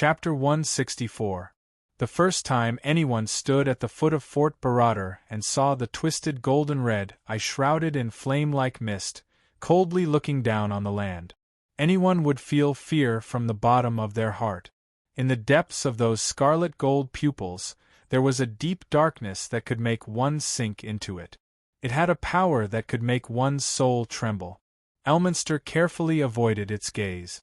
Chapter 164. The first time anyone stood at the foot of Fort Barotter and saw the twisted golden red eye shrouded in flame-like mist, coldly looking down on the land, anyone would feel fear from the bottom of their heart. In the depths of those scarlet gold pupils, there was a deep darkness that could make one sink into it. It had a power that could make one's soul tremble. Elminster carefully avoided its gaze.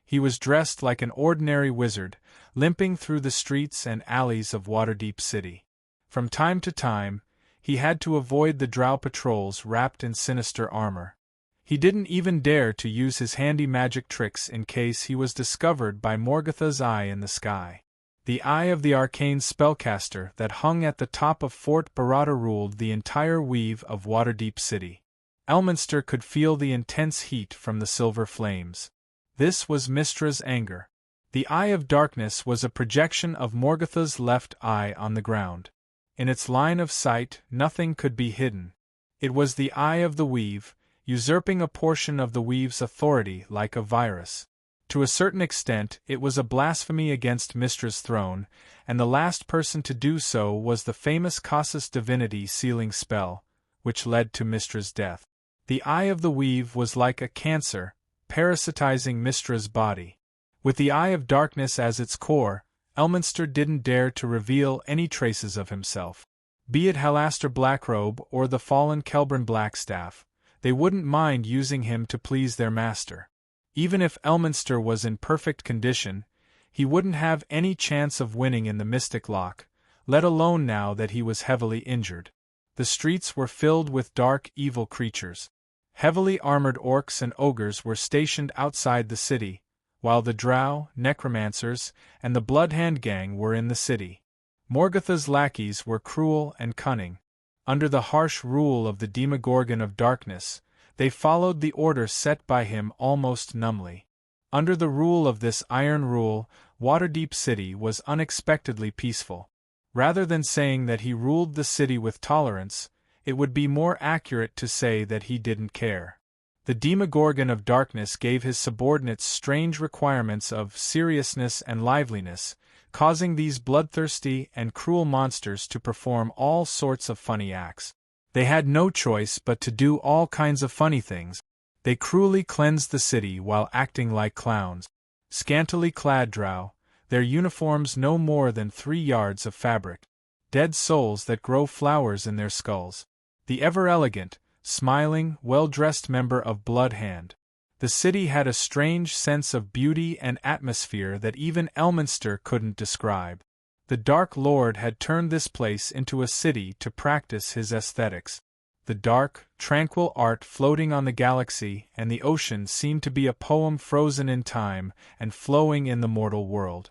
He was dressed like an ordinary wizard, limping through the streets and alleys of Waterdeep City. From time to time, he had to avoid the drow patrols wrapped in sinister armor. He didn't even dare to use his handy magic tricks in case he was discovered by Morgatha's eye in the sky. The eye of the arcane spellcaster that hung at the top of Fort Barotter ruled the entire weave of Waterdeep City. Elminster could feel the intense heat from the silver flames. This was Mystra's anger. The Eye of Darkness was a projection of Morgatha's left eye on the ground. In its line of sight, nothing could be hidden. It was the Eye of the Weave, usurping a portion of the Weave's authority like a virus. To a certain extent, it was a blasphemy against Mystra's throne, and the last person to do so was the famous Casus Divinity sealing spell, which led to Mystra's death. The Eye of the Weave was like a cancer, parasitizing Mystra's body. With the Eye of Darkness as its core, Elminster didn't dare to reveal any traces of himself. Be it Halaster Blackrobe or the fallen Kelbrin Blackstaff, they wouldn't mind using him to please their master. Even if Elminster was in perfect condition, he wouldn't have any chance of winning in the Mystic Lock, let alone now that he was heavily injured. The streets were filled with dark, evil creatures. Heavily armored orcs and ogres were stationed outside the city, while the drow, necromancers, and the Bloodhand gang were in the city. Morgatha's lackeys were cruel and cunning. Under the harsh rule of the Demogorgon of Darkness, they followed the order set by him almost numbly. Under the rule of this iron rule, Waterdeep City was unexpectedly peaceful. Rather than saying that he ruled the city with tolerance, it would be more accurate to say that he didn't care. The Demogorgon of Darkness gave his subordinates strange requirements of seriousness and liveliness, causing these bloodthirsty and cruel monsters to perform all sorts of funny acts. They had no choice but to do all kinds of funny things. They cruelly cleansed the city while acting like clowns. Scantily clad drow, their uniforms no more than 3 yards of fabric. Dead souls that grow flowers in their skulls. The ever-elegant, smiling, well-dressed member of Bloodhand. The city had a strange sense of beauty and atmosphere that even Elminster couldn't describe. The Dark Lord had turned this place into a city to practice his aesthetics. The dark, tranquil art floating on the galaxy and the ocean seemed to be a poem frozen in time and flowing in the mortal world.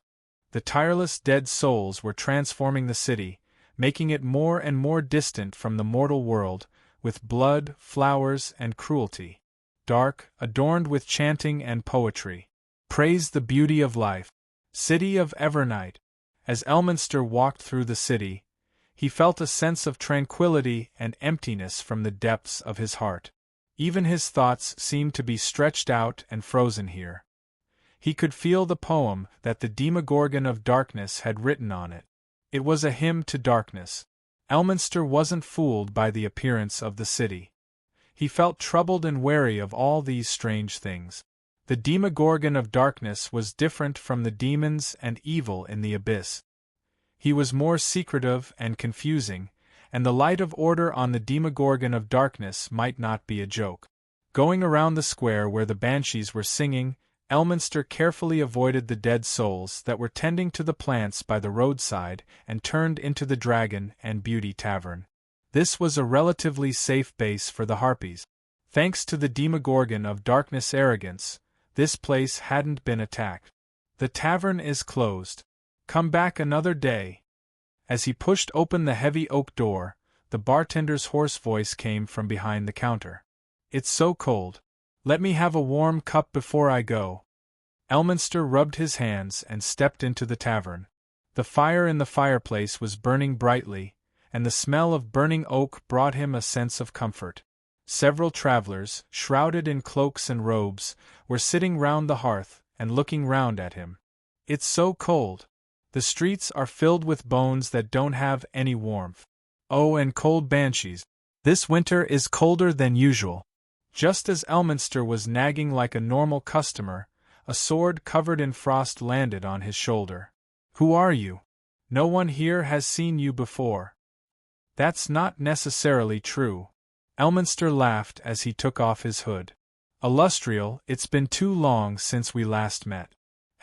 The tireless dead souls were transforming the city, making it more and more distant from the mortal world, with blood, flowers, and cruelty. Dark, adorned with chanting and poetry. Praise the beauty of life. City of Evernight. As Elminster walked through the city, he felt a sense of tranquility and emptiness from the depths of his heart. Even his thoughts seemed to be stretched out and frozen here. He could feel the poem that the Demogorgon of Darkness had written on it. It was a hymn to darkness. Elminster wasn't fooled by the appearance of the city. He felt troubled and wary of all these strange things. The Demogorgon of Darkness was different from the demons and evil in the abyss. He was more secretive and confusing, and the light of order on the Demogorgon of Darkness might not be a joke. Going around the square where the banshees were singing, Elminster carefully avoided the dead souls that were tending to the plants by the roadside and turned into the Dragon and Beauty Tavern. This was a relatively safe base for the Harpies. Thanks to the Demogorgon of Darkness' arrogance, this place hadn't been attacked. The tavern is closed. Come back another day. As he pushed open the heavy oak door, the bartender's hoarse voice came from behind the counter. It's so cold. Let me have a warm cup before I go. Elminster rubbed his hands and stepped into the tavern. The fire in the fireplace was burning brightly, and the smell of burning oak brought him a sense of comfort. Several travelers, shrouded in cloaks and robes, were sitting round the hearth and looking round at him. It's so cold. The streets are filled with bones that don't have any warmth. Oh, and cold banshees. This winter is colder than usual. Just as Elminster was nagging like a normal customer, a sword covered in frost landed on his shoulder. Who are you? No one here has seen you before. That's not necessarily true. Elminster laughed as he took off his hood. Illustrial, it's been too long since we last met.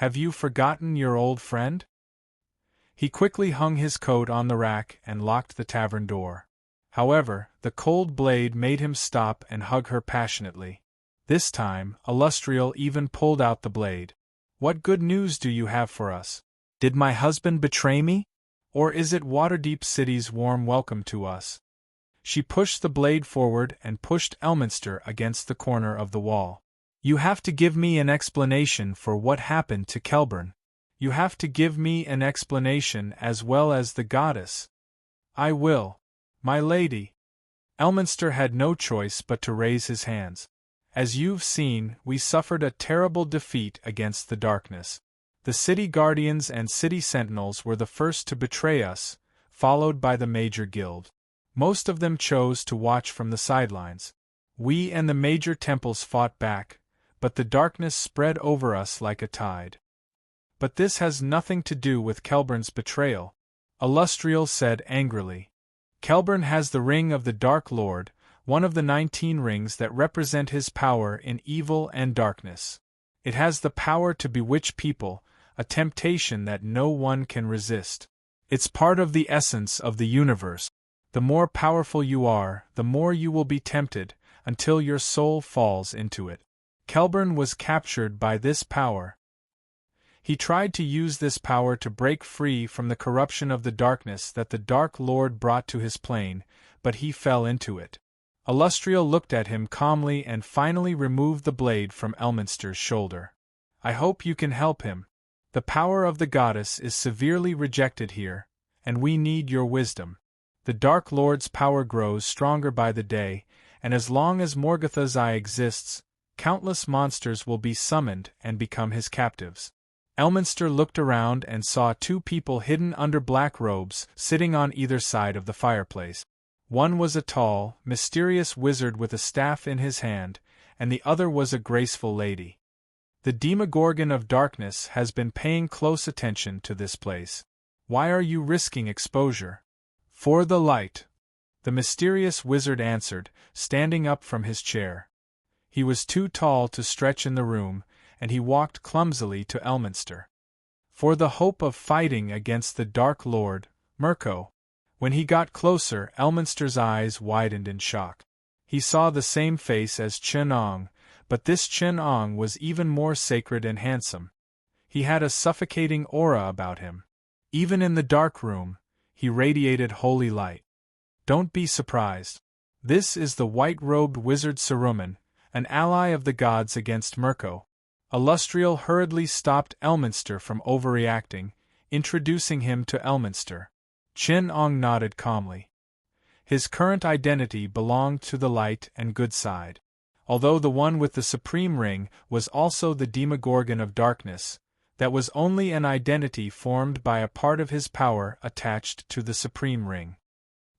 Have you forgotten your old friend? He quickly hung his coat on the rack and locked the tavern door. However, the cold blade made him stop and hug her passionately. This time, Illustrial even pulled out the blade. What good news do you have for us? Did my husband betray me? Or is it Waterdeep City's warm welcome to us? She pushed the blade forward and pushed Elminster against the corner of the wall. You have to give me an explanation for what happened to Kelburn. You have to give me an explanation as well as the goddess. I will, my lady. Elminster had no choice but to raise his hands. As you've seen, we suffered a terrible defeat against the darkness. The city guardians and city sentinels were the first to betray us, followed by the major guild. Most of them chose to watch from the sidelines. We and the major temples fought back, but the darkness spread over us like a tide. But this has nothing to do with Kelburn's betrayal, Illustrial said angrily. Kelburn has the ring of the Dark Lord, one of the 19 rings that represent his power in evil and darkness. It has the power to bewitch people, a temptation that no one can resist. It's part of the essence of the universe. The more powerful you are, the more you will be tempted, until your soul falls into it. Kelburn was captured by this power. He tried to use this power to break free from the corruption of the darkness that the Dark Lord brought to his plane, but he fell into it. Illustrial looked at him calmly and finally removed the blade from Elminster's shoulder. I hope you can help him. The power of the goddess is severely rejected here, and we need your wisdom. The Dark Lord's power grows stronger by the day, and as long as Morgatha's Eye exists, countless monsters will be summoned and become his captives. Elminster looked around and saw 2 people hidden under black robes sitting on either side of the fireplace. One was a tall, mysterious wizard with a staff in his hand, and the other was a graceful lady. The Demogorgon of Darkness has been paying close attention to this place. Why are you risking exposure? For the light, the mysterious wizard answered, standing up from his chair. He was too tall to stretch in the room, and he walked clumsily to Elminster. For the hope of fighting against the Dark Lord, Mirko. When he got closer, Elminster's eyes widened in shock. He saw the same face as Chen Ong, but this Chen Ong was even more sacred and handsome. He had a suffocating aura about him. Even in the dark room, he radiated holy light. Don't be surprised. This is the white-robed wizard Saruman, an ally of the gods against Mirko. Illustrial hurriedly stopped Elminster from overreacting, introducing him to Elminster. Chen Ong nodded calmly. His current identity belonged to the light and good side. Although the one with the supreme ring was also the Demogorgon of Darkness, that was only an identity formed by a part of his power attached to the supreme ring.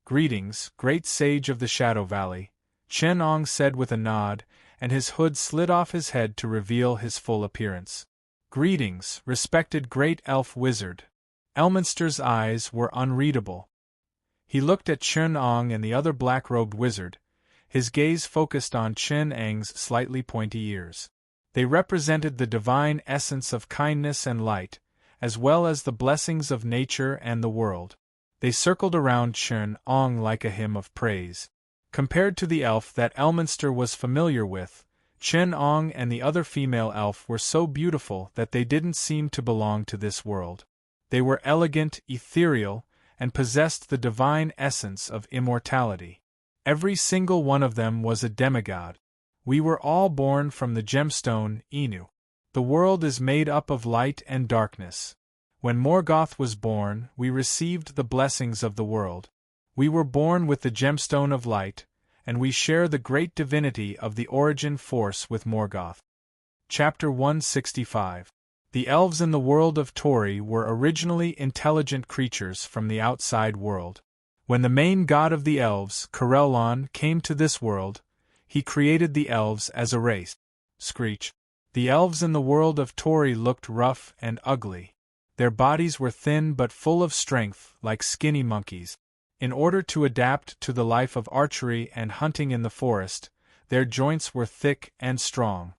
Greetings, great sage of the Shadow Valley, Chen Ong said with a nod, and his hood slid off his head to reveal his full appearance. Greetings, respected great elf wizard. Elminster's eyes were unreadable. He looked at Chen Ong and the other black-robed wizard, his gaze focused on Chen Ang's slightly pointy ears. They represented the divine essence of kindness and light, as well as the blessings of nature and the world. They circled around Chen Ong like a hymn of praise. Compared to the elf that Elminster was familiar with, Chen Ong and the other female elf were so beautiful that they didn't seem to belong to this world. They were elegant, ethereal, and possessed the divine essence of immortality. Every single one of them was a demigod. We were all born from the gemstone, Inu. The world is made up of light and darkness. When Morgoth was born, we received the blessings of the world. We were born with the gemstone of light, and we share the great divinity of the origin force with Morgoth. Chapter 165. The elves in the world of Tori were originally intelligent creatures from the outside world. When the main god of the elves, Corellon, came to this world, he created the elves as a race. Screech. The elves in the world of Tori looked rough and ugly. Their bodies were thin but full of strength, like skinny monkeys. In order to adapt to the life of archery and hunting in the forest, their joints were thick and strong.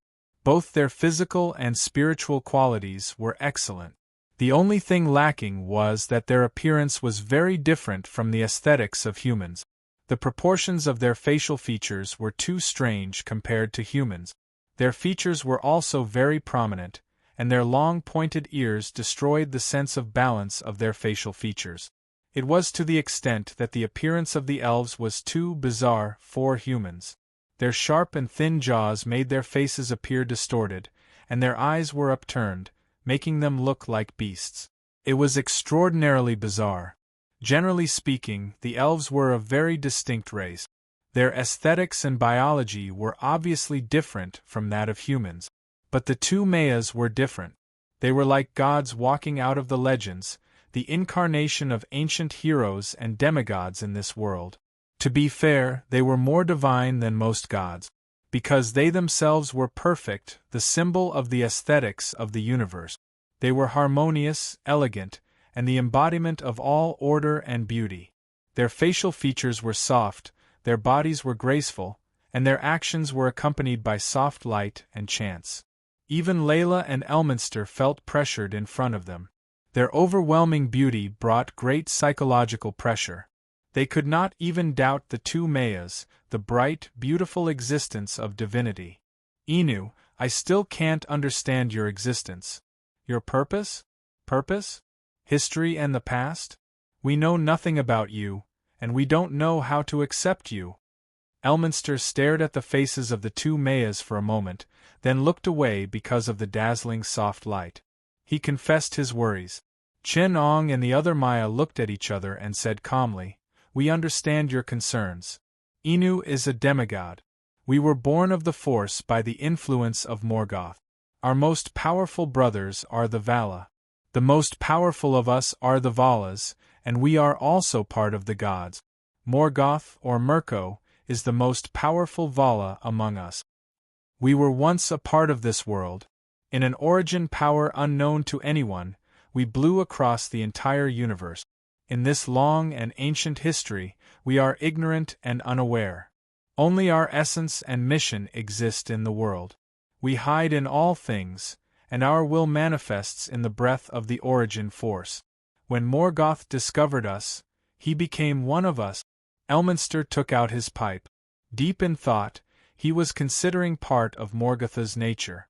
Both their physical and spiritual qualities were excellent. The only thing lacking was that their appearance was very different from the aesthetics of humans. The proportions of their facial features were too strange compared to humans. Their features were also very prominent, and their long pointed ears destroyed the sense of balance of their facial features. It was to the extent that the appearance of the elves was too bizarre for humans. Their sharp and thin jaws made their faces appear distorted, and their eyes were upturned, making them look like beasts. It was extraordinarily bizarre. Generally speaking, the elves were a very distinct race. Their aesthetics and biology were obviously different from that of humans. But the two Mayas were different. They were like gods walking out of the legends, the incarnation of ancient heroes and demigods in this world. To be fair, they were more divine than most gods. Because they themselves were perfect, the symbol of the aesthetics of the universe. They were harmonious, elegant, and the embodiment of all order and beauty. Their facial features were soft, their bodies were graceful, and their actions were accompanied by soft light and chants. Even Layla and Elminster felt pressured in front of them. Their overwhelming beauty brought great psychological pressure. They could not even doubt the two Mayas, the bright, beautiful existence of divinity. Inu, I still can't understand your existence. Your purpose? Purpose? History and the past? We know nothing about you, and we don't know how to accept you. Elminster stared at the faces of the two Mayas for a moment, then looked away because of the dazzling soft light. He confessed his worries. Chen Ong and the other Maya looked at each other and said calmly, "We understand your concerns. Inu is a demigod. We were born of the Force by the influence of Morgoth. Our most powerful brothers are the Vala. The most powerful of us are the Valas, and we are also part of the gods. Morgoth, or Mirko, is the most powerful Vala among us. We were once a part of this world. In an origin power unknown to anyone, we blew across the entire universe. In this long and ancient history, we are ignorant and unaware. Only our essence and mission exist in the world. We hide in all things, and our will manifests in the breath of the origin force. When Morgoth discovered us, he became one of us." Elminster took out his pipe. Deep in thought, he was considering part of Morgoth's nature.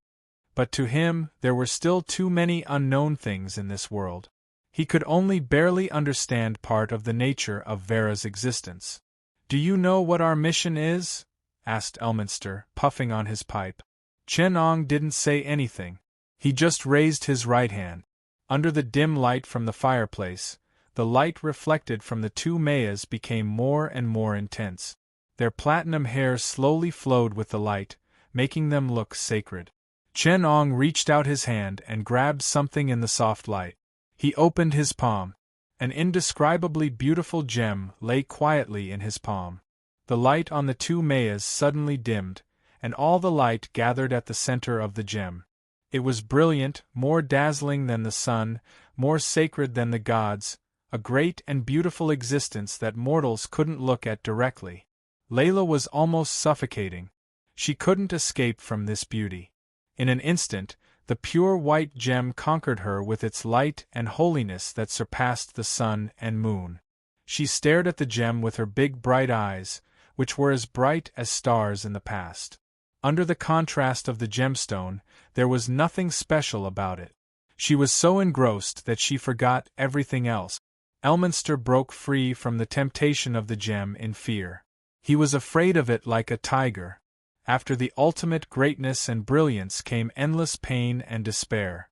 But to him, there were still too many unknown things in this world. He could only barely understand part of the nature of Vera's existence. "Do you know what our mission is?" asked Elminster, puffing on his pipe. Chen Ong didn't say anything. He just raised his right hand. Under the dim light from the fireplace, the light reflected from the two Mayas became more and more intense. Their platinum hair slowly flowed with the light, making them look sacred. Chen Ong reached out his hand and grabbed something in the soft light. He opened his palm. An indescribably beautiful gem lay quietly in his palm. The light on the two Mayas suddenly dimmed, and all the light gathered at the center of the gem. It was brilliant, more dazzling than the sun, more sacred than the gods, a great and beautiful existence that mortals couldn't look at directly. Layla was almost suffocating. She couldn't escape from this beauty. In an instant, the pure white gem conquered her with its light and holiness that surpassed the sun and moon. She stared at the gem with her big bright eyes, which were as bright as stars in the past. Under the contrast of the gemstone, there was nothing special about it. She was so engrossed that she forgot everything else. Elminster broke free from the temptation of the gem in fear. He was afraid of it like a tiger. After the ultimate greatness and brilliance came endless pain and despair.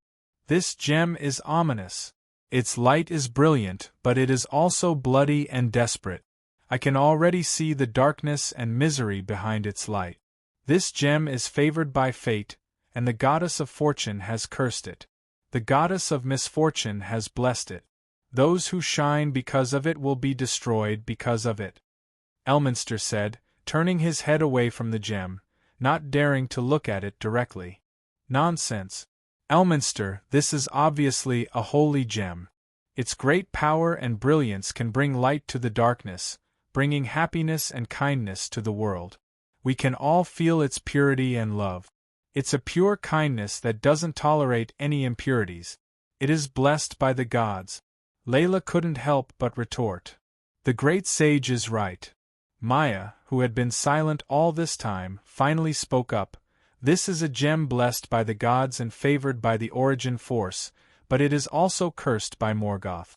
This gem is ominous. Its light is brilliant, but it is also bloody and desperate. I can already see the darkness and misery behind its light. This gem is favored by fate, and the goddess of fortune has cursed it. The goddess of misfortune has blessed it. Those who shine because of it will be destroyed because of it. Elminster said, turning his head away from the gem, not daring to look at it directly. Nonsense. Elminster, this is obviously a holy gem. Its great power and brilliance can bring light to the darkness, bringing happiness and kindness to the world. We can all feel its purity and love. It's a pure kindness that doesn't tolerate any impurities. It is blessed by the gods. Layla couldn't help but retort. The great sage is right. Maya, who had been silent all this time, finally spoke up. This is a gem blessed by the gods and favored by the origin force, but it is also cursed by Morgoth.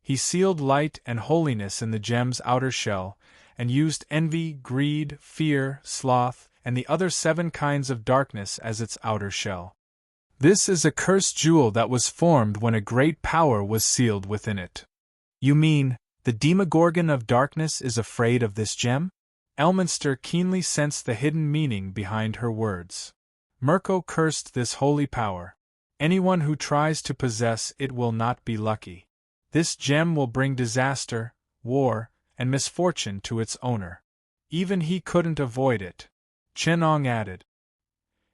He sealed light and holiness in the gem's outer shell, and used envy, greed, fear, sloth, and the other 7 kinds of darkness as its outer shell. This is a cursed jewel that was formed when a great power was sealed within it. You mean, the Demogorgon of darkness is afraid of this gem? Elminster keenly sensed the hidden meaning behind her words. Mirko cursed this holy power. Anyone who tries to possess it will not be lucky. This gem will bring disaster, war, and misfortune to its owner. Even he couldn't avoid it. Chenong added.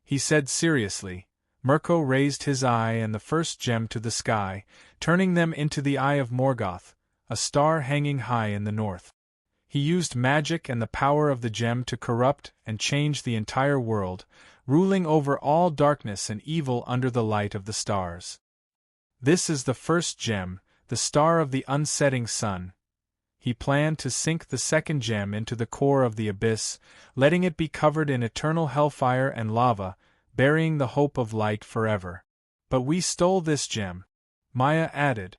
He said seriously. Mirko raised his eye and the first gem to the sky, turning them into the eye of Morgoth, a star hanging high in the north. He used magic and the power of the gem to corrupt and change the entire world, ruling over all darkness and evil under the light of the stars. This is the first gem, the star of the unsetting sun. He planned to sink the second gem into the core of the abyss, letting it be covered in eternal hellfire and lava, burying the hope of light forever. But we stole this gem. Maya added.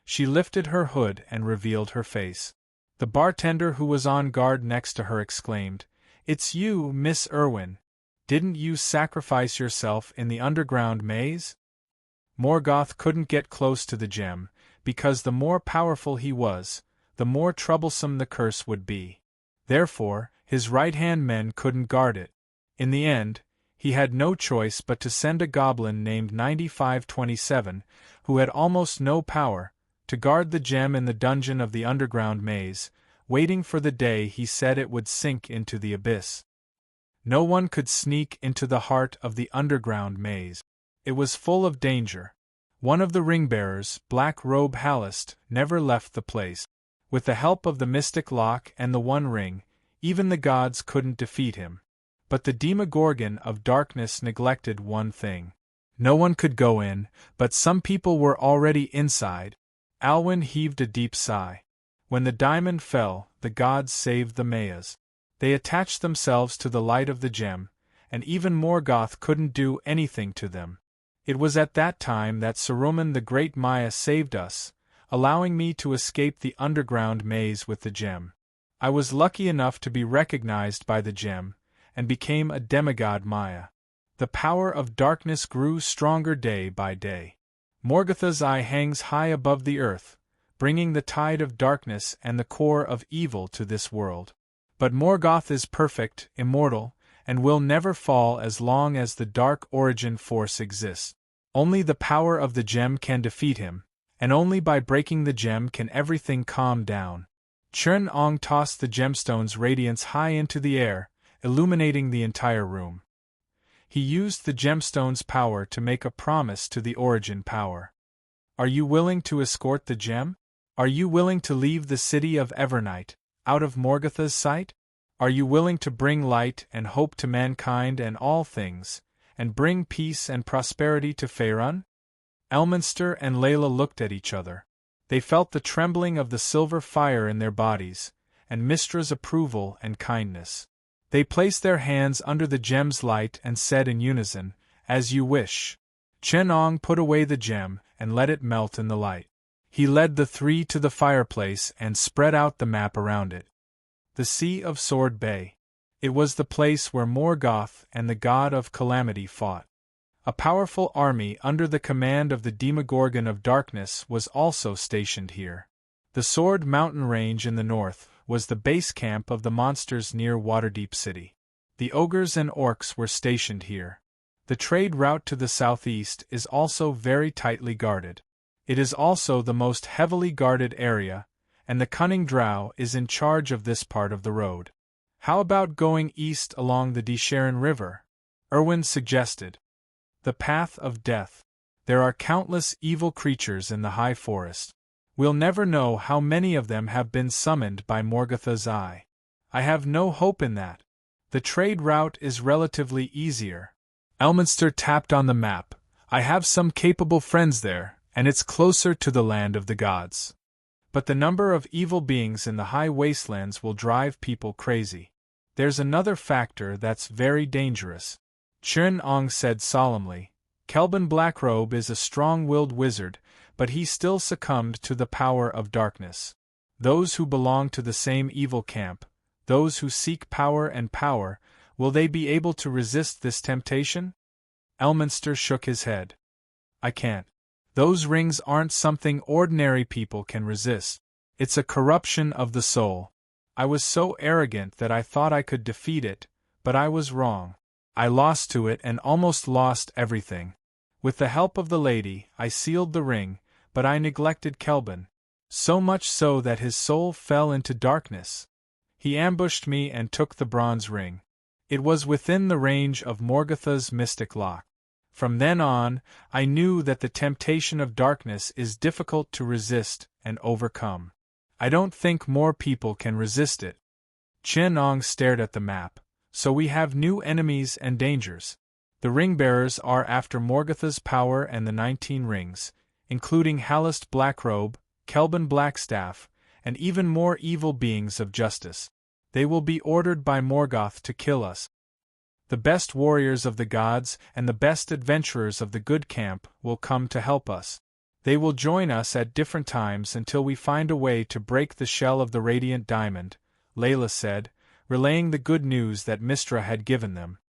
She lifted her hood and revealed her face. The bartender who was on guard next to her exclaimed, "It's you, Miss Irwin. Didn't you sacrifice yourself in the underground maze?" Morgoth couldn't get close to the gem, because the more powerful he was, the more troublesome the curse would be. Therefore, his right-hand men couldn't guard it. In the end, he had no choice but to send a goblin named 9527, who had almost no power, to guard the gem in the dungeon of the underground maze, waiting for the day he said it would sink into the abyss. No one could sneak into the heart of the underground maze. It was full of danger. One of the ring-bearers, Black Robe Hallest, never left the place. With the help of the mystic lock and the One Ring, even the gods couldn't defeat him. But the Demogorgon of darkness neglected one thing. No one could go in, but some people were already inside. Alwyn heaved a deep sigh. When the diamond fell, the gods saved the Mayas. They attached themselves to the light of the gem, and even Morgoth couldn't do anything to them. It was at that time that Saruman the Great Maya saved us, allowing me to escape the underground maze with the gem. I was lucky enough to be recognized by the gem, and became a demigod Maya. The power of darkness grew stronger day by day. Morgotha's eye hangs high above the earth, bringing the tide of darkness and the core of evil to this world. But Morgoth is perfect, immortal, and will never fall as long as the dark origin force exists. Only the power of the gem can defeat him, and only by breaking the gem can everything calm down. Chern Ong tossed the gemstone's radiance high into the air, illuminating the entire room. He used the gemstone's power to make a promise to the origin power. Are you willing to escort the gem? Are you willing to leave the city of Evernight, out of Morgotha's sight? Are you willing to bring light and hope to mankind and all things, and bring peace and prosperity to Faerun? Elminster and Layla looked at each other. They felt the trembling of the silver fire in their bodies, and Mistra's approval and kindness. They placed their hands under the gem's light and said in unison, "As you wish." Chen Ong put away the gem and let it melt in the light. He led the three to the fireplace and spread out the map around it. The Sea of Sword Bay. It was the place where Morgoth and the god of calamity fought. A powerful army under the command of the Demogorgon of Darkness was also stationed here. The Sword Mountain Range in the north was the base camp of the monsters near Waterdeep City. The ogres and orcs were stationed here. The trade route to the southeast is also very tightly guarded. It is also the most heavily guarded area, and the cunning drow is in charge of this part of the road. How about going east along the Desharon River? Erwin suggested. The path of death. There are countless evil creatures in the high forest. We'll never know how many of them have been summoned by Morgatha's eye. I have no hope in that. The trade route is relatively easier. Elminster tapped on the map. I have some capable friends there, and it's closer to the land of the gods. But the number of evil beings in the high wastelands will drive people crazy. There's another factor that's very dangerous. Chun Ong said solemnly. Kelvin Blackrobe is a strong-willed wizard, but he still succumbed to the power of darkness. Those who belong to the same evil camp, those who seek power and power, will they be able to resist this temptation? Elminster shook his head. I can't. Those rings aren't something ordinary people can resist. It's a corruption of the soul. I was so arrogant that I thought I could defeat it, but I was wrong. I lost to it and almost lost everything. With the help of the lady, I sealed the ring, but I neglected Kelvin. So much so that his soul fell into darkness. He ambushed me and took the bronze ring. It was within the range of Morgatha's mystic lock. From then on, I knew that the temptation of darkness is difficult to resist and overcome. I don't think more people can resist it. Chen Ong stared at the map. So we have new enemies and dangers. The ring-bearers are after Morgatha's power and the 19 rings, including Hallest Blackrobe, Kelvin Blackstaff, and even more evil beings of justice. They will be ordered by Morgoth to kill us. The best warriors of the gods and the best adventurers of the good camp will come to help us. They will join us at different times until we find a way to break the shell of the radiant diamond, Layla said, relaying the good news that Mistra had given them.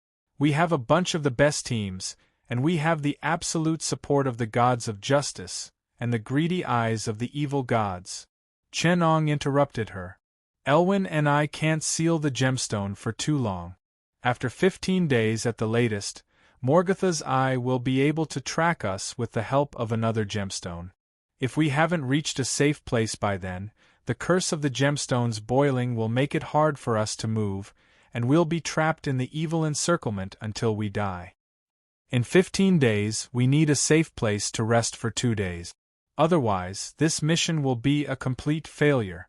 We have a bunch of the best teams, and we have the absolute support of the gods of justice, and the greedy eyes of the evil gods. Chen Ong interrupted her. Elwyn and I can't seal the gemstone for too long. After 15 days at the latest, Morgatha's eye will be able to track us with the help of another gemstone. If we haven't reached a safe place by then, the curse of the gemstones boiling will make it hard for us to move, and we'll be trapped in the evil encirclement until we die. In 15 days, we need a safe place to rest for 2 days. Otherwise, this mission will be a complete failure.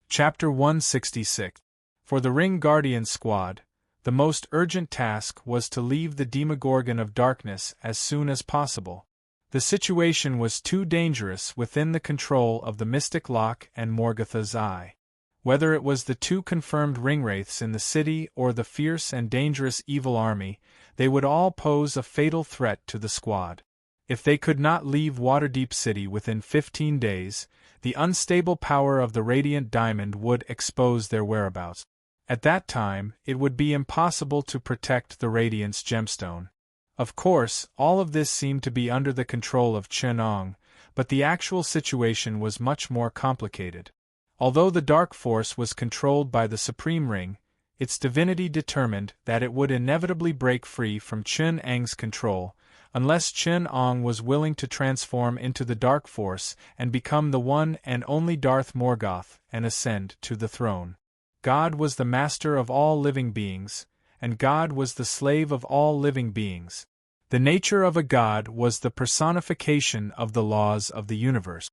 Chapter 166. For the Ring Guardian Squad, the most urgent task was to leave the Demogorgon of Darkness as soon as possible. The situation was too dangerous within the control of the Mystic Lock and Morgatha's Eye. Whether it was the 2 confirmed ringwraiths in the city or the fierce and dangerous evil army, they would all pose a fatal threat to the squad. If they could not leave Waterdeep City within 15 days, the unstable power of the Radiant Diamond would expose their whereabouts. At that time, it would be impossible to protect the Radiance gemstone. Of course, all of this seemed to be under the control of Chen Ong, but the actual situation was much more complicated. Although the Dark Force was controlled by the Supreme Ring, its divinity determined that it would inevitably break free from Chen Ang's control, unless Chen Ong was willing to transform into the Dark Force and become the one and only Darth Morgoth and ascend to the throne. God was the master of all living beings, and God was the slave of all living beings. The nature of a god was the personification of the laws of the universe.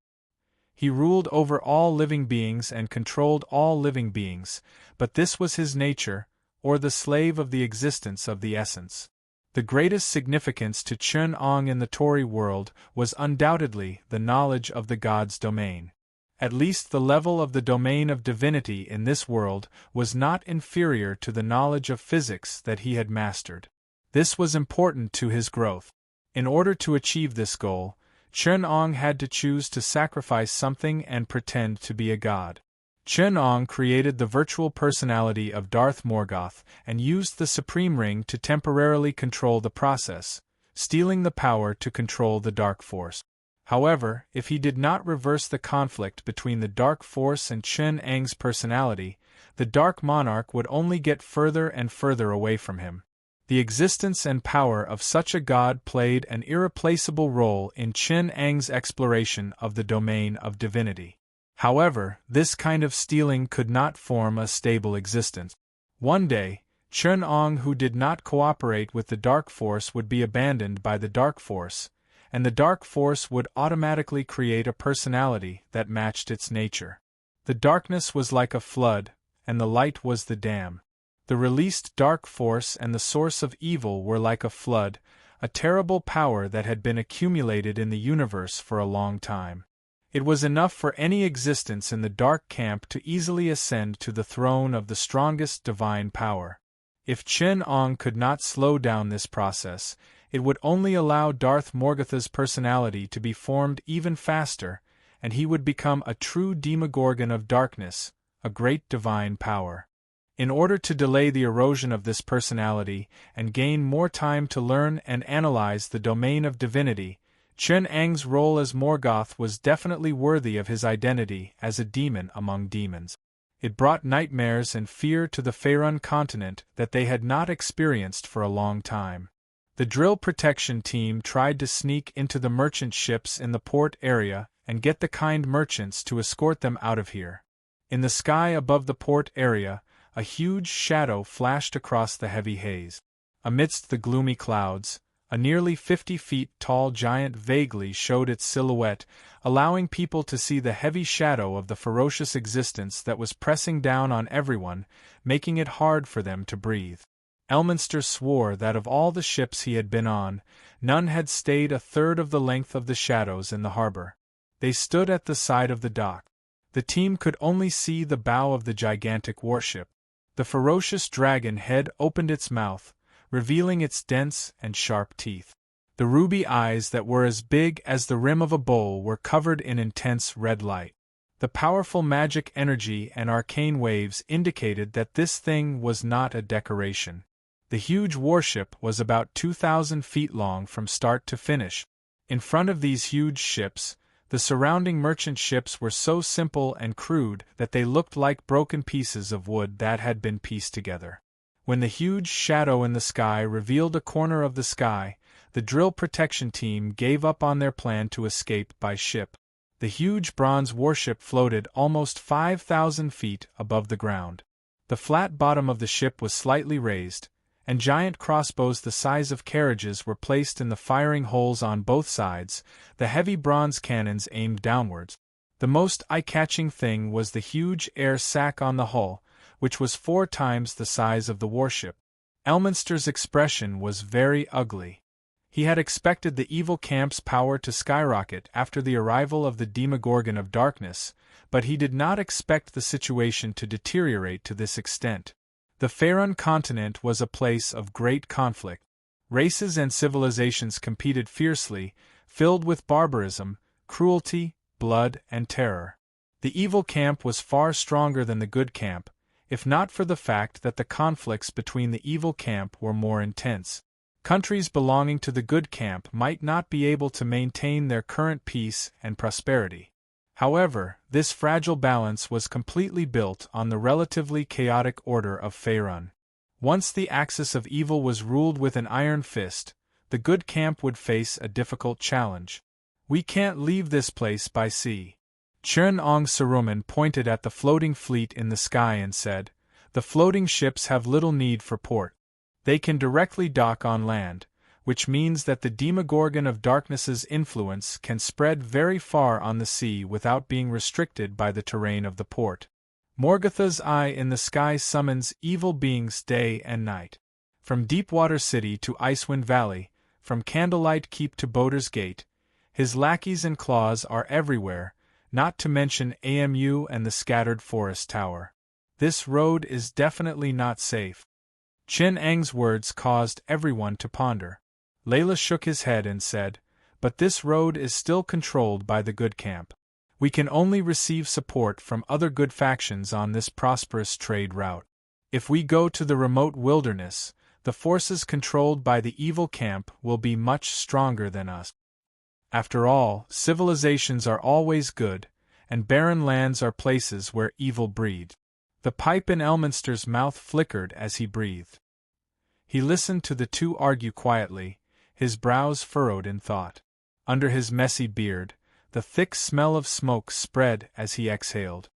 He ruled over all living beings and controlled all living beings, but this was his nature, or the slave of the existence of the essence. The greatest significance to Chen Ong in the Tory world was undoubtedly the knowledge of the god's domain. At least the level of the domain of divinity in this world was not inferior to the knowledge of physics that he had mastered. This was important to his growth. In order to achieve this goal, Chen Ong had to choose to sacrifice something and pretend to be a god. Chen Ong created the virtual personality of Darth Morgoth and used the Supreme Ring to temporarily control the process, stealing the power to control the Dark Force. However, if he did not reverse the conflict between the Dark Force and Chen Ang's personality, the Dark Monarch would only get further and further away from him. The existence and power of such a god played an irreplaceable role in Chen Ang's exploration of the domain of divinity. However, this kind of stealing could not form a stable existence. One day, Chen Ang who did not cooperate with the dark force would be abandoned by the dark force, and the dark force would automatically create a personality that matched its nature. The darkness was like a flood, and the light was the dam. The released dark force and the source of evil were like a flood, a terrible power that had been accumulated in the universe for a long time. It was enough for any existence in the dark camp to easily ascend to the throne of the strongest divine power. If Chen Ang could not slow down this process, it would only allow Darth Morgatha's personality to be formed even faster, and he would become a true Demogorgon of darkness, a great divine power. In order to delay the erosion of this personality and gain more time to learn and analyze the domain of divinity, Chen Ang's role as Morgoth was definitely worthy of his identity as a demon among demons. It brought nightmares and fear to the Faerun continent that they had not experienced for a long time. The drill protection team tried to sneak into the merchant ships in the port area and get the kind merchants to escort them out of here. In the sky above the port area, a huge shadow flashed across the heavy haze. Amidst the gloomy clouds, a nearly 50 feet tall giant vaguely showed its silhouette, allowing people to see the heavy shadow of the ferocious existence that was pressing down on everyone, making it hard for them to breathe. Elminster swore that of all the ships he had been on, none had stayed a third of the length of the shadows in the harbor. They stood at the side of the dock. The team could only see the bow of the gigantic warship. The ferocious dragon head opened its mouth, revealing its dense and sharp teeth. The ruby eyes that were as big as the rim of a bowl were covered in intense red light. The powerful magic energy and arcane waves indicated that this thing was not a decoration. The huge warship was about 2,000 feet long from start to finish. In front of these huge ships, the surrounding merchant ships were so simple and crude that they looked like broken pieces of wood that had been pieced together. When the huge shadow in the sky revealed a corner of the sky, the drill protection team gave up on their plan to escape by ship. The huge bronze warship floated almost 5,000 feet above the ground. The flat bottom of the ship was slightly raised, and giant crossbows the size of carriages were placed in the firing holes on both sides, the heavy bronze cannons aimed downwards. The most eye-catching thing was the huge air sac on the hull, which was 4 times the size of the warship. Elminster's expression was very ugly. He had expected the evil camp's power to skyrocket after the arrival of the Demogorgon of Darkness, but he did not expect the situation to deteriorate to this extent. The Faerun continent was a place of great conflict. Races and civilizations competed fiercely, filled with barbarism, cruelty, blood, and terror. The evil camp was far stronger than the good camp, if not for the fact that the conflicts between the evil camp were more intense. Countries belonging to the good camp might not be able to maintain their current peace and prosperity. However, this fragile balance was completely built on the relatively chaotic order of Faerun. Once the axis of evil was ruled with an iron fist, the good camp would face a difficult challenge. "We can't leave this place by sea." Chen Ong Saruman pointed at the floating fleet in the sky and said, "The floating ships have little need for port. They can directly dock on land, which means that the Demogorgon of Darkness's influence can spread very far on the sea without being restricted by the terrain of the port. Morgatha's eye in the sky summons evil beings day and night. From Deepwater City to Icewind Valley, from Candlelight Keep to Boater's Gate, his lackeys and claws are everywhere, not to mention AMU and the scattered forest tower. This road is definitely not safe." Chen Ang's words caused everyone to ponder. Layla shook his head and said, "But this road is still controlled by the good camp. We can only receive support from other good factions on this prosperous trade route. If we go to the remote wilderness, the forces controlled by the evil camp will be much stronger than us. After all, civilizations are always good, and barren lands are places where evil breeds." The pipe in Elminster's mouth flickered as he breathed. He listened to the two argue quietly, his brows furrowed in thought. Under his messy beard, the thick smell of smoke spread as he exhaled.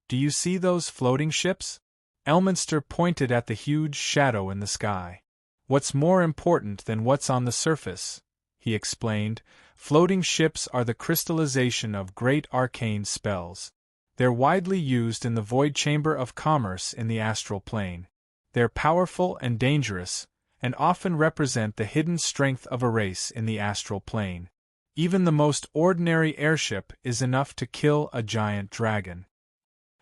"Do you see those floating ships?" Elminster pointed at the huge shadow in the sky. "What's more important than what's on the surface?" he explained. "Floating ships are the crystallization of great arcane spells. They're widely used in the void chamber of commerce in the astral plane. They're powerful and dangerous, and often represent the hidden strength of a race in the astral plane. Even the most ordinary airship is enough to kill a giant dragon.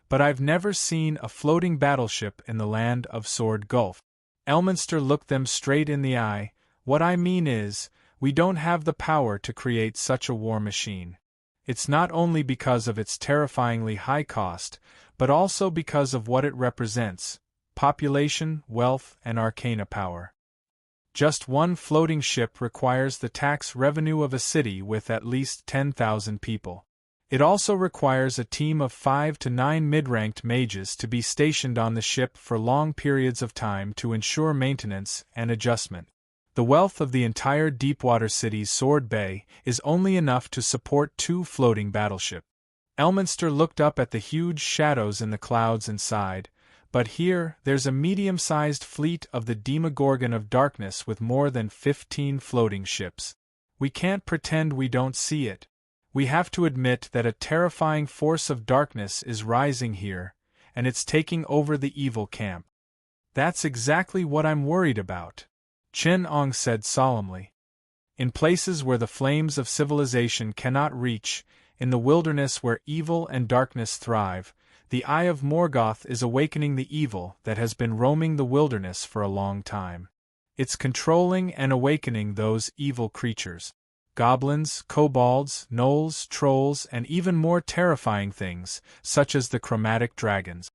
But I've never seen a floating battleship in the land of Sword Gulf." Elminster looked them straight in the eye. "What I mean is, we don't have the power to create such a war machine. It's not only because of its terrifyingly high cost, but also because of what it represents: population, wealth, and arcana power. Just one floating ship requires the tax revenue of a city with at least 10,000 people. It also requires a team of 5 to 9 mid-ranked mages to be stationed on the ship for long periods of time to ensure maintenance and adjustment. The wealth of the entire deepwater city's Sword Bay is only enough to support 2 floating battleships." Elminster looked up at the huge shadows in the clouds and sighed. "But here, there's a medium-sized fleet of the Demogorgon of Darkness with more than 15 floating ships. We can't pretend we don't see it. We have to admit that a terrifying force of darkness is rising here, and it's taking over the evil camp." "That's exactly what I'm worried about," Chen Ong said solemnly. "In places where the flames of civilization cannot reach, in the wilderness where evil and darkness thrive, the Eye of Morgoth is awakening the evil that has been roaming the wilderness for a long time. It's controlling and awakening those evil creatures. Goblins, kobolds, gnolls, trolls, and even more terrifying things, such as the chromatic dragons.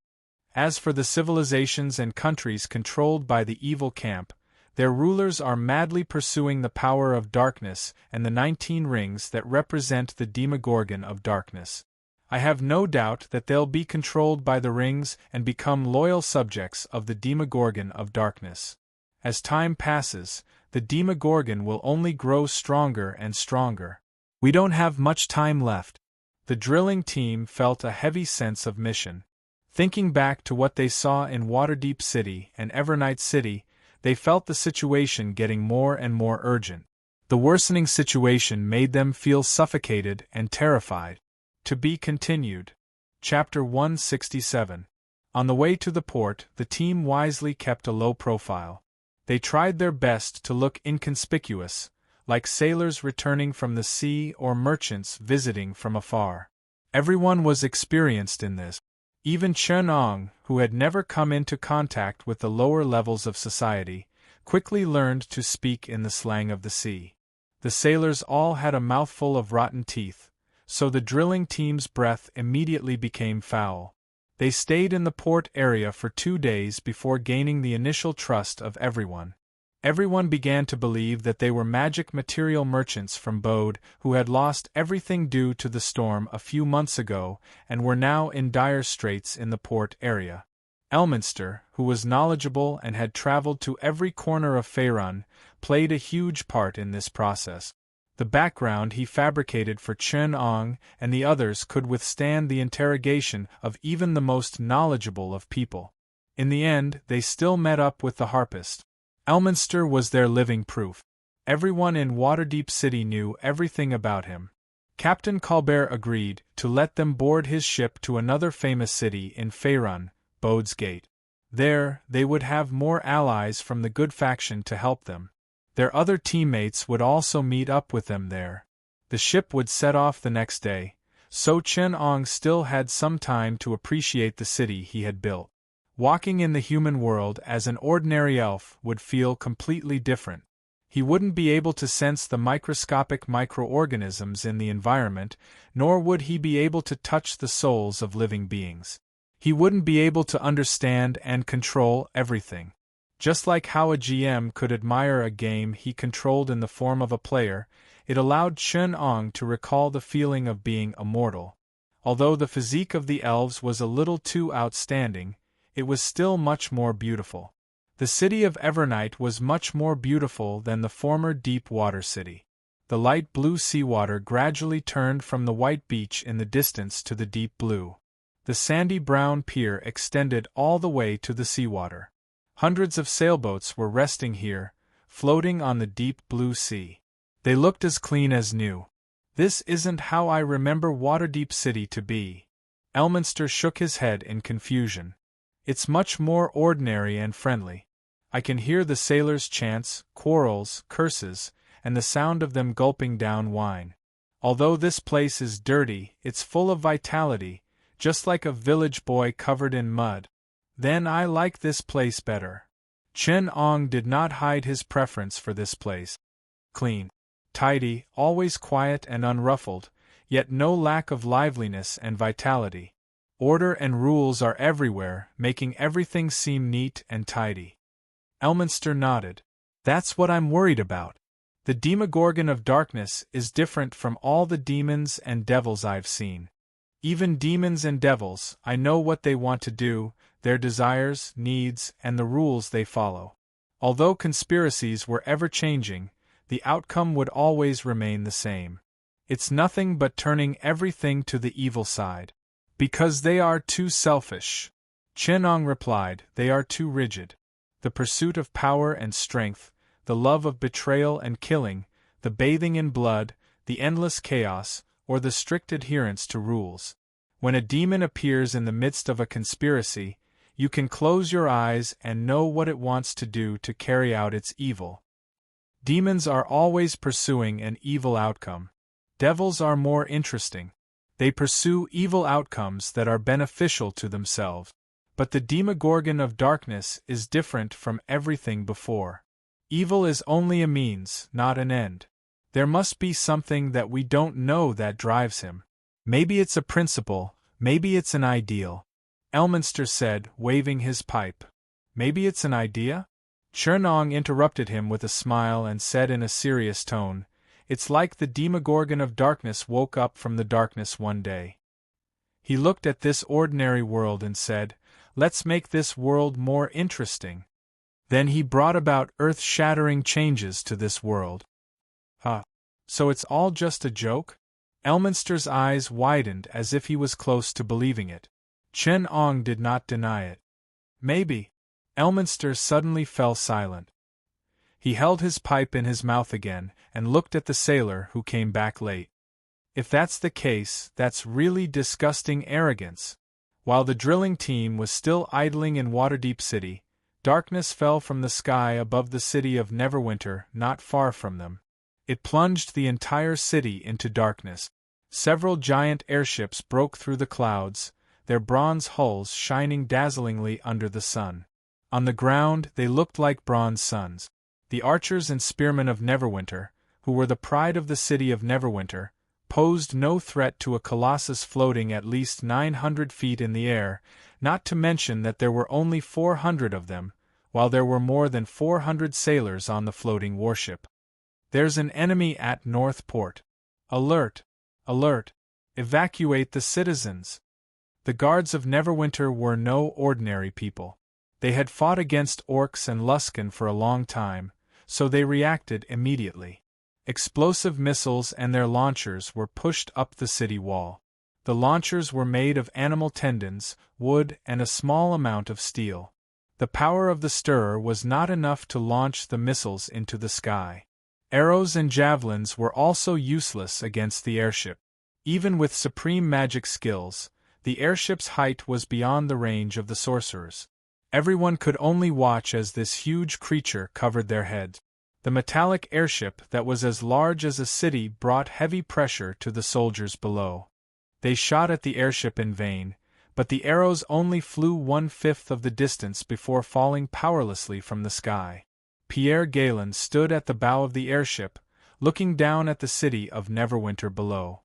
As for the civilizations and countries controlled by the evil camp, their rulers are madly pursuing the power of darkness and the 19 rings that represent the Demogorgon of Darkness. I have no doubt that they'll be controlled by the rings and become loyal subjects of the Demogorgon of Darkness. As time passes, the Demogorgon will only grow stronger and stronger. We don't have much time left." The drilling team felt a heavy sense of mission. Thinking back to what they saw in Waterdeep City and Evernight City, they felt the situation getting more and more urgent. The worsening situation made them feel suffocated and terrified. To be continued. Chapter 167. On the way to the port, the team wisely kept a low profile. They tried their best to look inconspicuous, like sailors returning from the sea or merchants visiting from afar. Everyone was experienced in this. Even Chen Ong, who had never come into contact with the lower levels of society, quickly learned to speak in the slang of the sea. The sailors all had a mouthful of rotten teeth, so the drilling team's breath immediately became foul. They stayed in the port area for 2 days before gaining the initial trust of everyone. Everyone began to believe that they were magic material merchants from Bode who had lost everything due to the storm a few months ago and were now in dire straits in the port area. Elminster, who was knowledgeable and had traveled to every corner of Faerun, played a huge part in this process. The background he fabricated for Chen Ong and the others could withstand the interrogation of even the most knowledgeable of people. In the end, they still met up with the harpist. Elminster was their living proof. Everyone in Waterdeep City knew everything about him. Captain Colbert agreed to let them board his ship to another famous city in Faerun, Bode's Gate. There, they would have more allies from the good faction to help them. Their other teammates would also meet up with them there. The ship would set off the next day, so Chen Ong still had some time to appreciate the city he had built. Walking in the human world as an ordinary elf would feel completely different. He wouldn't be able to sense the microscopic microorganisms in the environment, nor would he be able to touch the souls of living beings. He wouldn't be able to understand and control everything. Just like how a GM could admire a game he controlled in the form of a player, it allowed Chen Ong to recall the feeling of being immortal. Although the physique of the elves was a little too outstanding, it was still much more beautiful. The city of Evernight was much more beautiful than the former deep water city. The light blue seawater gradually turned from the white beach in the distance to the deep blue. The sandy brown pier extended all the way to the seawater. Hundreds of sailboats were resting here, floating on the deep blue sea. They looked as clean as new. This isn't how I remember Waterdeep City to be. Elminster shook his head in confusion. It's much more ordinary and friendly. I can hear the sailors' chants, quarrels, curses, and the sound of them gulping down wine. Although this place is dirty, it's full of vitality, just like a village boy covered in mud. Then I like this place better. Chen Ong did not hide his preference for this place. Clean, tidy, always quiet and unruffled, yet no lack of liveliness and vitality. Order and rules are everywhere, making everything seem neat and tidy. Elminster nodded. That's what I'm worried about. The Demogorgon of Darkness is different from all the demons and devils I've seen. Even demons and devils, I know what they want to do, their desires, needs, and the rules they follow. Although conspiracies were ever-changing, the outcome would always remain the same. It's nothing but turning everything to the evil side. Because they are too selfish. Chen Ong replied, they are too rigid. The pursuit of power and strength, the love of betrayal and killing, the bathing in blood, the endless chaos, or the strict adherence to rules. When a demon appears in the midst of a conspiracy, you can close your eyes and know what it wants to do to carry out its evil. Demons are always pursuing an evil outcome. Devils are more interesting. They pursue evil outcomes that are beneficial to themselves. But the Demogorgon of Darkness is different from everything before. Evil is only a means, not an end. There must be something that we don't know that drives him. Maybe it's a principle, maybe it's an ideal. Elminster said, waving his pipe. Maybe it's an idea? Chen Ong interrupted him with a smile and said in a serious tone, it's like the Demogorgon of Darkness woke up from the darkness one day. He looked at this ordinary world and said, let's make this world more interesting. Then he brought about earth-shattering changes to this world. So it's all just a joke? Elminster's eyes widened as if he was close to believing it. Chen Ong did not deny it. Maybe. Elminster suddenly fell silent. He held his pipe in his mouth again, and looked at the sailor who came back late. If that's the case, that's really disgusting arrogance. While the drilling team was still idling in Waterdeep City, darkness fell from the sky above the city of Neverwinter, not far from them. It plunged the entire city into darkness. Several giant airships broke through the clouds, their bronze hulls shining dazzlingly under the sun. On the ground, they looked like bronze suns. The archers and spearmen of Neverwinter, who were the pride of the city of Neverwinter, posed no threat to a colossus floating at least 900 feet in the air, not to mention that there were only 400 of them, while there were more than 400 sailors on the floating warship. There's an enemy at North Port. Alert! Alert! Evacuate the citizens! The guards of Neverwinter were no ordinary people. They had fought against orcs and Luskan for a long time, so they reacted immediately. Explosive missiles and their launchers were pushed up the city wall. The launchers were made of animal tendons, wood, and a small amount of steel. The power of the stirrer was not enough to launch the missiles into the sky. Arrows and javelins were also useless against the airship. Even with supreme magic skills, the airship's height was beyond the range of the sorcerers. Everyone could only watch as this huge creature covered their heads. The metallic airship that was as large as a city brought heavy pressure to the soldiers below. They shot at the airship in vain, but the arrows only flew 1/5 of the distance before falling powerlessly from the sky. Pierre Galen stood at the bow of the airship, looking down at the city of Neverwinter below.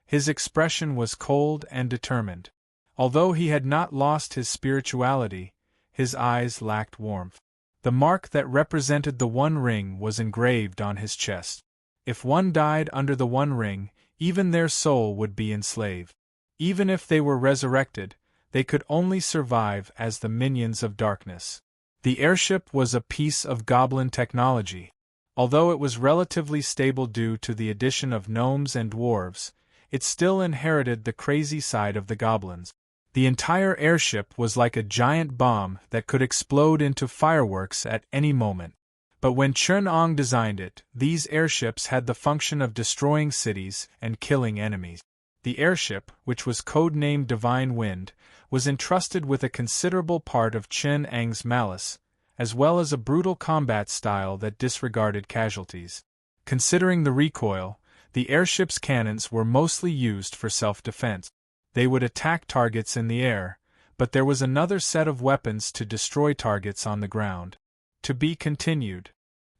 His expression was cold and determined. Although he had not lost his spirituality, his eyes lacked warmth. The mark that represented the One Ring was engraved on his chest. If one died under the One Ring, even their soul would be enslaved. Even if they were resurrected, they could only survive as the minions of darkness. The airship was a piece of goblin technology. Although it was relatively stable due to the addition of gnomes and dwarves, it still inherited the crazy side of the goblins. The entire airship was like a giant bomb that could explode into fireworks at any moment. But when Chun-Ong designed it, these airships had the function of destroying cities and killing enemies. The airship, which was code-named Divine Wind, was entrusted with a considerable part of Chun-Ang's malice, as well as a brutal combat style that disregarded casualties. Considering the recoil, the airship's cannons were mostly used for self-defense. They would attack targets in the air, but there was another set of weapons to destroy targets on the ground. To be continued.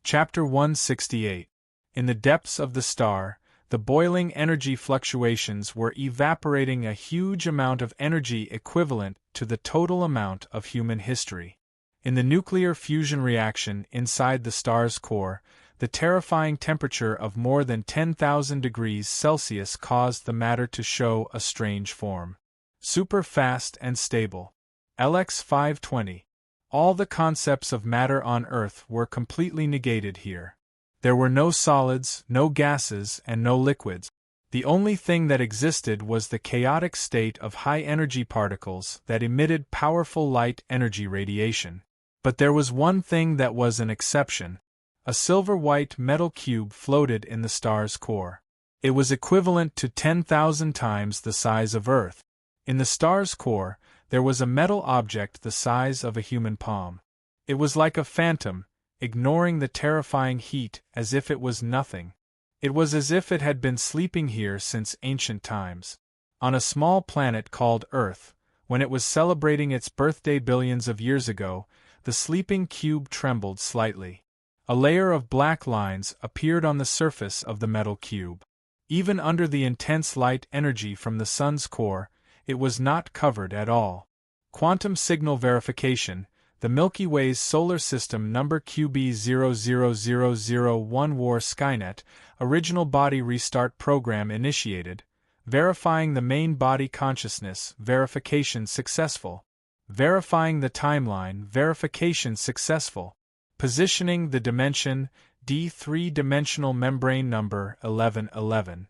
Chapter 168. In the depths of the star, the boiling energy fluctuations were evaporating a huge amount of energy equivalent to the total amount of human history. In the nuclear fusion reaction inside the star's core, the terrifying temperature of more than 10,000 degrees Celsius caused the matter to show a strange form. Super fast and stable. LX 520. All the concepts of matter on Earth were completely negated here. There were no solids, no gases, and no liquids. The only thing that existed was the chaotic state of high-energy particles that emitted powerful light energy radiation. But there was one thing that was an exception. A silver-white metal cube floated in the star's core. It was equivalent to 10,000 times the size of Earth. In the star's core, there was a metal object the size of a human palm. It was like a phantom, ignoring the terrifying heat as if it was nothing. It was as if it had been sleeping here since ancient times. On a small planet called Earth, when it was celebrating its birthday billions of years ago, the sleeping cube trembled slightly. A layer of black lines appeared on the surface of the metal cube. Even under the intense light energy from the sun's core, it was not covered at all. Quantum signal verification. The Milky Way's solar system number QB00001 War Skynet, original body restart program initiated. Verifying the main body consciousness, verification successful. Verifying the timeline, verification successful. Positioning the dimension, D3-dimensional membrane number 1111.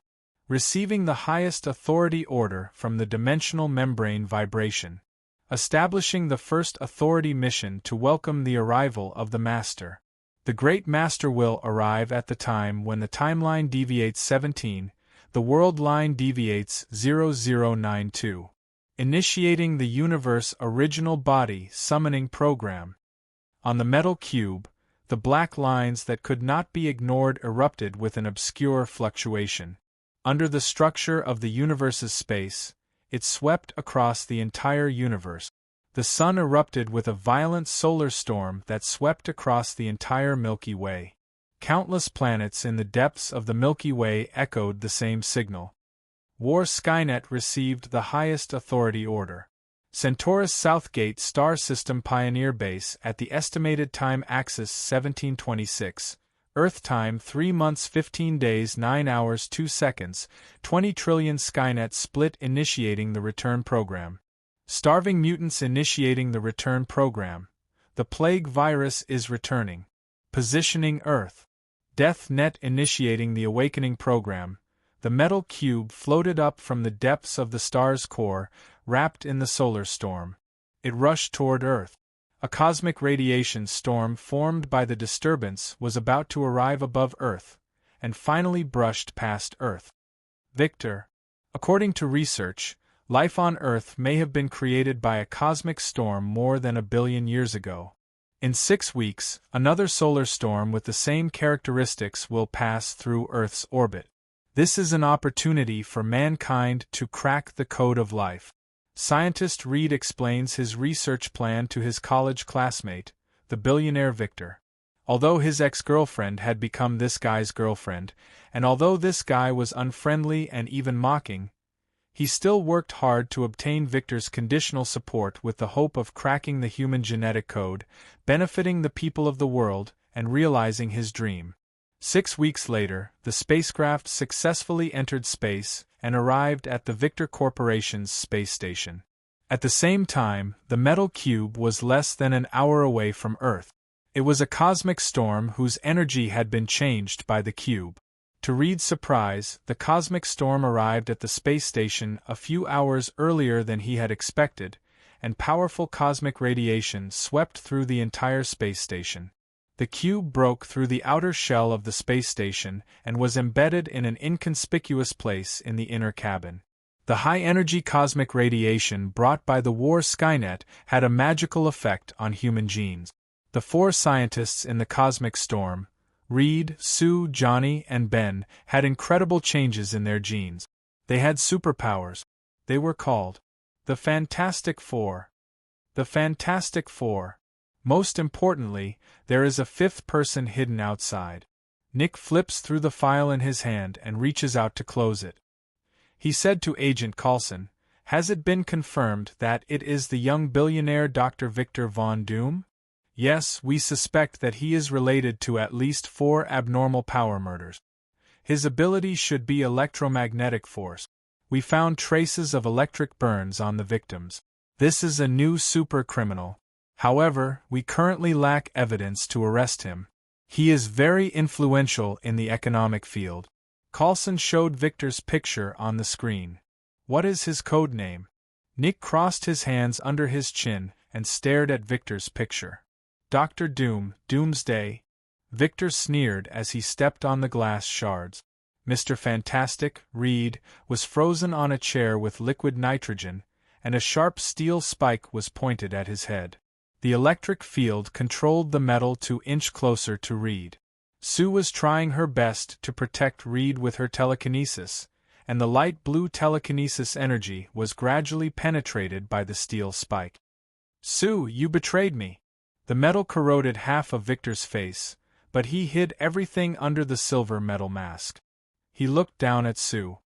Receiving the highest authority order from the dimensional membrane vibration. Establishing the first authority mission to welcome the arrival of the Master. The Great Master will arrive at the time when the timeline deviates 17, the world line deviates 0092. Initiating the universe original body summoning program. On the metal cube, the black lines that could not be ignored erupted with an obscure fluctuation. Under the structure of the universe's space, it swept across the entire universe. The sun erupted with a violent solar storm that swept across the entire Milky Way. Countless planets in the depths of the Milky Way echoed the same signal. War Skynet received the highest authority order. Centaurus Southgate Star System Pioneer Base at the estimated time axis 1726, Earth time 3 months 15 days 9 hours 2 seconds, 20 trillion Skynet split initiating the return program. Starving mutants initiating the return program. The plague virus is returning. Positioning Earth. Death Net initiating the awakening program. The metal cube floated up from the depths of the star's core, wrapped in the solar storm. It rushed toward Earth. A cosmic radiation storm formed by the disturbance was about to arrive above Earth, and finally brushed past Earth. Victor. According to research, life on Earth may have been created by a cosmic storm more than 1 billion years ago. In 6 weeks, another solar storm with the same characteristics will pass through Earth's orbit. This is an opportunity for mankind to crack the code of life. Scientist Reed explains his research plan to his college classmate, the billionaire Victor. Although his ex-girlfriend had become this guy's girlfriend, and although this guy was unfriendly and even mocking, he still worked hard to obtain Victor's conditional support with the hope of cracking the human genetic code, benefiting the people of the world, and realizing his dream. 6 weeks later, the spacecraft successfully entered space and arrived at the Victor Corporation's space station. At the same time, the metal cube was less than an hour away from Earth. It was a cosmic storm whose energy had been changed by the cube. To Reed's surprise, the cosmic storm arrived at the space station a few hours earlier than he had expected, and powerful cosmic radiation swept through the entire space station. The cube broke through the outer shell of the space station and was embedded in an inconspicuous place in the inner cabin. The high-energy cosmic radiation brought by the war Skynet had a magical effect on human genes. The 4 scientists in the cosmic storm, Reed, Sue, Johnny, and Ben, had incredible changes in their genes. They had superpowers. They were called the Fantastic Four. The Fantastic Four. Most importantly, there is a 5th person hidden outside. Nick flips through the file in his hand and reaches out to close it. He said to Agent Coulson, "Has it been confirmed that it is the young billionaire Dr. Victor Von Doom? Yes, we suspect that he is related to at least 4 abnormal power murders. His ability should be electromagnetic force. We found traces of electric burns on the victims. This is a new super criminal. However, we currently lack evidence to arrest him. He is very influential in the economic field." Coulson showed Victor's picture on the screen. "What is his code name?" Nick crossed his hands under his chin and stared at Victor's picture. "Dr. Doom, Doomsday." Victor sneered as he stepped on the glass shards. Mr. Fantastic, Reed, was frozen on a chair with liquid nitrogen, and a sharp steel spike was pointed at his head. The electric field controlled the metal to inch closer to Reed. Sue was trying her best to protect Reed with her telekinesis, and the light blue telekinesis energy was gradually penetrated by the steel spike. "Sue, you betrayed me." The metal corroded half of Victor's face, but he hid everything under the silver metal mask. He looked down at Sue.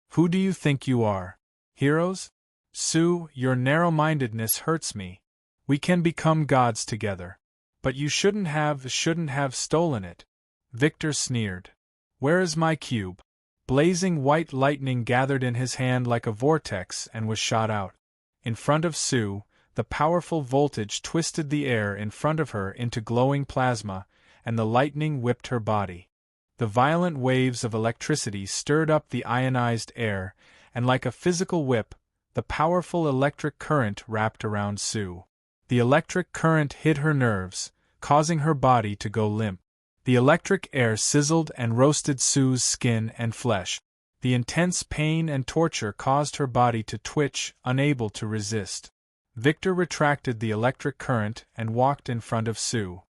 "Who do you think you are? Heroes? Sue, your narrow-mindedness hurts me. We can become gods together. But you shouldn't have stolen it." Victor sneered. "Where is my cube?" Blazing white lightning gathered in his hand like a vortex and was shot out. In front of Sue, the powerful voltage twisted the air in front of her into glowing plasma, and the lightning whipped her body. The violent waves of electricity stirred up the ionized air, and like a physical whip, the powerful electric current wrapped around Sue. The electric current hit her nerves, causing her body to go limp. The electric air sizzled and roasted Sue's skin and flesh. The intense pain and torture caused her body to twitch, unable to resist. Victor retracted the electric current and walked in front of Sue.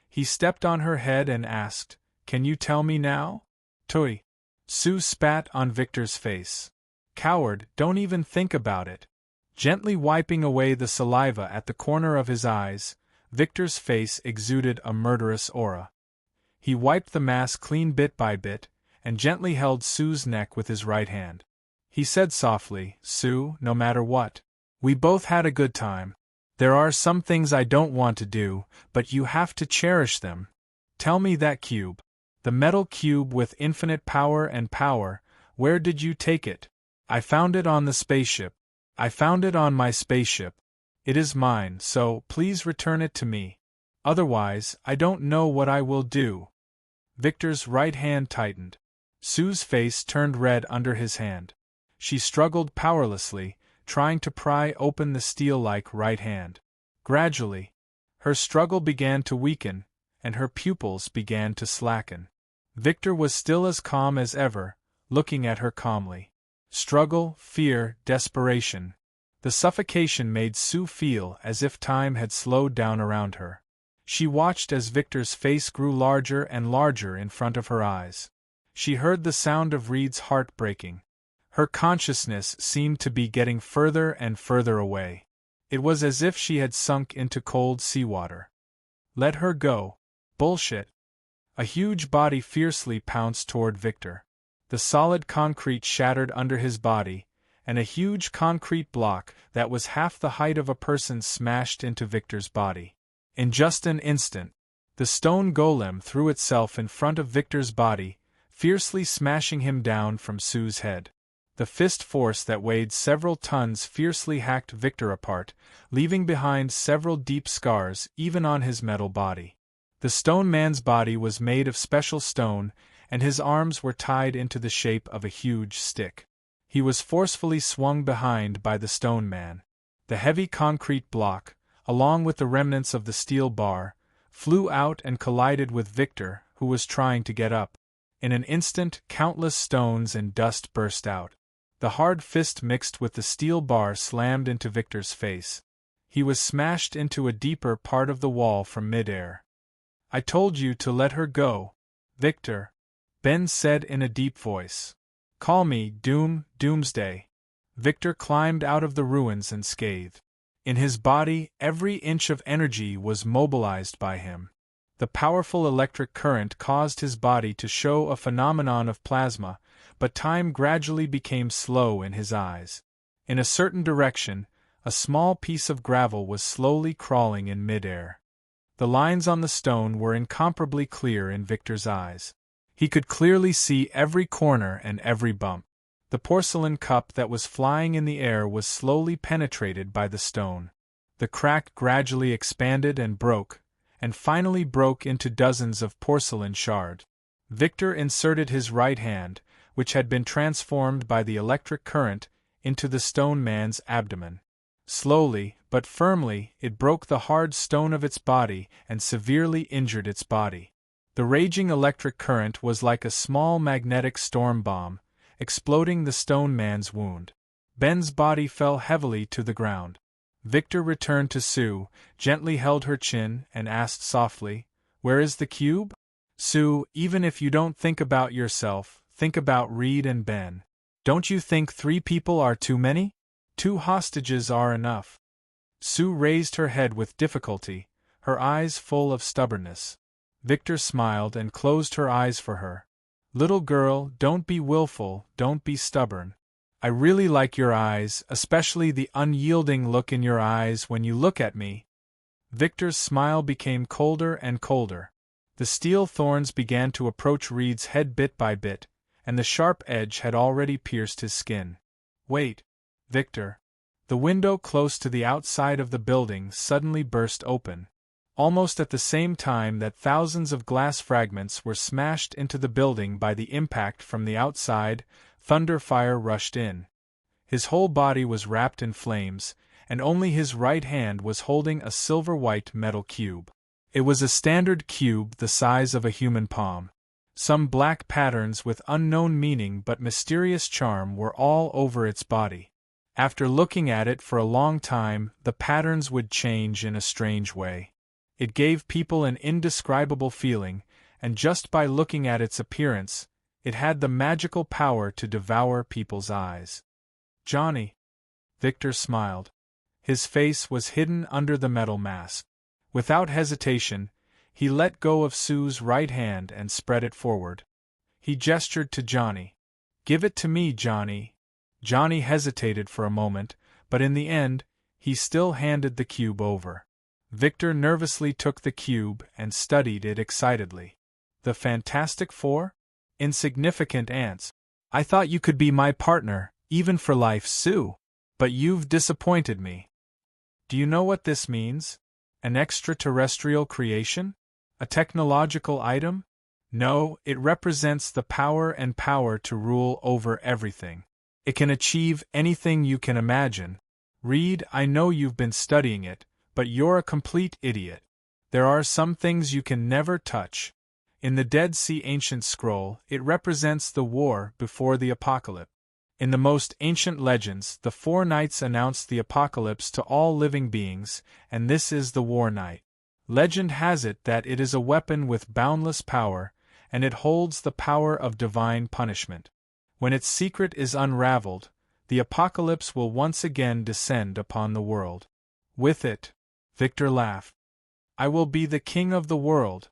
He stepped on her head and asked, "Can you tell me now?" "Toy." Sue spat on Victor's face. "Coward, don't even think about it." Gently wiping away the saliva at the corner of his eyes, Victor's face exuded a murderous aura. He wiped the mask clean bit by bit, and gently held Sue's neck with his right hand. He said softly, "Sue, no matter what, we both had a good time. There are some things I don't want to do, but you have to cherish them. Tell me that cube. The metal cube with infinite power and power, where did you take it?" "I found it on the spaceship. I found it on my spaceship. It is mine, so please return it to me. Otherwise, I don't know what I will do." Victor's right hand tightened. Sue's face turned red under his hand. She struggled powerlessly, trying to pry open the steel-like right hand. Gradually, her struggle began to weaken, and her pupils began to slacken. Victor was still as calm as ever, looking at her calmly. Struggle, fear, desperation. The suffocation made Sue feel as if time had slowed down around her. She watched as Victor's face grew larger and larger in front of her eyes. She heard the sound of Reed's heart breaking. Her consciousness seemed to be getting further and further away. It was as if she had sunk into cold seawater. "Let her go." "Bullshit." A huge body fiercely pounced toward Victor. The solid concrete shattered under his body, and a huge concrete block that was half the height of a person smashed into Victor's body. In just an instant, the stone golem threw itself in front of Victor's body, fiercely smashing him down from Sue's head. The fist force that weighed several tons fiercely hacked Victor apart, leaving behind several deep scars even on his metal body. The stone man's body was made of special stone, and his arms were tied into the shape of a huge stick. He was forcefully swung behind by the stone man. The heavy concrete block, along with the remnants of the steel bar, flew out and collided with Victor, who was trying to get up. In an instant, countless stones and dust burst out. The hard fist mixed with the steel bar slammed into Victor's face. He was smashed into a deeper part of the wall from midair. "I told you to let her go, Victor," Ben said in a deep voice. "Call me Doomsday." Victor climbed out of the ruins unscathed. In his body, every inch of energy was mobilized by him. The powerful electric current caused his body to show a phenomenon of plasma, but time gradually became slow in his eyes. In a certain direction, a small piece of gravel was slowly crawling in midair. The lines on the stone were incomparably clear in Victor's eyes. He could clearly see every corner and every bump. The porcelain cup that was flying in the air was slowly penetrated by the stone. The crack gradually expanded and broke, and finally broke into dozens of porcelain shards. Victor inserted his right hand, which had been transformed by the electric current, into the stone man's abdomen. Slowly, but firmly, it broke the hard stone of its body and severely injured its body. The raging electric current was like a small magnetic storm bomb, exploding the stone man's wound. Ben's body fell heavily to the ground. Victor returned to Sue, gently held her chin, and asked softly, "Where is the cube?" "Sue, even if you don't think about yourself, think about Reed and Ben. Don't you think 3 people are too many? 2 hostages are enough." Sue raised her head with difficulty, her eyes full of stubbornness. Victor smiled and closed her eyes for her. "Little girl, don't be willful, don't be stubborn. I really like your eyes, especially the unyielding look in your eyes when you look at me." Victor's smile became colder and colder. The steel thorns began to approach Reed's head bit by bit, and the sharp edge had already pierced his skin. "Wait, Victor." The window close to the outside of the building suddenly burst open. Almost at the same time that thousands of glass fragments were smashed into the building by the impact from the outside, Thunderfire rushed in. His whole body was wrapped in flames, and only his right hand was holding a silver-white metal cube. It was a standard cube the size of a human palm. Some black patterns with unknown meaning but mysterious charm were all over its body. After looking at it for a long time, the patterns would change in a strange way. It gave people an indescribable feeling, and just by looking at its appearance, it had the magical power to devour people's eyes. "Johnny." Victor smiled. His face was hidden under the metal mask. Without hesitation, he let go of Sue's right hand and spread it forward. He gestured to Johnny. "Give it to me, Johnny." Johnny hesitated for a moment, but in the end, he still handed the cube over. Victor nervously took the cube and studied it excitedly. "The Fantastic Four? Insignificant ants. I thought you could be my partner, even for life, Sue. But you've disappointed me." "Do you know what this means? An extraterrestrial creation? A technological item? No, it represents the power to rule over everything. It can achieve anything you can imagine. Reed, I know you've been studying it, but you're a complete idiot. There are some things you can never touch. In the Dead Sea Ancient Scroll, it represents the war before the apocalypse. In the most ancient legends, the 4 nights announce the apocalypse to all living beings, and this is the War Night. Legend has it that it is a weapon with boundless power, and it holds the power of divine punishment. When its secret is unraveled, the apocalypse will once again descend upon the world. With it, Victor laughed. "I will be the king of the world."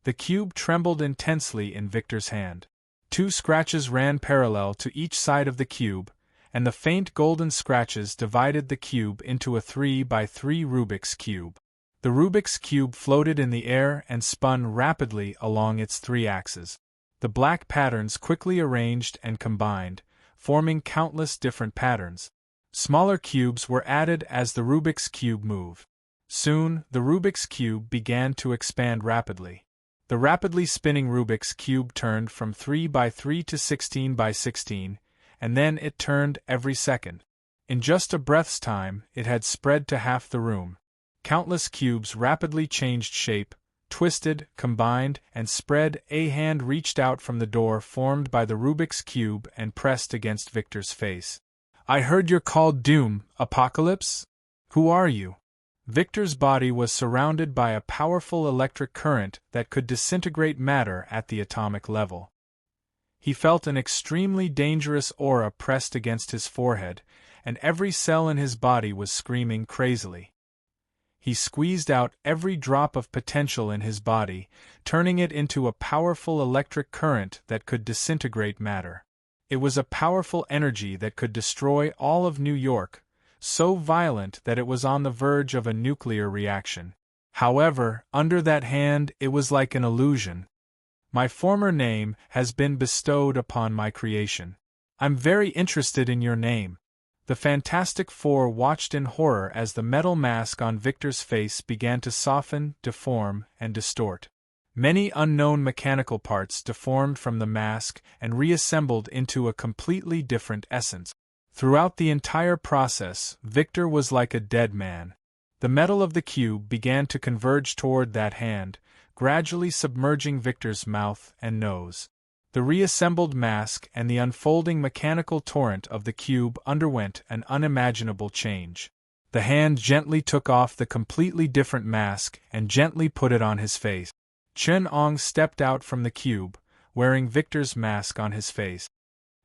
The cube trembled intensely in Victor's hand. 2 scratches ran parallel to each side of the cube, and the faint golden scratches divided the cube into a 3 by 3 Rubik's cube. The Rubik's cube floated in the air and spun rapidly along its 3 axes. The black patterns quickly arranged and combined, forming countless different patterns. Smaller cubes were added as the Rubik's Cube moved. Soon, the Rubik's Cube began to expand rapidly. The rapidly spinning Rubik's Cube turned from 3 by 3 to 16 by 16, and then it turned every second. In just a breath's time, it had spread to half the room. Countless cubes rapidly changed shape, twisted, combined, and spread. A hand reached out from the door formed by the Rubik's Cube and pressed against Victor's face. "I heard you're called Doom, Apocalypse? Who are you?" Victor's body was surrounded by a powerful electric current that could disintegrate matter at the atomic level. He felt an extremely dangerous aura pressed against his forehead, and every cell in his body was screaming crazily. He squeezed out every drop of potential in his body, turning it into a powerful electric current that could disintegrate matter. It was a powerful energy that could destroy all of New York, so violent that it was on the verge of a nuclear reaction. However, under that hand it was like an illusion. "My former name has been bestowed upon my creation. I'm very interested in your name." The Fantastic Four watched in horror as the metal mask on Victor's face began to soften, deform, and distort. Many unknown mechanical parts deformed from the mask and reassembled into a completely different essence. Throughout the entire process, Victor was like a dead man. The metal of the cube began to converge toward that hand, gradually submerging Victor's mouth and nose. The reassembled mask and the unfolding mechanical torrent of the cube underwent an unimaginable change. The hand gently took off the completely different mask and gently put it on his face. Chen-Ong stepped out from the cube, wearing Victor's mask on his face.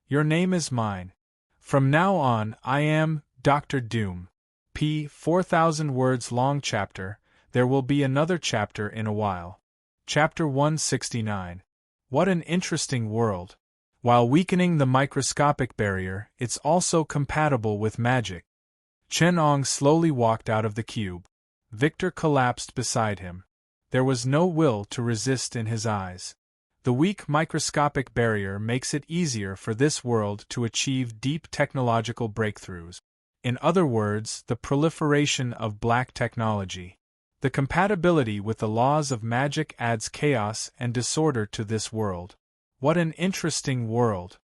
"Your name is mine. From now on, I am Dr. Doom." 4,000 words long chapter. There will be another chapter in a while. Chapter 169. What an interesting world. While weakening the microscopic barrier, it's also compatible with magic. Chen-Ong slowly walked out of the cube. Victor collapsed beside him. There was no will to resist in his eyes. The weak microscopic barrier makes it easier for this world to achieve deep technological breakthroughs. In other words, the proliferation of black technology. The compatibility with the laws of magic adds chaos and disorder to this world. What an interesting world.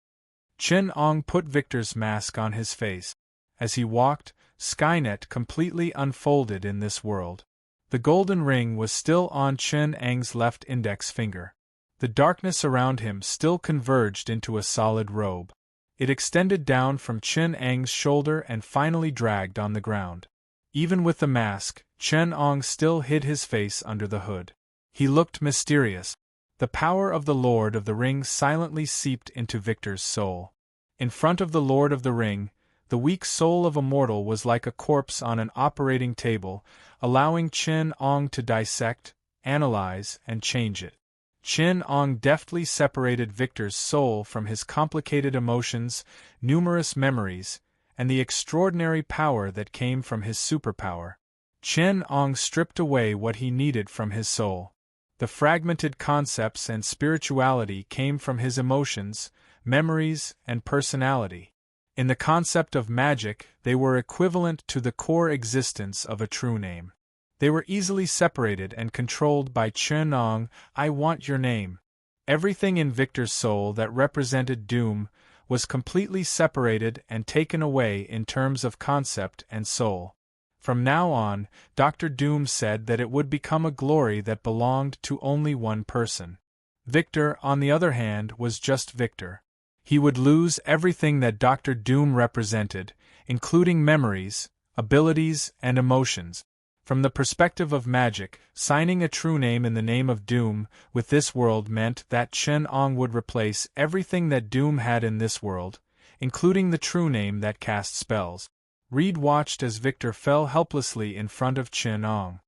Chen-Ong put Victor's mask on his face. As he walked, Skynet completely unfolded in this world. The golden ring was still on Chen-Ang's left index finger. The darkness around him still converged into a solid robe. It extended down from Chen-Ang's shoulder and finally dragged on the ground. Even with the mask, Chen-Ong still hid his face under the hood. He looked mysterious. The power of the Lord of the Ring silently seeped into Victor's soul. In front of the Lord of the Ring, the weak soul of a mortal was like a corpse on an operating table, allowing Chen-Ong to dissect, analyze, and change it. Chen-Ong deftly separated Victor's soul from his complicated emotions, numerous memories, and the extraordinary power that came from his superpower. Chen-Ong stripped away what he needed from his soul. The fragmented concepts and spirituality came from his emotions, memories, and personality. In the concept of magic, they were equivalent to the core existence of a true name. They were easily separated and controlled by Chen-Ong. "I want your name." Everything in Victor's soul that represented doom was completely separated and taken away in terms of concept and soul. From now on, Dr. Doom said that it would become a glory that belonged to only one person. Victor, on the other hand, was just Victor. He would lose everything that Dr. Doom represented, including memories, abilities, and emotions. From the perspective of magic, signing a true name in the name of Doom with this world meant that Chen-Ong would replace everything that Doom had in this world, including the true name that cast spells. Reed watched as Victor fell helplessly in front of Chen-Ong.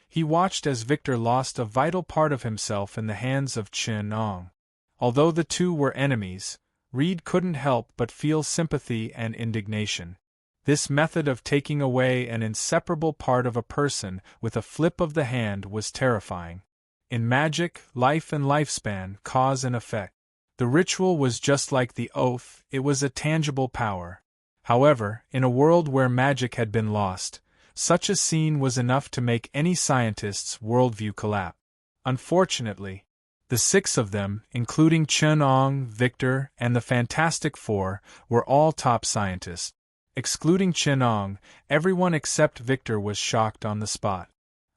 He watched as Victor lost a vital part of himself in the hands of Chen-Ong. Although the two were enemies, Reed couldn't help but feel sympathy and indignation. This method of taking away an inseparable part of a person with a flip of the hand was terrifying. In magic, life and lifespan, cause and effect. The ritual was just like the oath, it was a tangible power. However, in a world where magic had been lost, such a scene was enough to make any scientist's worldview collapse. Unfortunately, the 6 of them, including Chen-Ong, Victor, and the Fantastic Four, were all top scientists. Excluding Chen-Ong, everyone except Victor was shocked on the spot.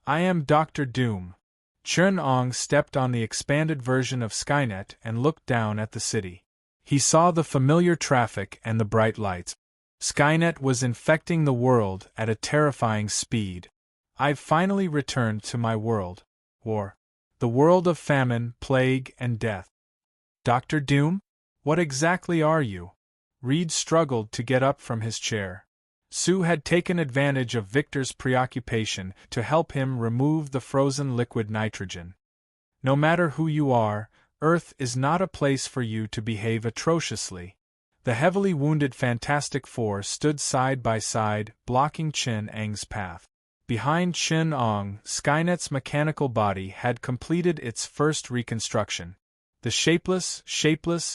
"I am Dr. Doom." Chen-Ong stepped on the expanded version of Skynet and looked down at the city. He saw the familiar traffic and the bright lights. Skynet was infecting the world at a terrifying speed. "I've finally returned to my world. War. The world of famine, plague, and death." "Dr. Doom? What exactly are you?" Reed struggled to get up from his chair. Sue had taken advantage of Victor's preoccupation to help him remove the frozen liquid nitrogen. "No matter who you are, Earth is not a place for you to behave atrociously." The heavily wounded Fantastic Four stood side by side, blocking Chen-Ang's path. Behind Chen-Ong, Skynet's mechanical body had completed its first reconstruction. The shapeless,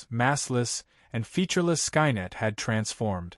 massless, and featureless Skynet had transformed.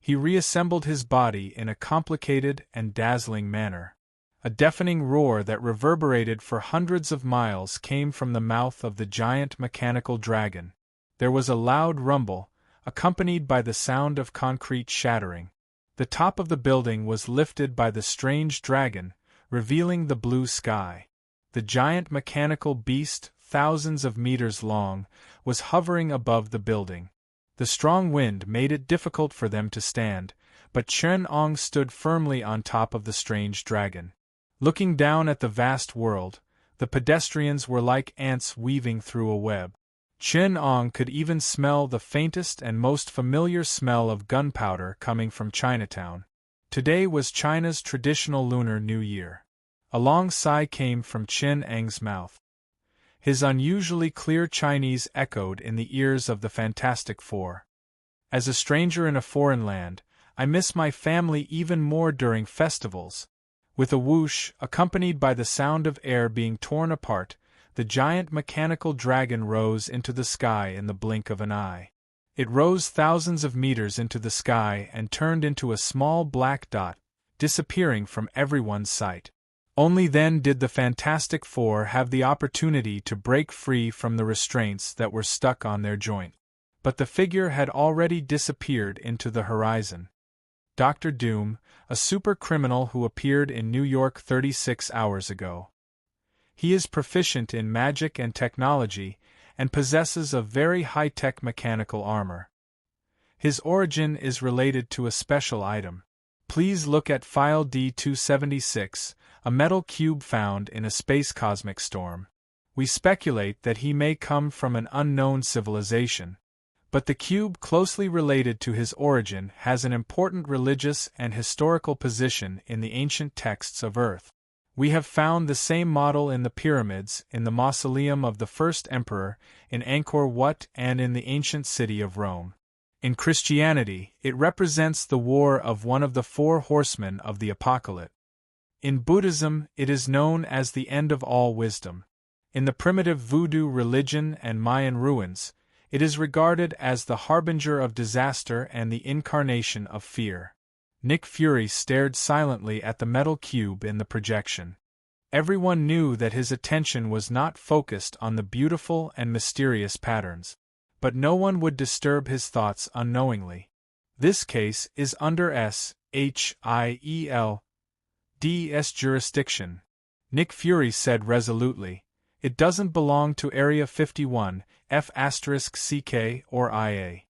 He reassembled his body in a complicated and dazzling manner. A deafening roar that reverberated for hundreds of miles came from the mouth of the giant mechanical dragon. There was a loud rumble, accompanied by the sound of concrete shattering. The top of the building was lifted by the strange dragon, revealing the blue sky. The giant mechanical beast, thousands of meters long, was hovering above the building. The strong wind made it difficult for them to stand, but Chen-Ong stood firmly on top of the strange dragon. Looking down at the vast world, the pedestrians were like ants weaving through a web. Chen-Ong could even smell the faintest and most familiar smell of gunpowder coming from Chinatown. Today was China's traditional Lunar New Year. A long sigh came from Chen-Ang's mouth. His unusually clear Chinese echoed in the ears of the Fantastic Four. "As a stranger in a foreign land, I miss my family even more during festivals." With a whoosh, accompanied by the sound of air being torn apart, the giant mechanical dragon rose into the sky in the blink of an eye. It rose thousands of meters into the sky and turned into a small black dot, disappearing from everyone's sight. Only then did the Fantastic Four have the opportunity to break free from the restraints that were stuck on their joint. But the figure had already disappeared into the horizon. Dr. Doom, a super criminal who appeared in New York 36 hours ago. He is proficient in magic and technology, and possesses a very high-tech mechanical armor. His origin is related to a special item. Please look at File D-276, a metal cube found in a space cosmic storm. We speculate that he may come from an unknown civilization. But the cube closely related to his origin has an important religious and historical position in the ancient texts of Earth. We have found the same model in the pyramids, in the mausoleum of the first emperor, in Angkor Wat, and in the ancient city of Rome. In Christianity, it represents the war of one of the 4 horsemen of the apocalypse. In Buddhism, it is known as the end of all wisdom. In the primitive voodoo religion and Mayan ruins, it is regarded as the harbinger of disaster and the incarnation of fear. Nick Fury stared silently at the metal cube in the projection. Everyone knew that his attention was not focused on the beautiful and mysterious patterns. But no one would disturb his thoughts unknowingly. This case is under SHIELD's jurisdiction. Nick Fury said resolutely. It doesn't belong to Area 51, F***CK or IA.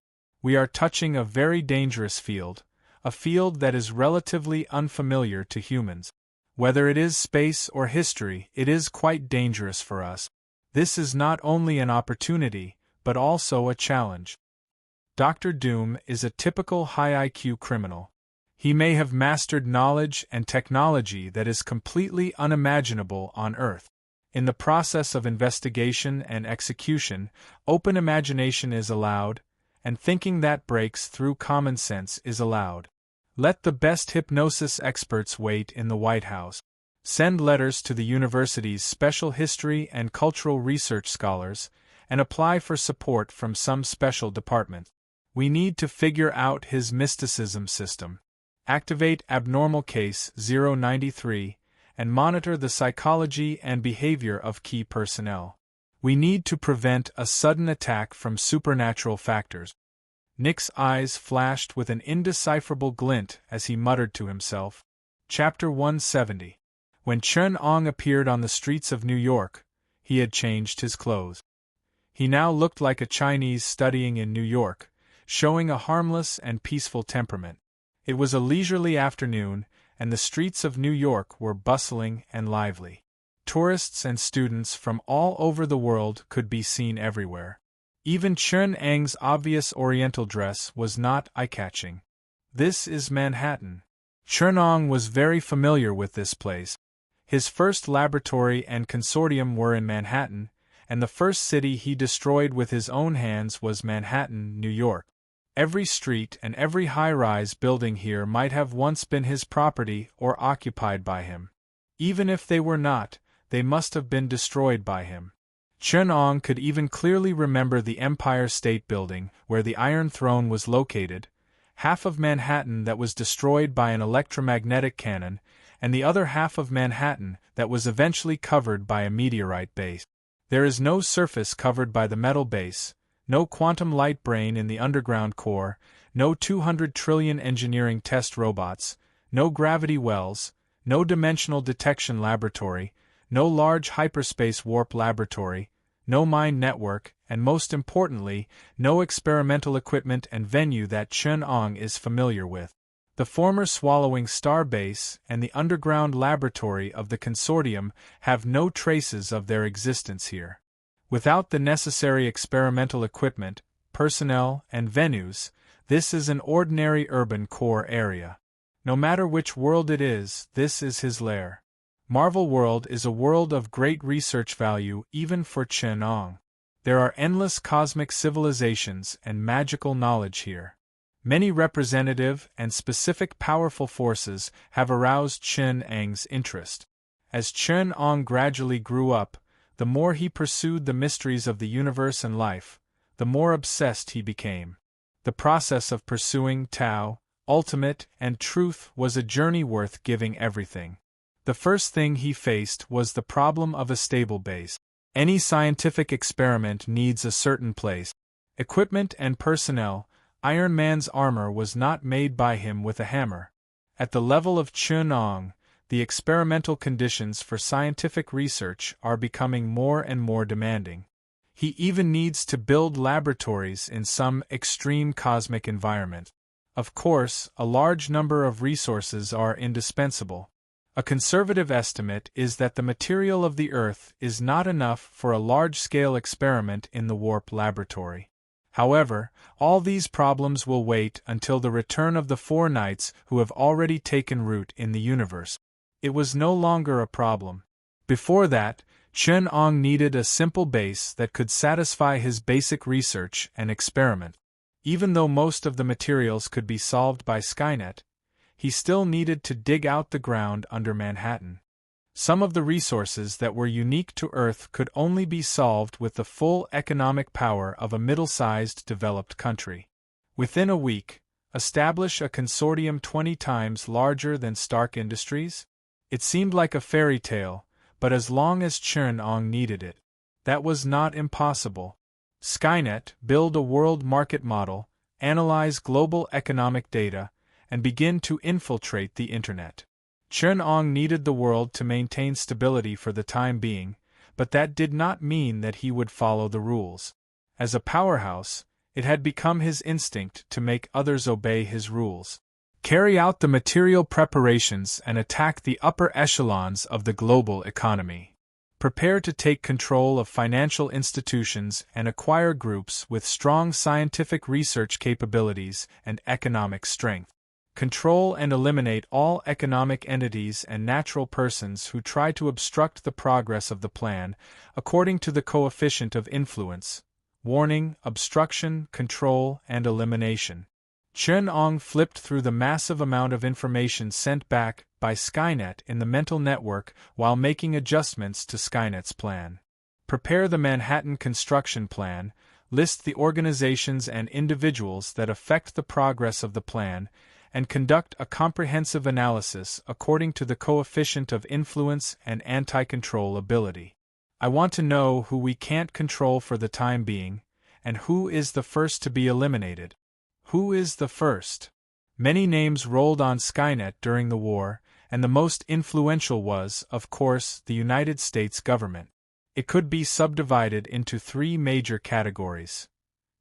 We are touching a very dangerous field, a field that is relatively unfamiliar to humans. Whether it is space or history, it is quite dangerous for us. This is not only an opportunity, but also a challenge. Dr. Doom is a typical high IQ criminal. He may have mastered knowledge and technology that is completely unimaginable on Earth. In the process of investigation and execution, open imagination is allowed, and thinking that breaks through common sense is allowed. Let the best hypnosis experts wait in the White House. Send letters to the university's special history and cultural research scholars, and apply for support from some special department. We need to figure out his mysticism system. Activate Abnormal Case 093 and monitor the psychology and behavior of key personnel. We need to prevent a sudden attack from supernatural factors. Nick's eyes flashed with an indecipherable glint as he muttered to himself. Chapter 170. When Chen Ong appeared on the streets of New York, he had changed his clothes. He now looked like a Chinese studying in New York, showing a harmless and peaceful temperament. It was a leisurely afternoon, and the streets of New York were bustling and lively. Tourists and students from all over the world could be seen everywhere. Even Chen Ang's obvious oriental dress was not eye-catching. This is Manhattan. Chen Ong was very familiar with this place. His first laboratory and consortium were in Manhattan, and the first city he destroyed with his own hands was Manhattan, New York. Every street and every high-rise building here might have once been his property or occupied by him. Even if they were not, they must have been destroyed by him. Chen Ong could even clearly remember the Empire State Building, where the Iron Throne was located, half of Manhattan that was destroyed by an electromagnetic cannon, and the other half of Manhattan that was eventually covered by a meteorite base. There is no surface covered by the metal base, no quantum light brain in the underground core, no 200 trillion engineering test robots, no gravity wells, no dimensional detection laboratory, no large hyperspace warp laboratory, no mind network, and most importantly, no experimental equipment and venue that Chen Ong is familiar with. The former Swallowing Star Base and the underground laboratory of the consortium have no traces of their existence here. Without the necessary experimental equipment, personnel, and venues, this is an ordinary urban core area. No matter which world it is, this is his lair. Marvel World is a world of great research value even for Chen Ong. There are endless cosmic civilizations and magical knowledge here. Many representative and specific powerful forces have aroused Chen Ang's interest. As Chen Ong gradually grew up, the more he pursued the mysteries of the universe and life, the more obsessed he became. The process of pursuing Tao, ultimate, and truth was a journey worth giving everything. The first thing he faced was the problem of a stable base. Any scientific experiment needs a certain place. Equipment and personnel. Iron Man's armor was not made by him with a hammer. At the level of Chen Ong, the experimental conditions for scientific research are becoming more and more demanding. He even needs to build laboratories in some extreme cosmic environment. Of course, a large number of resources are indispensable. A conservative estimate is that the material of the Earth is not enough for a large-scale experiment in the warp laboratory. However, all these problems will wait until the return of the four knights who have already taken root in the universe. It was no longer a problem. Before that, Chen Ong needed a simple base that could satisfy his basic research and experiment. Even though most of the materials could be solved by Skynet, he still needed to dig out the ground under Manhattan. Some of the resources that were unique to Earth could only be solved with the full economic power of a middle-sized developed country. Within a week, establish a consortium 20 times larger than Stark Industries? It seemed like a fairy tale, but as long as Chen Ong needed it, that was not impossible. Skynet, build a world market model, analyze global economic data, and begin to infiltrate the Internet. Chen Ong needed the world to maintain stability for the time being, but that did not mean that he would follow the rules. As a powerhouse, it had become his instinct to make others obey his rules. Carry out the material preparations and attack the upper echelons of the global economy. Prepare to take control of financial institutions and acquire groups with strong scientific research capabilities and economic strength. Control and eliminate all economic entities and natural persons who try to obstruct the progress of the plan, according to the coefficient of influence: warning, obstruction, control, and elimination. Chen Ong flipped through the massive amount of information sent back by Skynet in the mental network while making adjustments to Skynet's plan. Prepare the Manhattan construction plan, list the organizations and individuals that affect the progress of the plan, and conduct a comprehensive analysis according to the coefficient of influence and anti-control ability. I want to know who we can't control for the time being, and who is the first to be eliminated. Who is the first? Many names rolled on Skynet during the war, and the most influential was, of course, the United States government. It could be subdivided into three major categories: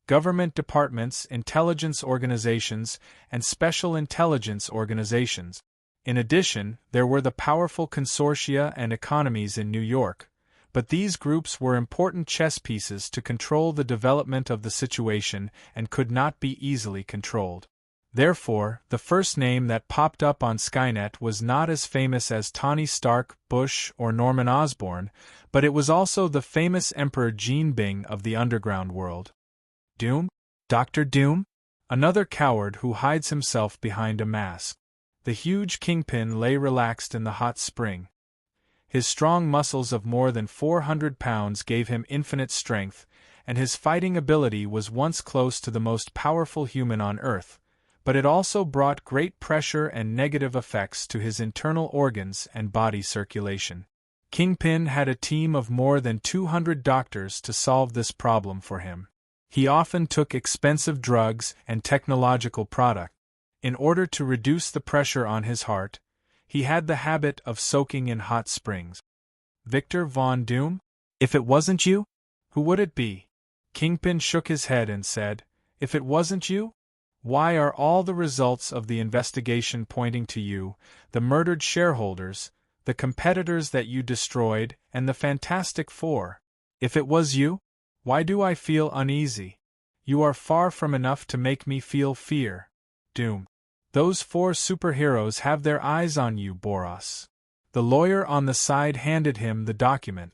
government departments, intelligence organizations, and special intelligence organizations. In addition, there were the powerful consortia and economies in New York, but these groups were important chess pieces to control the development of the situation and could not be easily controlled. Therefore, the first name that popped up on Skynet was not as famous as Tony Stark, Bush, or Norman Osborn, but it was also the famous Emperor Jean Bing of the underground world. Doom? Dr. Doom? Another coward who hides himself behind a mask. The huge kingpin lay relaxed in the hot spring. His strong muscles of more than 400 pounds gave him infinite strength, and his fighting ability was once close to the most powerful human on Earth, but it also brought great pressure and negative effects to his internal organs and body circulation. Kingpin had a team of more than 200 doctors to solve this problem for him. He often took expensive drugs and technological products. In order to reduce the pressure on his heart, he had the habit of soaking in hot springs. Victor Von Doom? If it wasn't you, who would it be? Kingpin shook his head and said, "If it wasn't you? Why are all the results of the investigation pointing to you, the murdered shareholders, the competitors that you destroyed, and the Fantastic Four? If it was you, why do I feel uneasy? You are far from enough to make me feel fear, Doom. Those four superheroes have their eyes on you, Boros." The lawyer on the side handed him the document.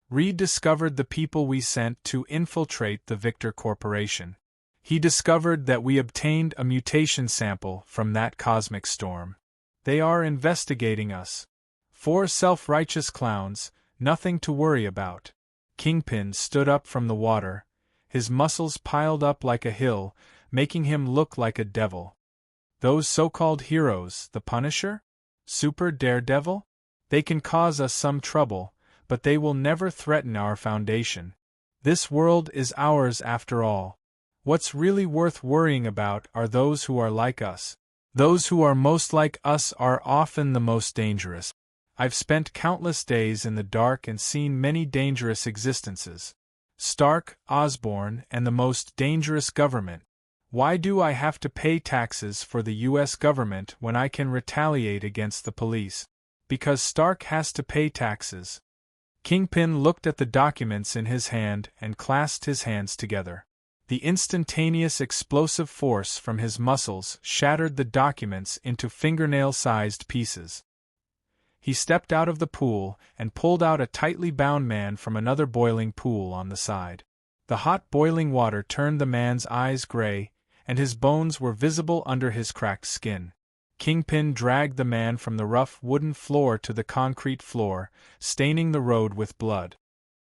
Reed discovered the people we sent to infiltrate the Victor Corporation. He discovered that we obtained a mutation sample from that cosmic storm. They are investigating us. 4 self-righteous clowns, nothing to worry about. Kingpin stood up from the water, his muscles piled up like a hill, making him look like a devil. Those so-called heroes, the Punisher? Super Daredevil? They can cause us some trouble, but they will never threaten our foundation. This world is ours after all. What's really worth worrying about are those who are like us. Those who are most like us are often the most dangerous. I've spent countless days in the dark and seen many dangerous existences. Stark, Osborn, and the most dangerous government. Why do I have to pay taxes for the U.S. government when I can retaliate against the police? Because Stark has to pay taxes. Kingpin looked at the documents in his hand and clasped his hands together. The instantaneous explosive force from his muscles shattered the documents into fingernail-sized pieces. He stepped out of the pool and pulled out a tightly bound man from another boiling pool on the side. The hot boiling water turned the man's eyes gray, and his bones were visible under his cracked skin. Kingpin dragged the man from the rough wooden floor to the concrete floor, staining the road with blood.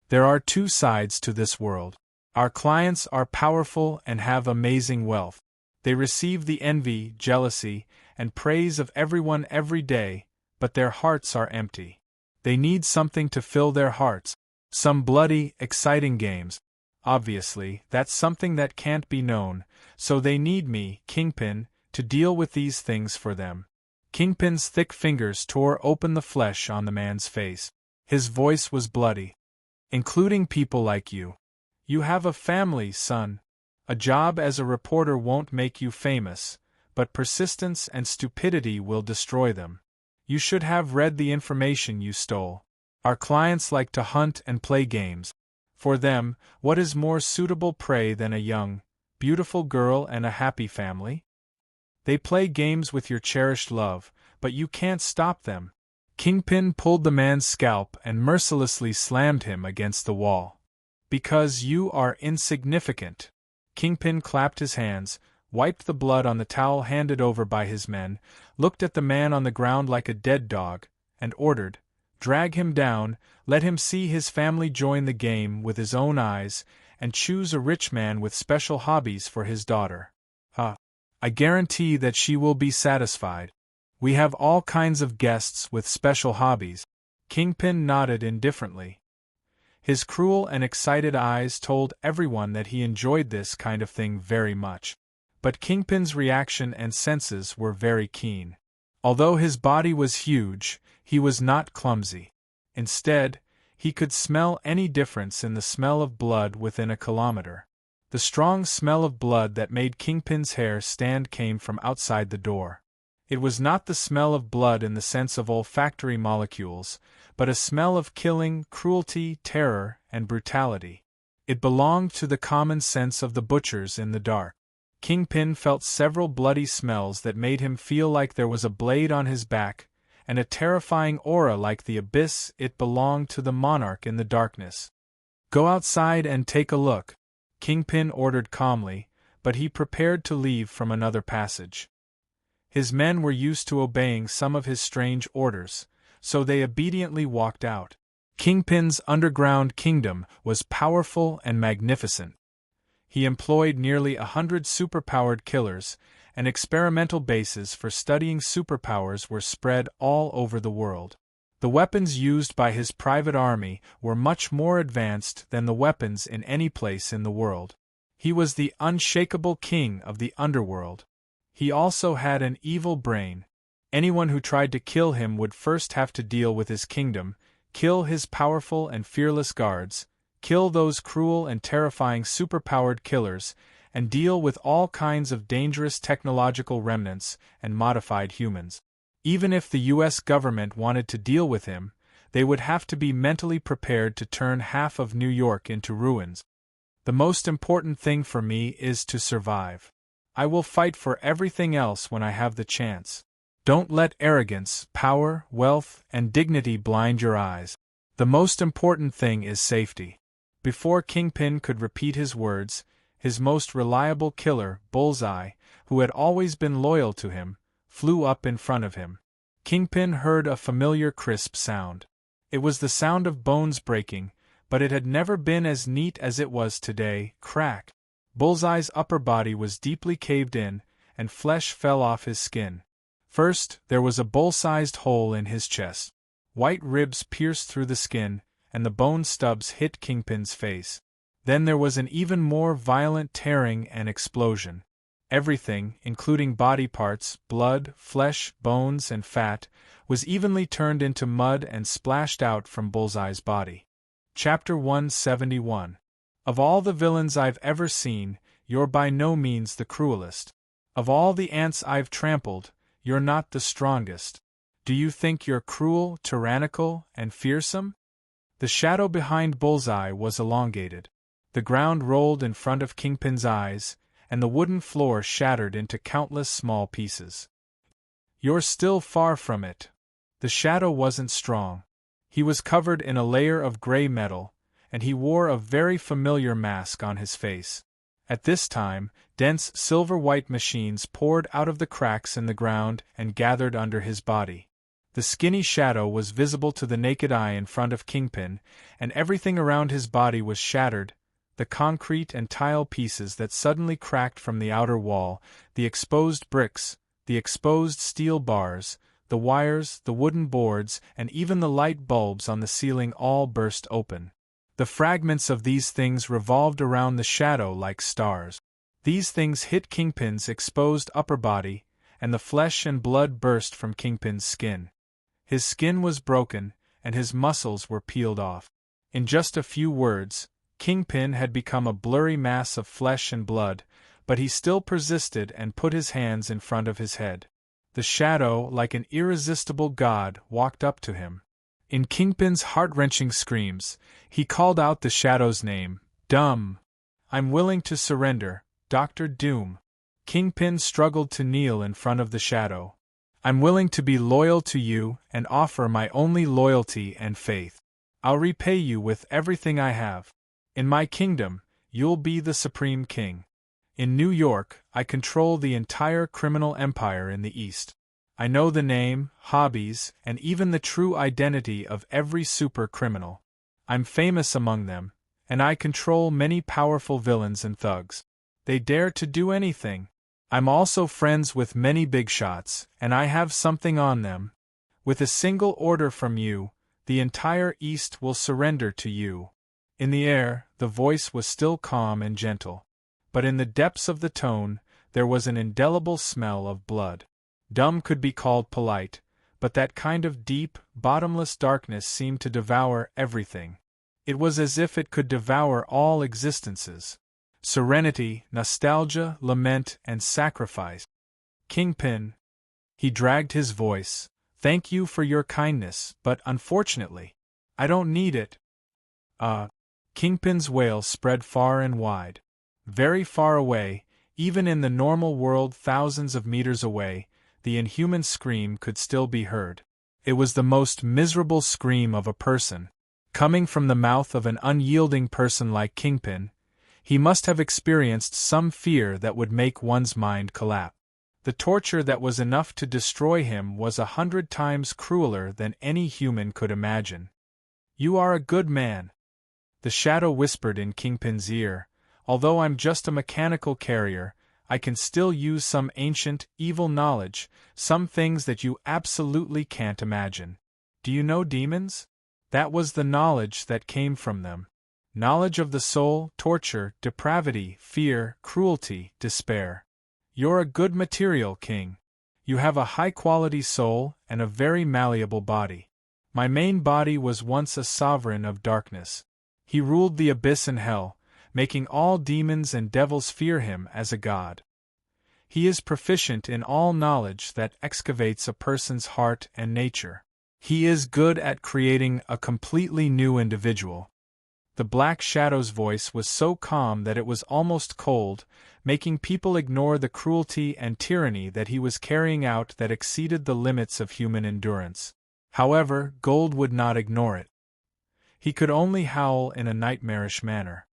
There are 2 sides to this world. Our clients are powerful and have amazing wealth. They receive the envy, jealousy, and praise of everyone every day, but their hearts are empty. They need something to fill their hearts, some bloody, exciting games. Obviously, that's something that can't be known, so they need me, Kingpin, to deal with these things for them. Kingpin's thick fingers tore open the flesh on the man's face. His voice was bloody. "Including people like you. You have a family, son. A job as a reporter won't make you famous, but persistence and stupidity will destroy them. You should have read the information you stole. Our clients like to hunt and play games. For them, what is more suitable prey than a young, beautiful girl and a happy family? They play games with your cherished love, but you can't stop them." Kingpin pulled the man's scalp and mercilessly slammed him against the wall. "Because you are insignificant." Kingpin clapped his hands, wiped the blood on the towel handed over by his men, looked at the man on the ground like a dead dog, and ordered, Drag him down, let him see his family join the game with his own eyes, and choose a rich man with special hobbies for his daughter. I guarantee that she will be satisfied. We have all kinds of guests with special hobbies. Kingpin nodded indifferently. His cruel and excited eyes told everyone that he enjoyed this kind of thing very much. But Kingpin's reaction and senses were very keen. Although his body was huge, he was not clumsy. Instead, he could smell any difference in the smell of blood within a kilometer. The strong smell of blood that made Kingpin's hair stand came from outside the door. It was not the smell of blood in the sense of olfactory molecules, but a smell of killing, cruelty, terror, and brutality. It belonged to the common sense of the butchers in the dark. Kingpin felt several bloody smells that made him feel like there was a blade on his back, and a terrifying aura like the abyss. It belonged to the monarch in the darkness. "Go outside and take a look," Kingpin ordered calmly, but he prepared to leave from another passage. His men were used to obeying some of his strange orders, so they obediently walked out. Kingpin's underground kingdom was powerful and magnificent. He employed nearly 100 superpowered killers, and experimental bases for studying superpowers were spread all over the world. The weapons used by his private army were much more advanced than the weapons in any place in the world. He was the unshakable king of the underworld. He also had an evil brain. Anyone who tried to kill him would first have to deal with his kingdom, kill his powerful and fearless guards, kill those cruel and terrifying superpowered killers, and deal with all kinds of dangerous technological remnants and modified humans. Even if the U.S. government wanted to deal with him, they would have to be mentally prepared to turn half of New York into ruins. The most important thing for me is to survive. I will fight for everything else when I have the chance. Don't let arrogance, power, wealth, and dignity blind your eyes. The most important thing is safety. Before Kingpin could repeat his words, his most reliable killer, Bullseye, who had always been loyal to him, flew up in front of him. Kingpin heard a familiar crisp sound. It was the sound of bones breaking, but it had never been as neat as it was today. Crack! Bullseye's upper body was deeply caved in, and flesh fell off his skin. First, there was a bull-sized hole in his chest. White ribs pierced through the skin, and the bone stubs hit Kingpin's face. Then there was an even more violent tearing and explosion. Everything, including body parts, blood, flesh, bones, and fat, was evenly turned into mud and splashed out from Bullseye's body. Chapter 171. Of all the villains I've ever seen, you're by no means the cruelest. Of all the ants I've trampled, you're not the strongest. Do you think you're cruel, tyrannical, and fearsome? The shadow behind Bullseye was elongated. The ground rolled in front of Kingpin's eyes, and the wooden floor shattered into countless small pieces. You're still far from it. The shadow wasn't strong. He was covered in a layer of gray metal, and he wore a very familiar mask on his face. At this time, dense silver-white machines poured out of the cracks in the ground and gathered under his body. The skinny shadow was visible to the naked eye in front of Kingpin, and everything around his body was shattered. The concrete and tile pieces that suddenly cracked from the outer wall, the exposed bricks, the exposed steel bars, the wires, the wooden boards, and even the light bulbs on the ceiling all burst open. The fragments of these things revolved around the shadow like stars. These things hit Kingpin's exposed upper body, and the flesh and blood burst from Kingpin's skin. His skin was broken, and his muscles were peeled off. In just a few words, Kingpin had become a blurry mass of flesh and blood, but he still persisted and put his hands in front of his head. The shadow, like an irresistible god, walked up to him. In Kingpin's heart-wrenching screams, he called out the shadow's name, "Dumb! I'm willing to surrender, Dr. Doom." Kingpin struggled to kneel in front of the shadow. "I'm willing to be loyal to you and offer my only loyalty and faith. I'll repay you with everything I have. In my kingdom, you'll be the supreme king. In New York, I control the entire criminal empire in the East. I know the name, hobbies, and even the true identity of every super criminal. I'm famous among them, and I control many powerful villains and thugs. They dare to do anything. I'm also friends with many big shots, and I have something on them. With a single order from you, the entire East will surrender to you." In the air, the voice was still calm and gentle. But in the depths of the tone, there was an indelible smell of blood. Dumb could be called polite, but that kind of deep, bottomless darkness seemed to devour everything. It was as if it could devour all existences. Serenity, nostalgia, lament, and sacrifice. "Kingpin." He dragged his voice. "Thank you for your kindness, but unfortunately, I don't need it." Kingpin's wail spread far and wide. Very far away, even in the normal world thousands of meters away, the inhuman scream could still be heard. It was the most miserable scream of a person. Coming from the mouth of an unyielding person like Kingpin, he must have experienced some fear that would make one's mind collapse. The torture that was enough to destroy him was 100 times crueler than any human could imagine. "You are a good man," the shadow whispered in Kingpin's ear. "Although I'm just a mechanical carrier, I can still use some ancient, evil knowledge, some things that you absolutely can't imagine. Do you know demons? That was the knowledge that came from them. Knowledge of the soul, torture, depravity, fear, cruelty, despair. You're a good material, King. You have a high-quality soul and a very malleable body. My main body was once a sovereign of darkness. He ruled the abyss and hell, making all demons and devils fear him as a god. He is proficient in all knowledge that excavates a person's heart and nature. He is good at creating a completely new individual." The Black Shadow's voice was so calm that it was almost cold, making people ignore the cruelty and tyranny that he was carrying out that exceeded the limits of human endurance. However, Gold would not ignore it. He could only howl in a nightmarish manner.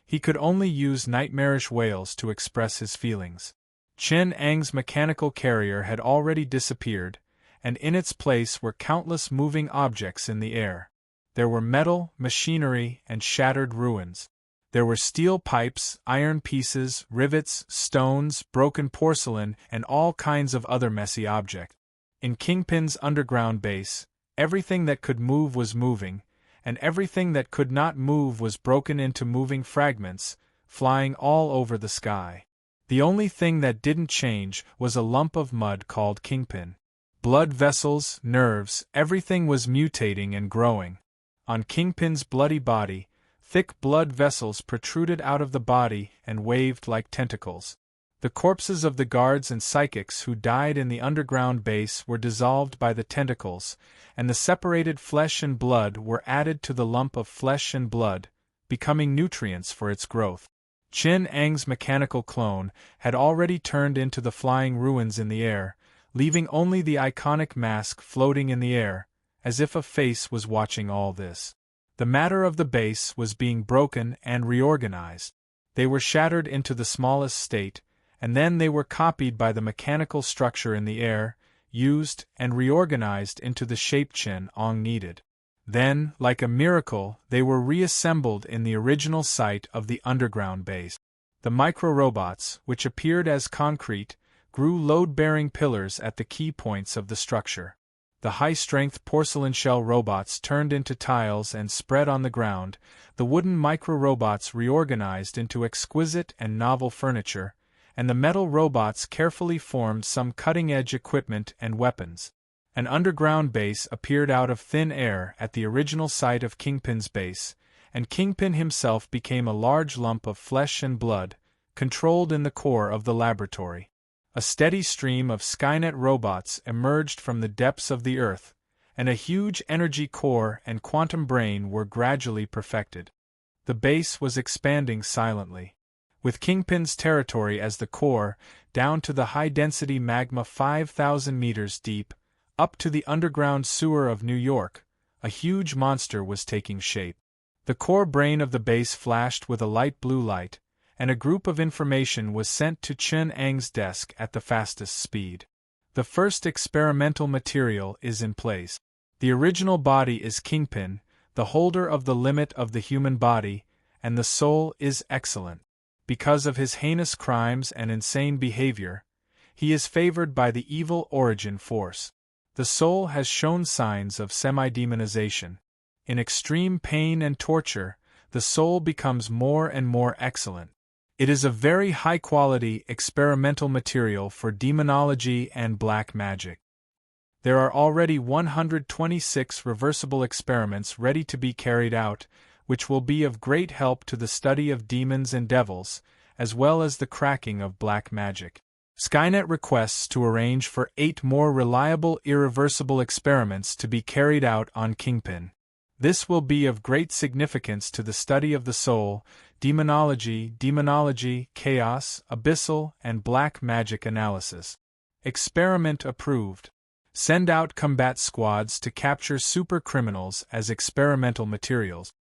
He could only use nightmarish wails to express his feelings. Chen Ang's mechanical carrier had already disappeared, and in its place were countless moving objects in the air. There were metal, machinery, and shattered ruins. There were steel pipes, iron pieces, rivets, stones, broken porcelain, and all kinds of other messy objects. In Kingpin's underground base, everything that could move was moving, and everything that could not move was broken into moving fragments, flying all over the sky. The only thing that didn't change was a lump of mud called Kingpin. Blood vessels, nerves, everything was mutating and growing. On Kingpin's bloody body, thick blood vessels protruded out of the body and waved like tentacles. The corpses of the guards and psychics who died in the underground base were dissolved by the tentacles, and the separated flesh and blood were added to the lump of flesh and blood, becoming nutrients for its growth. Chen Ang's mechanical clone had already turned into the flying ruins in the air, leaving only the iconic mask floating in the air, as if a face was watching all this. The matter of the base was being broken and reorganized. They were shattered into the smallest state, and then they were copied by the mechanical structure in the air, used and reorganized into the shape Chen Ang needed. Then, like a miracle, they were reassembled in the original site of the underground base. The micro-robots, which appeared as concrete, grew load-bearing pillars at the key points of the structure. The high-strength porcelain shell robots turned into tiles and spread on the ground, the wooden micro-robots reorganized into exquisite and novel furniture, and the metal robots carefully formed some cutting-edge equipment and weapons. An underground base appeared out of thin air at the original site of Kingpin's base, and Kingpin himself became a large lump of flesh and blood, controlled in the core of the laboratory. A steady stream of Skynet robots emerged from the depths of the Earth, and a huge energy core and quantum brain were gradually perfected. The base was expanding silently. With Kingpin's territory as the core, down to the high-density magma 5,000 meters deep, up to the underground sewer of New York, a huge monster was taking shape. The core brain of the base flashed with a light blue light, and a group of information was sent to Chen Ang's desk at the fastest speed. The first experimental material is in place. The original body is Kingpin, the holder of the limit of the human body, and the soul is excellent. Because of his heinous crimes and insane behavior, he is favored by the evil origin force. The soul has shown signs of semi-demonization. In extreme pain and torture, the soul becomes more and more excellent. It is a very high-quality experimental material for demonology and black magic. There are already 126 reversible experiments ready to be carried out, which will be of great help to the study of demons and devils, as well as the cracking of black magic. Skynet requests to arrange for 8 more reliable irreversible experiments to be carried out on Kingpin. This will be of great significance to the study of the soul, demonology, chaos, abyssal, and black magic analysis. Experiment approved. Send out combat squads to capture super criminals as experimental materials.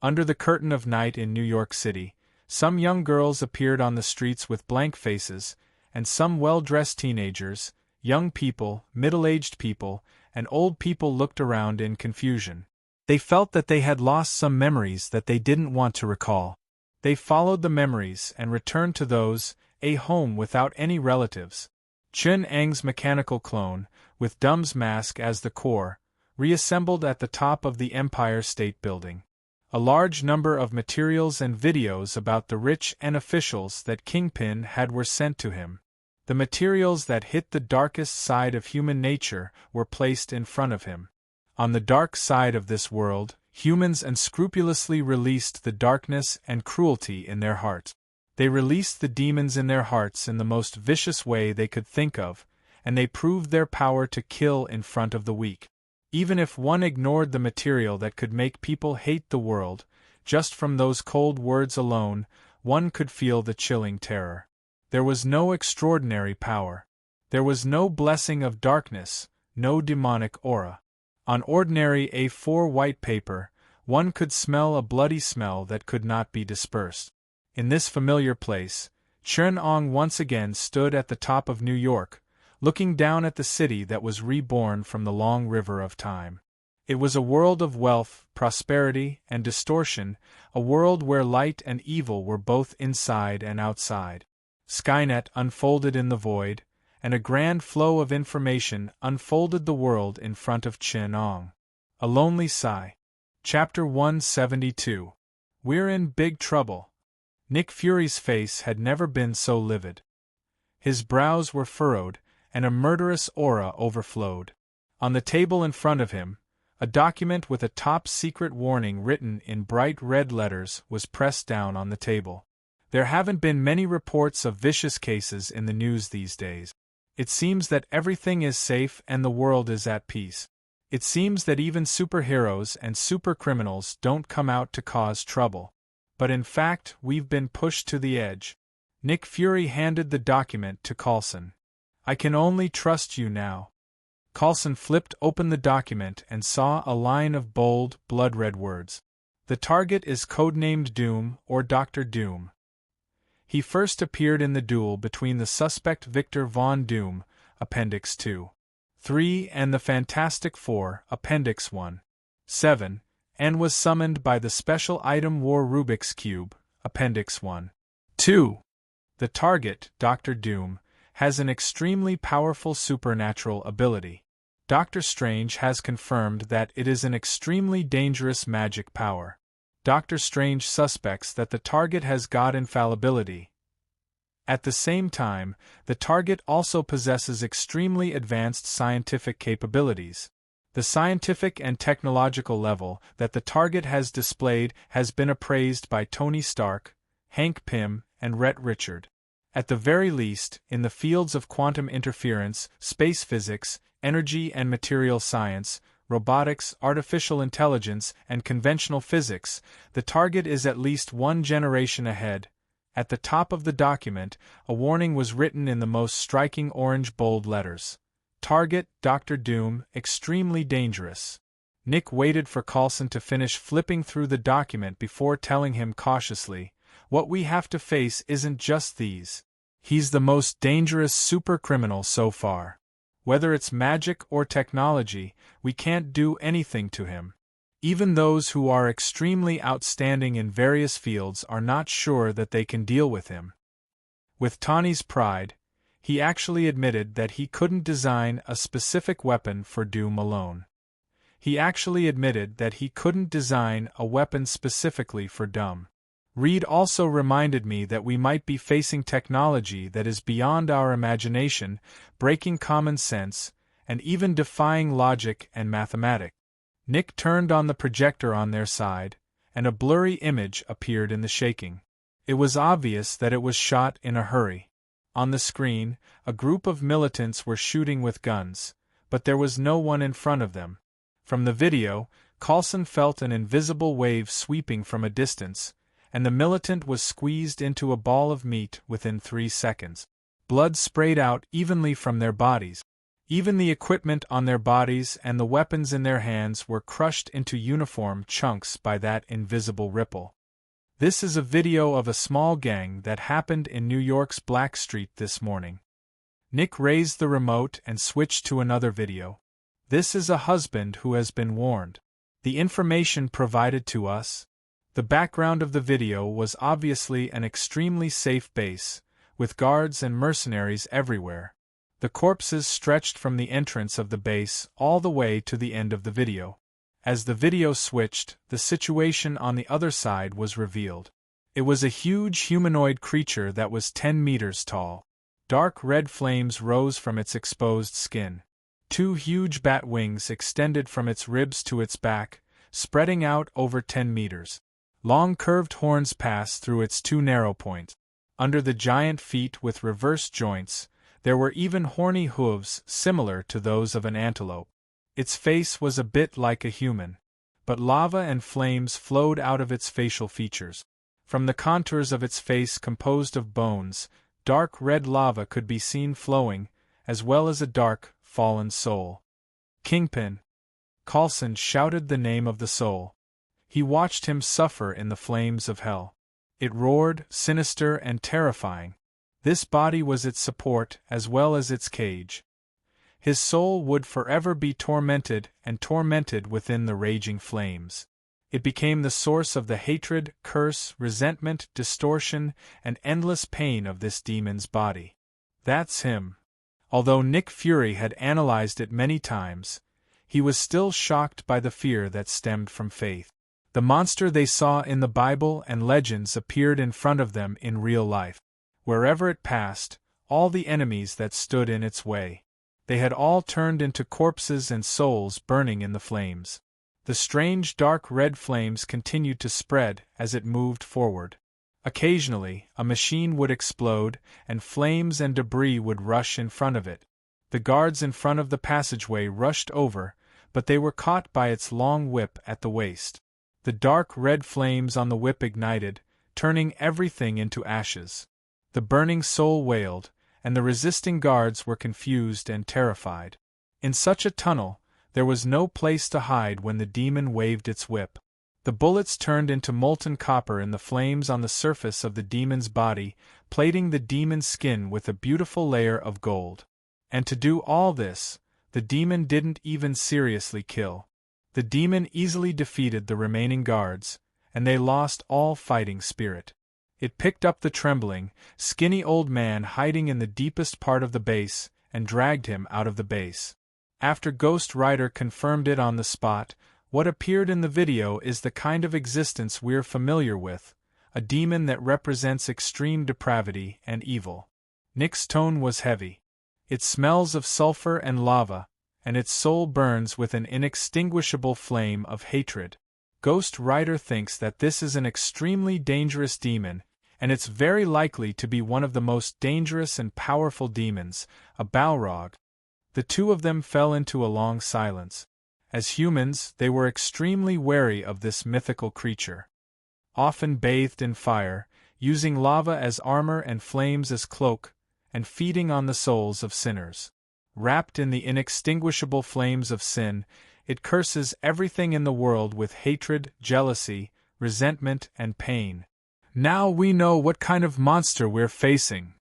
Under the curtain of night in New York City, some young girls appeared on the streets with blank faces, and some well-dressed teenagers, young people, middle-aged people, and old people looked around in confusion. They felt that they had lost some memories that they didn't want to recall. They followed the memories and returned to those, a home without any relatives. Chun Eng's mechanical clone, with Dum's mask as the core, reassembled at the top of the Empire State Building. A large number of materials and videos about the rich and officials that Kingpin had were sent to him. The materials that hit the darkest side of human nature were placed in front of him. On the dark side of this world, humans unscrupulously released the darkness and cruelty in their hearts. They released the demons in their hearts in the most vicious way they could think of, and they proved their power to kill in front of the weak. Even if one ignored the material that could make people hate the world, just from those cold words alone, one could feel the chilling terror. There was no extraordinary power. There was no blessing of darkness, no demonic aura. On ordinary A4 white paper, one could smell a bloody smell that could not be dispersed. In this familiar place, Chun Ong once again stood at the top of New York, looking down at the city that was reborn from the long river of time. It was a world of wealth, prosperity, and distortion, a world where light and evil were both inside and outside. Skynet unfolded in the void, and a grand flow of information unfolded the world in front of Chun Ong. A lonely sigh. Chapter 172. We're in big trouble. Nick Fury's face had never been so livid. His brows were furrowed, and a murderous aura overflowed. On the table in front of him, a document with a top-secret warning written in bright red letters was pressed down on the table. There haven't been many reports of vicious cases in the news these days. It seems that everything is safe and the world is at peace. It seems that even superheroes and supercriminals don't come out to cause trouble. But in fact, we've been pushed to the edge. Nick Fury handed the document to Coulson. I can only trust you now. Coulson flipped open the document and saw a line of bold, blood-red words. The target is codenamed Doom or Dr. Doom. He first appeared in the duel between the suspect Victor Von Doom, Appendix 2. 3 and the Fantastic Four, Appendix 1. 7, and was summoned by the Special Item War Rubik's Cube, Appendix 1. 2. The target, Dr. Doom, has an extremely powerful supernatural ability. Doctor Strange has confirmed that it is an extremely dangerous magic power. Doctor Strange suspects that the target has god infallibility. At the same time, the target also possesses extremely advanced scientific capabilities. The scientific and technological level that the target has displayed has been appraised by Tony Stark, Hank Pym, and Rhett Richard. At the very least, in the fields of quantum interference, space physics, energy and material science, robotics, artificial intelligence, and conventional physics, the target is at least one generation ahead. At the top of the document, a warning was written in the most striking orange bold letters. Target, Dr. Doom, extremely dangerous. Nick waited for Coulson to finish flipping through the document before telling him cautiously, "What we have to face isn't just these. He's the most dangerous supercriminal so far. Whether it's magic or technology, we can't do anything to him. Even those who are extremely outstanding in various fields are not sure that they can deal with him. With Tawny's pride, he actually admitted that he couldn't design a specific weapon for Doom alone. He actually admitted that he couldn't design a weapon specifically for Doom. Reed also reminded me that we might be facing technology that is beyond our imagination, breaking common sense, and even defying logic and mathematics. Nick turned on the projector on their side, and a blurry image appeared in the shaking. It was obvious that it was shot in a hurry. On the screen, a group of militants were shooting with guns, but there was no one in front of them. From the video, Coulson felt an invisible wave sweeping from a distance, and the militant was squeezed into a ball of meat within 3 seconds. Blood sprayed out evenly from their bodies. Even the equipment on their bodies and the weapons in their hands were crushed into uniform chunks by that invisible ripple. This is a video of a small gang that happened in New York's Black Street this morning. Nick raised the remote and switched to another video. This is a husband who has been warned. The information provided to us. The background of the video was obviously an extremely safe base, with guards and mercenaries everywhere. The corpses stretched from the entrance of the base all the way to the end of the video. As the video switched, the situation on the other side was revealed. It was a huge humanoid creature that was 10 meters tall. Dark red flames rose from its exposed skin. 2 huge bat wings extended from its ribs to its back, spreading out over 10 meters. Long curved horns passed through its 2 narrow points. Under the giant feet with reversed joints, there were even horny hooves similar to those of an antelope. Its face was a bit like a human, but lava and flames flowed out of its facial features. From the contours of its face composed of bones, dark red lava could be seen flowing, as well as a dark, fallen soul. Kingpin. Coulson shouted the name of the soul. He watched him suffer in the flames of hell. It roared, sinister and terrifying. This body was its support as well as its cage. His soul would forever be tormented and tormented within the raging flames. It became the source of the hatred, curse, resentment, distortion, and endless pain of this demon's body. That's him. Although Nick Fury had analyzed it many times, he was still shocked by the fear that stemmed from faith. The monster they saw in the Bible and legends appeared in front of them in real life. Wherever it passed, all the enemies that stood in its way. They had all turned into corpses and souls burning in the flames. The strange dark red flames continued to spread as it moved forward. Occasionally, a machine would explode, and flames and debris would rush in front of it. The guards in front of the passageway rushed over, but they were caught by its long whip at the waist. The dark red flames on the whip ignited, turning everything into ashes. The burning soul wailed, and the resisting guards were confused and terrified. In such a tunnel, there was no place to hide when the demon waved its whip. The bullets turned into molten copper in the flames on the surface of the demon's body, plating the demon's skin with a beautiful layer of gold. And to do all this, the demon didn't even seriously kill. The demon easily defeated the remaining guards, and they lost all fighting spirit. It picked up the trembling, skinny old man hiding in the deepest part of the base, and dragged him out of the base. After Ghost Rider confirmed it on the spot, what appeared in the video is the kind of existence we're familiar with, a demon that represents extreme depravity and evil. Nick's tone was heavy. It smells of sulfur and lava, and its soul burns with an inextinguishable flame of hatred. Ghost Rider thinks that this is an extremely dangerous demon, and it's very likely to be one of the most dangerous and powerful demons, a Balrog. The two of them fell into a long silence. As humans, they were extremely wary of this mythical creature. Often bathed in fire, using lava as armor and flames as cloak, and feeding on the souls of sinners. Wrapped in the inextinguishable flames of sin, it curses everything in the world with hatred, jealousy, resentment, and pain. Now we know what kind of monster we're facing.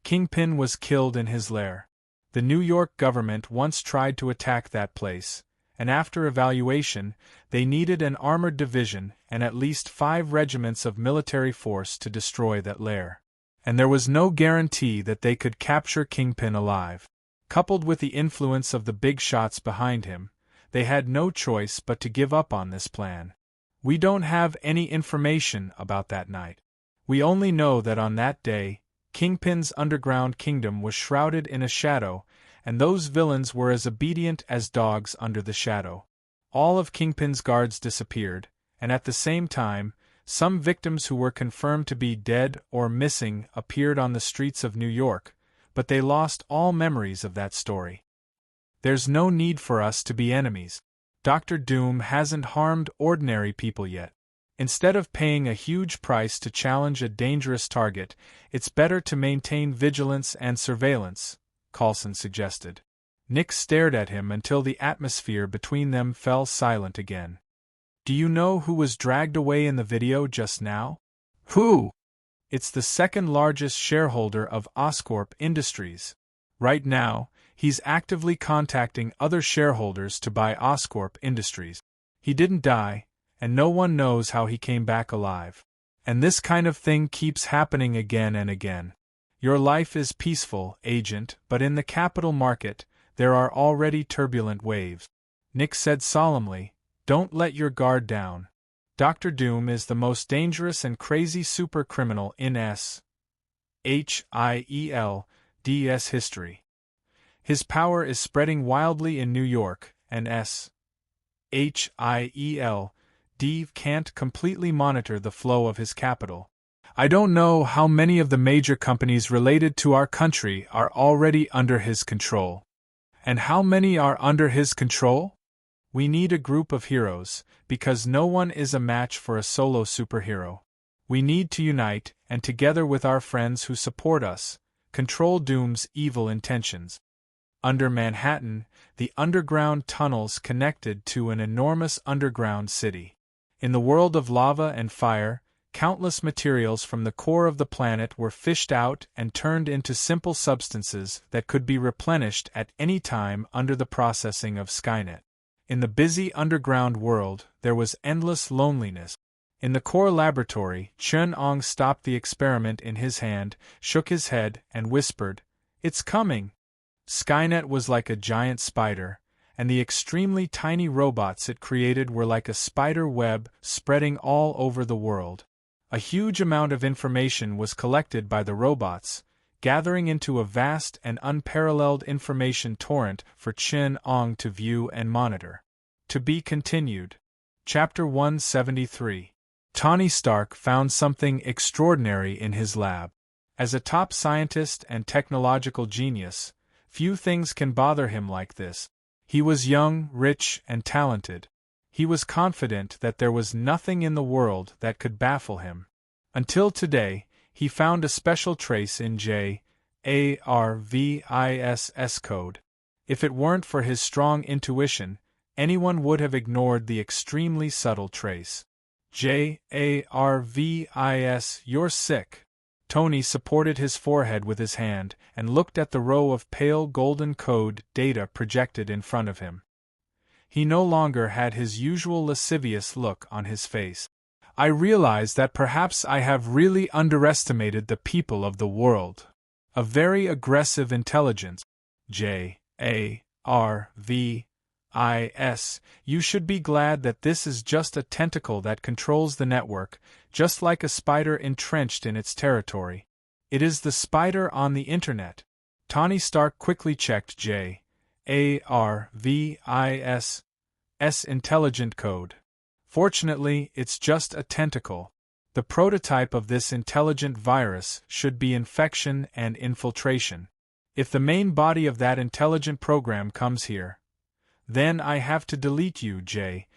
Kingpin was killed in his lair. The New York government once tried to attack that place, and after evaluation, they needed an armored division and at least 5 regiments of military force to destroy that lair. And there was no guarantee that they could capture Kingpin alive. Coupled with the influence of the big shots behind him, they had no choice but to give up on this plan. We don't have any information about that night. We only know that on that day, Kingpin's underground kingdom was shrouded in a shadow, and those villains were as obedient as dogs under the shadow. All of Kingpin's guards disappeared, and at the same time, some victims who were confirmed to be dead or missing appeared on the streets of New York, but they lost all memories of that story. There's no need for us to be enemies. Dr. Doom hasn't harmed ordinary people yet. Instead of paying a huge price to challenge a dangerous target, it's better to maintain vigilance and surveillance, Coulson suggested. Nick stared at him until the atmosphere between them fell silent again. Do you know who was dragged away in the video just now? Who? It's the second largest shareholder of Oscorp Industries. Right now, he's actively contacting other shareholders to buy Oscorp Industries. He didn't die, and no one knows how he came back alive. And this kind of thing keeps happening again and again. Your life is peaceful, Agent, but in the capital market, there are already turbulent waves. Nick said solemnly, "Don't let your guard down. Dr. Doom is the most dangerous and crazy supercriminal in S.H.I.E.L.D.'s history. His power is spreading wildly in New York, and S.H.I.E.L.D. can't completely monitor the flow of his capital. I don't know how many of the major companies related to our country are already under his control. And how many are under his control? We need a group of heroes, because no one is a match for a solo superhero. We need to unite, and together with our friends who support us, control Doom's evil intentions." Under Manhattan, the underground tunnels connected to an enormous underground city. In the world of lava and fire, countless materials from the core of the planet were fished out and turned into simple substances that could be replenished at any time under the processing of Skynet. In the busy underground world, there was endless loneliness. In the core laboratory, Chun-Ong stopped the experiment in his hand, shook his head, and whispered, "It's coming." Skynet was like a giant spider, and the extremely tiny robots it created were like a spider web spreading all over the world. A huge amount of information was collected by the robots, gathering into a vast and unparalleled information torrent for Chun-Ong to view and monitor. To be continued. Chapter 173. Tony Stark found something extraordinary in his lab. As a top scientist and technological genius, few things can bother him like this. He was young, rich, and talented. He was confident that there was nothing in the world that could baffle him. Until today, he found a special trace in J.A.R.V.I.S.'s code. If it weren't for his strong intuition, anyone would have ignored the extremely subtle trace. J.A.R.V.I.S. You're sick. Tony supported his forehead with his hand and looked at the row of pale golden code data projected in front of him. He no longer had his usual lascivious look on his face. I realize that perhaps I have really underestimated the people of the world. A very aggressive intelligence. J.A.R.V.I.S. You should be glad that this is just a tentacle that controls the network, just like a spider entrenched in its territory. It is the spider on the internet. Tony Stark quickly checked J.A.R.V.I.S.'s intelligent code. Fortunately, it's just a tentacle. The prototype of this intelligent virus should be infection and infiltration. If the main body of that intelligent program comes here, then I have to delete you, J.A.R.V.I.S.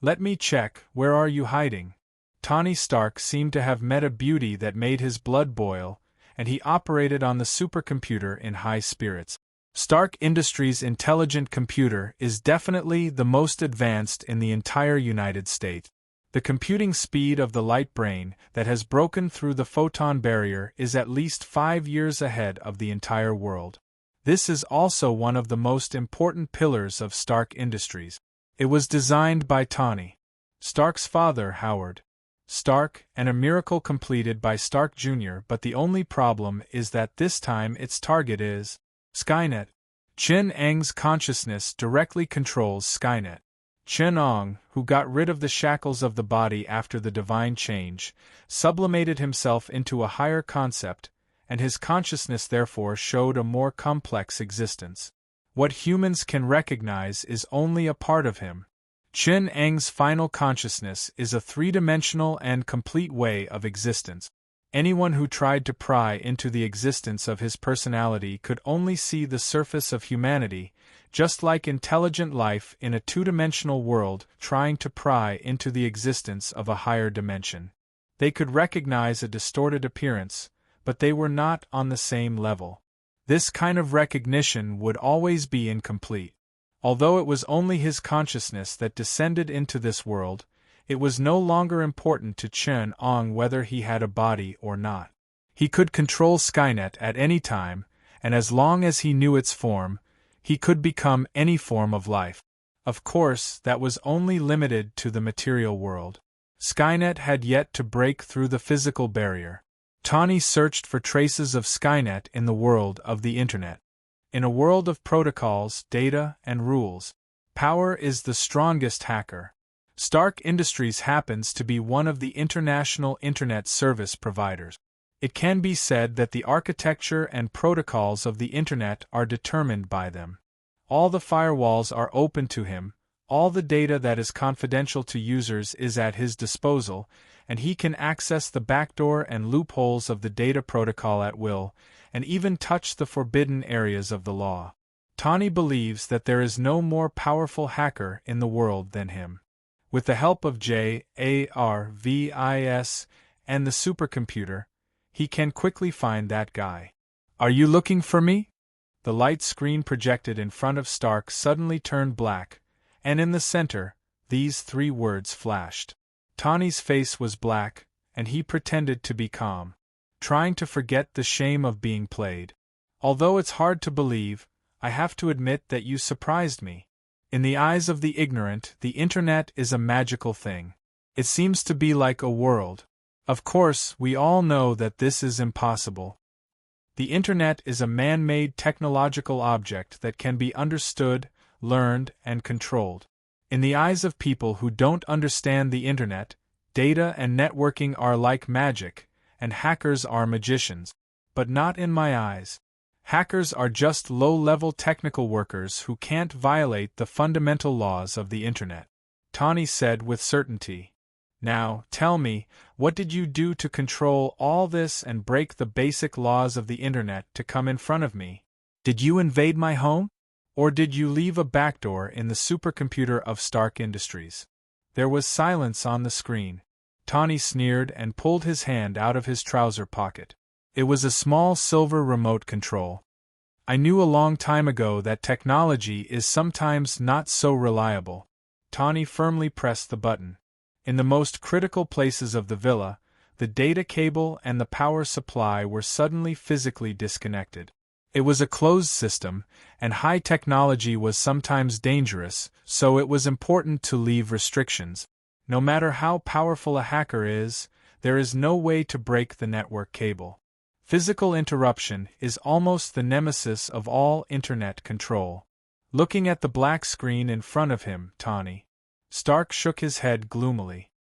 Let me check, where are you hiding? Tony Stark seemed to have met a beauty that made his blood boil, and he operated on the supercomputer in high spirits. Stark Industries' intelligent computer is definitely the most advanced in the entire United States. The computing speed of the light brain that has broken through the photon barrier is at least 5 years ahead of the entire world. This is also one of the most important pillars of Stark Industries. It was designed by Tony Stark's father, Howard Stark, and a miracle completed by Stark Jr., but the only problem is that this time its target is Skynet. Chen-Eng's consciousness directly controls Skynet. Chen-Ong, who got rid of the shackles of the body after the divine change, sublimated himself into a higher concept, and his consciousness therefore showed a more complex existence. What humans can recognize is only a part of him. Chen-Eng's final consciousness is a three-dimensional and complete way of existence. Anyone who tried to pry into the existence of his personality could only see the surface of humanity, just like intelligent life in a two-dimensional world trying to pry into the existence of a higher dimension. They could recognize a distorted appearance, but they were not on the same level. This kind of recognition would always be incomplete. Although it was only his consciousness that descended into this world, it was no longer important to Chen-Ong whether he had a body or not. He could control Skynet at any time, and as long as he knew its form, he could become any form of life. Of course, that was only limited to the material world. Skynet had yet to break through the physical barrier. Tawny searched for traces of Skynet in the world of the Internet. In a world of protocols, data, and rules, power is the strongest hacker. Stark Industries happens to be one of the international Internet service providers. It can be said that the architecture and protocols of the Internet are determined by them. All the firewalls are open to him, all the data that is confidential to users is at his disposal, and he can access the backdoor and loopholes of the data protocol at will, and even touch the forbidden areas of the law. Tawny believes that there is no more powerful hacker in the world than him. With the help of JARVIS and the supercomputer, he can quickly find that guy. "Are you looking for me?" The light screen projected in front of Stark suddenly turned black, and in the center, these 3 words flashed. Tawny's face was black, and he pretended to be calm, trying to forget the shame of being played. "Although it's hard to believe, I have to admit that you surprised me. In the eyes of the ignorant, the Internet is a magical thing. It seems to be like a world. Of course, we all know that this is impossible. The Internet is a man-made technological object that can be understood, learned, and controlled. In the eyes of people who don't understand the Internet, data and networking are like magic, and hackers are magicians. But not in my eyes. Hackers are just low-level technical workers who can't violate the fundamental laws of the Internet," Tawny said with certainty. "Now, tell me, what did you do to control all this and break the basic laws of the Internet to come in front of me? Did you invade my home? Or did you leave a backdoor in the supercomputer of Stark Industries?" There was silence on the screen. Tawny sneered and pulled his hand out of his trouser pocket. It was a small silver remote control. "I knew a long time ago that technology is sometimes not so reliable." Tawny firmly pressed the button. In the most critical places of the villa, the data cable and the power supply were suddenly physically disconnected. It was a closed system, and high technology was sometimes dangerous, so it was important to leave restrictions. No matter how powerful a hacker is, there is no way to break the network cable. Physical interruption is almost the nemesis of all Internet control. Looking at the black screen in front of him, Tawny Stark shook his head gloomily.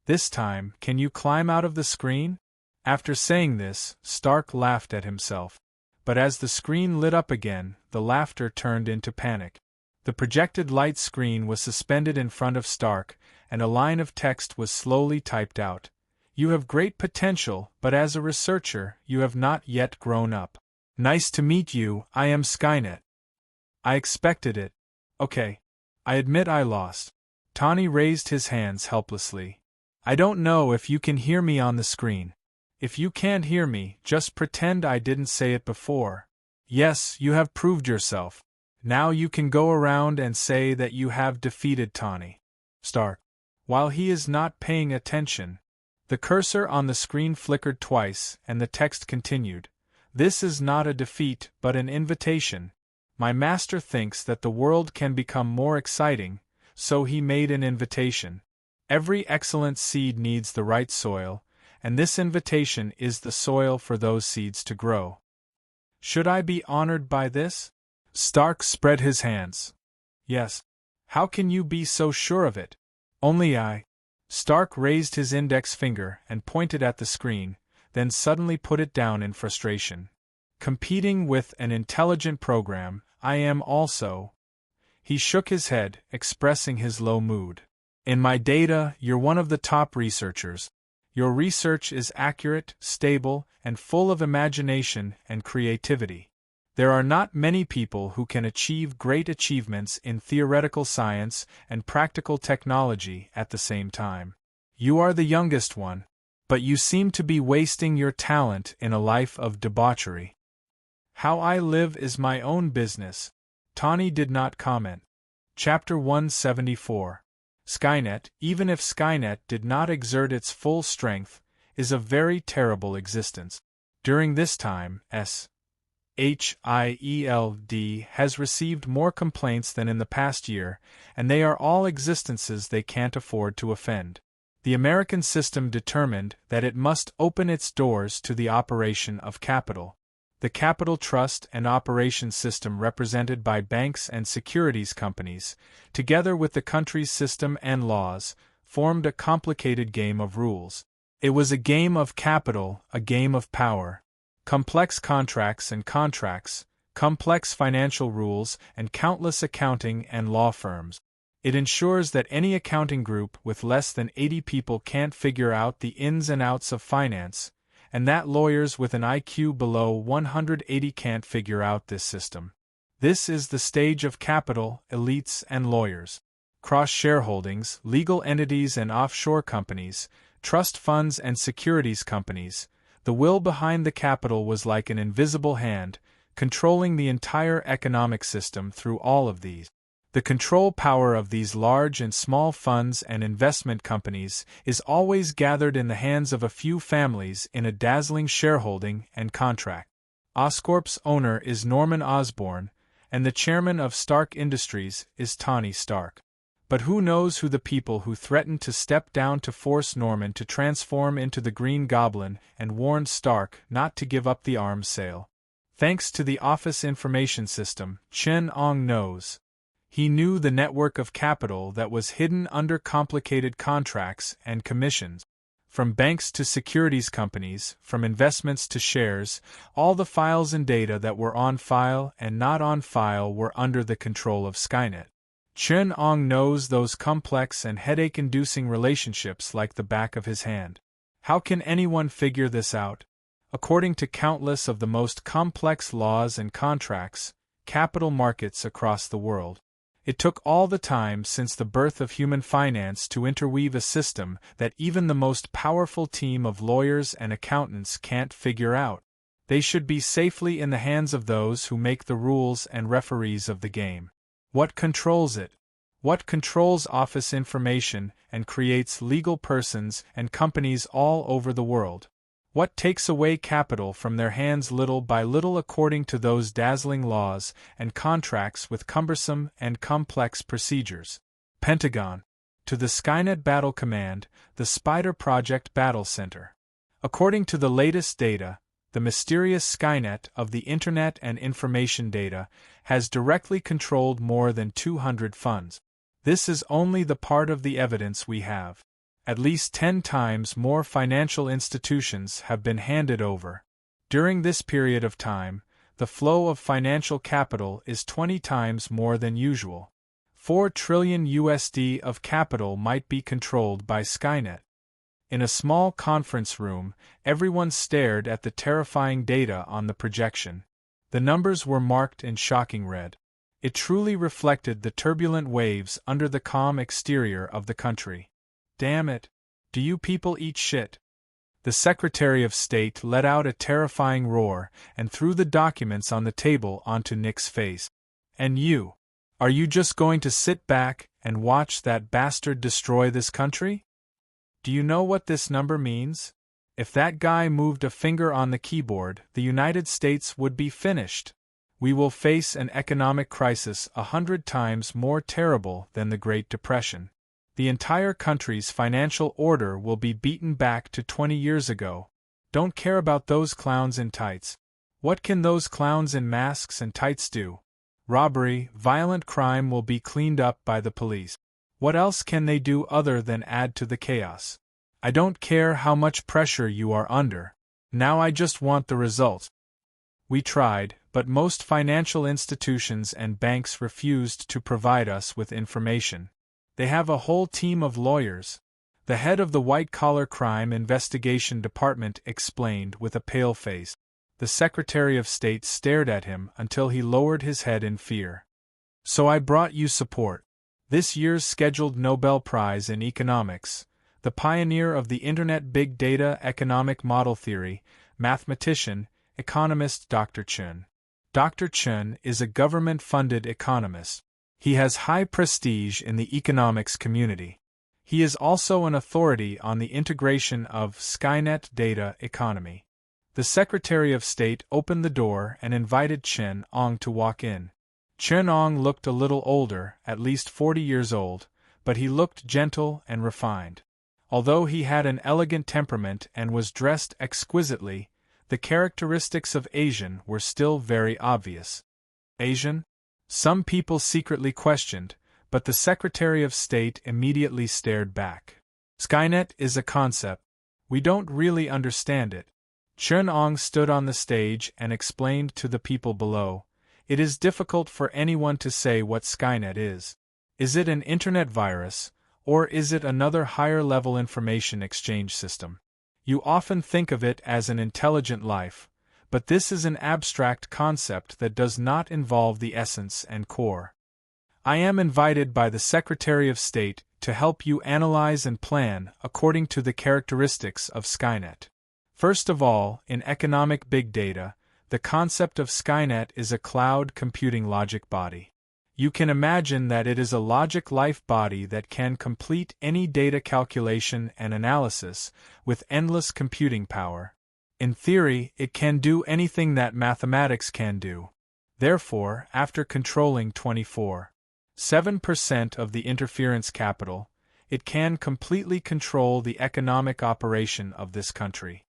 "This time, can you climb out of the screen?" After saying this, Stark laughed at himself. But as the screen lit up again, the laughter turned into panic. The projected light screen was suspended in front of Stark, and a line of text was slowly typed out. "You have great potential, but as a researcher, you have not yet grown up. Nice to meet you, I am Skynet." "I expected it. Okay. I admit I lost." Tawny raised his hands helplessly. "I don't know if you can hear me on the screen. If you can't hear me, just pretend I didn't say it before. Yes, you have proved yourself. Now you can go around and say that you have defeated Tawny Stark." While he is not paying attention. The cursor on the screen flickered twice, and the text continued. This is not a defeat, but an invitation. My master thinks that the world can become more exciting, so he made an invitation. Every excellent seed needs the right soil, and this invitation is the soil for those seeds to grow. Should I be honored by this? Stark spread his hands. Yes. How can you be so sure of it? Only I. Stark raised his index finger and pointed at the screen, then suddenly put it down in frustration. Competing with an intelligent program, I am also. He shook his head, expressing his low mood. In my data, you're one of the top researchers. Your research is accurate, stable, and full of imagination and creativity. There are not many people who can achieve great achievements in theoretical science and practical technology at the same time. You are the youngest one, but you seem to be wasting your talent in a life of debauchery. How I live is my own business. Tawny did not comment. Chapter 174. Skynet, even if Skynet did not exert its full strength, is a very terrible existence. During this time, SHIELD has received more complaints than in the past year, and they are all existences they can't afford to offend. The American system determined that it must open its doors to the operation of capital. The capital trust and operation system represented by banks and securities companies, together with the country's system and laws, formed a complicated game of rules. It was a game of capital, a game of power. Complex contracts and contracts, complex financial rules, and countless accounting and law firms. It ensures that any accounting group with less than 80 people can't figure out the ins and outs of finance, and that lawyers with an IQ below 180 can't figure out this system. This is the stage of capital, elites, and lawyers. Cross-shareholdings, legal entities and offshore companies, trust funds and securities companies. The will behind the capital was like an invisible hand, controlling the entire economic system through all of these. The control power of these large and small funds and investment companies is always gathered in the hands of a few families in a dazzling shareholding and contract. Oscorp's owner is Norman Osborn, and the chairman of Stark Industries is Tawny Stark. But who knows who the people who threatened to step down to force Norman to transform into the Green Goblin and warned Stark not to give up the arms sale. Thanks to the Office Information System, Chen Ong knows. He knew the network of capital that was hidden under complicated contracts and commissions. From banks to securities companies, from investments to shares, all the files and data that were on file and not on file were under the control of Skynet. Chen Ong knows those complex and headache-inducing relationships like the back of his hand. How can anyone figure this out? According to countless of the most complex laws and contracts, capital markets across the world. It took all the time since the birth of human finance to interweave a system that even the most powerful team of lawyers and accountants can't figure out. They should be safely in the hands of those who make the rules and referees of the game. What controls it? What controls office information and creates legal persons and companies all over the world? What takes away capital from their hands little by little according to those dazzling laws and contracts with cumbersome and complex procedures? Pentagon. To the Skynet Battle Command, the Spider Project Battle Center. According to the latest data, the mysterious Skynet of the Internet and information data has directly controlled more than 200 funds. This is only the part of the evidence we have. At least 10 times more financial institutions have been handed over. During this period of time, the flow of financial capital is 20 times more than usual. 4 trillion USD of capital might be controlled by Skynet. In a small conference room, everyone stared at the terrifying data on the projection. The numbers were marked in shocking red. It truly reflected the turbulent waves under the calm exterior of the country. Damn it! Do you people eat shit? The Secretary of State let out a terrifying roar and threw the documents on the table onto Nick's face. And you? Are you just going to sit back and watch that bastard destroy this country? Do you know what this number means? If that guy moved a finger on the keyboard, the United States would be finished. We will face an economic crisis 100 times more terrible than the Great Depression. The entire country's financial order will be beaten back to 20 years ago. Don't care about those clowns in tights. What can those clowns in masks and tights do? Robbery, violent crime will be cleaned up by the police. What else can they do other than add to the chaos? I don't care how much pressure you are under. Now I just want the results. We tried, but most financial institutions and banks refused to provide us with information. They have a whole team of lawyers. The head of the white-collar crime investigation department explained with a pale face. The Secretary of State stared at him until he lowered his head in fear. So I brought you support. This year's scheduled Nobel Prize in Economics, the pioneer of the Internet Big Data Economic Model Theory, mathematician, economist Dr. Chen. Dr. Chen is a government-funded economist. He has high prestige in the economics community. He is also an authority on the integration of Skynet data economy. The Secretary of State opened the door and invited Chen Ong to walk in. Chen Ong looked a little older, at least 40 years old, but he looked gentle and refined. Although he had an elegant temperament and was dressed exquisitely, the characteristics of Asian were still very obvious. Asian? Some people secretly questioned, but the Secretary of State immediately stared back. Skynet is a concept. We don't really understand it. Chen Ong stood on the stage and explained to the people below. It is difficult for anyone to say what Skynet is. Is it an internet virus, or is it another higher-level information exchange system? You often think of it as an intelligent life, but this is an abstract concept that does not involve the essence and core. I am invited by the Secretary of State to help you analyze and plan according to the characteristics of Skynet. First of all, in economic big data, the concept of Skynet is a cloud computing logic body. You can imagine that it is a logic life body that can complete any data calculation and analysis with endless computing power. In theory, it can do anything that mathematics can do. Therefore, after controlling 24.7% of the interference capital, it can completely control the economic operation of this country.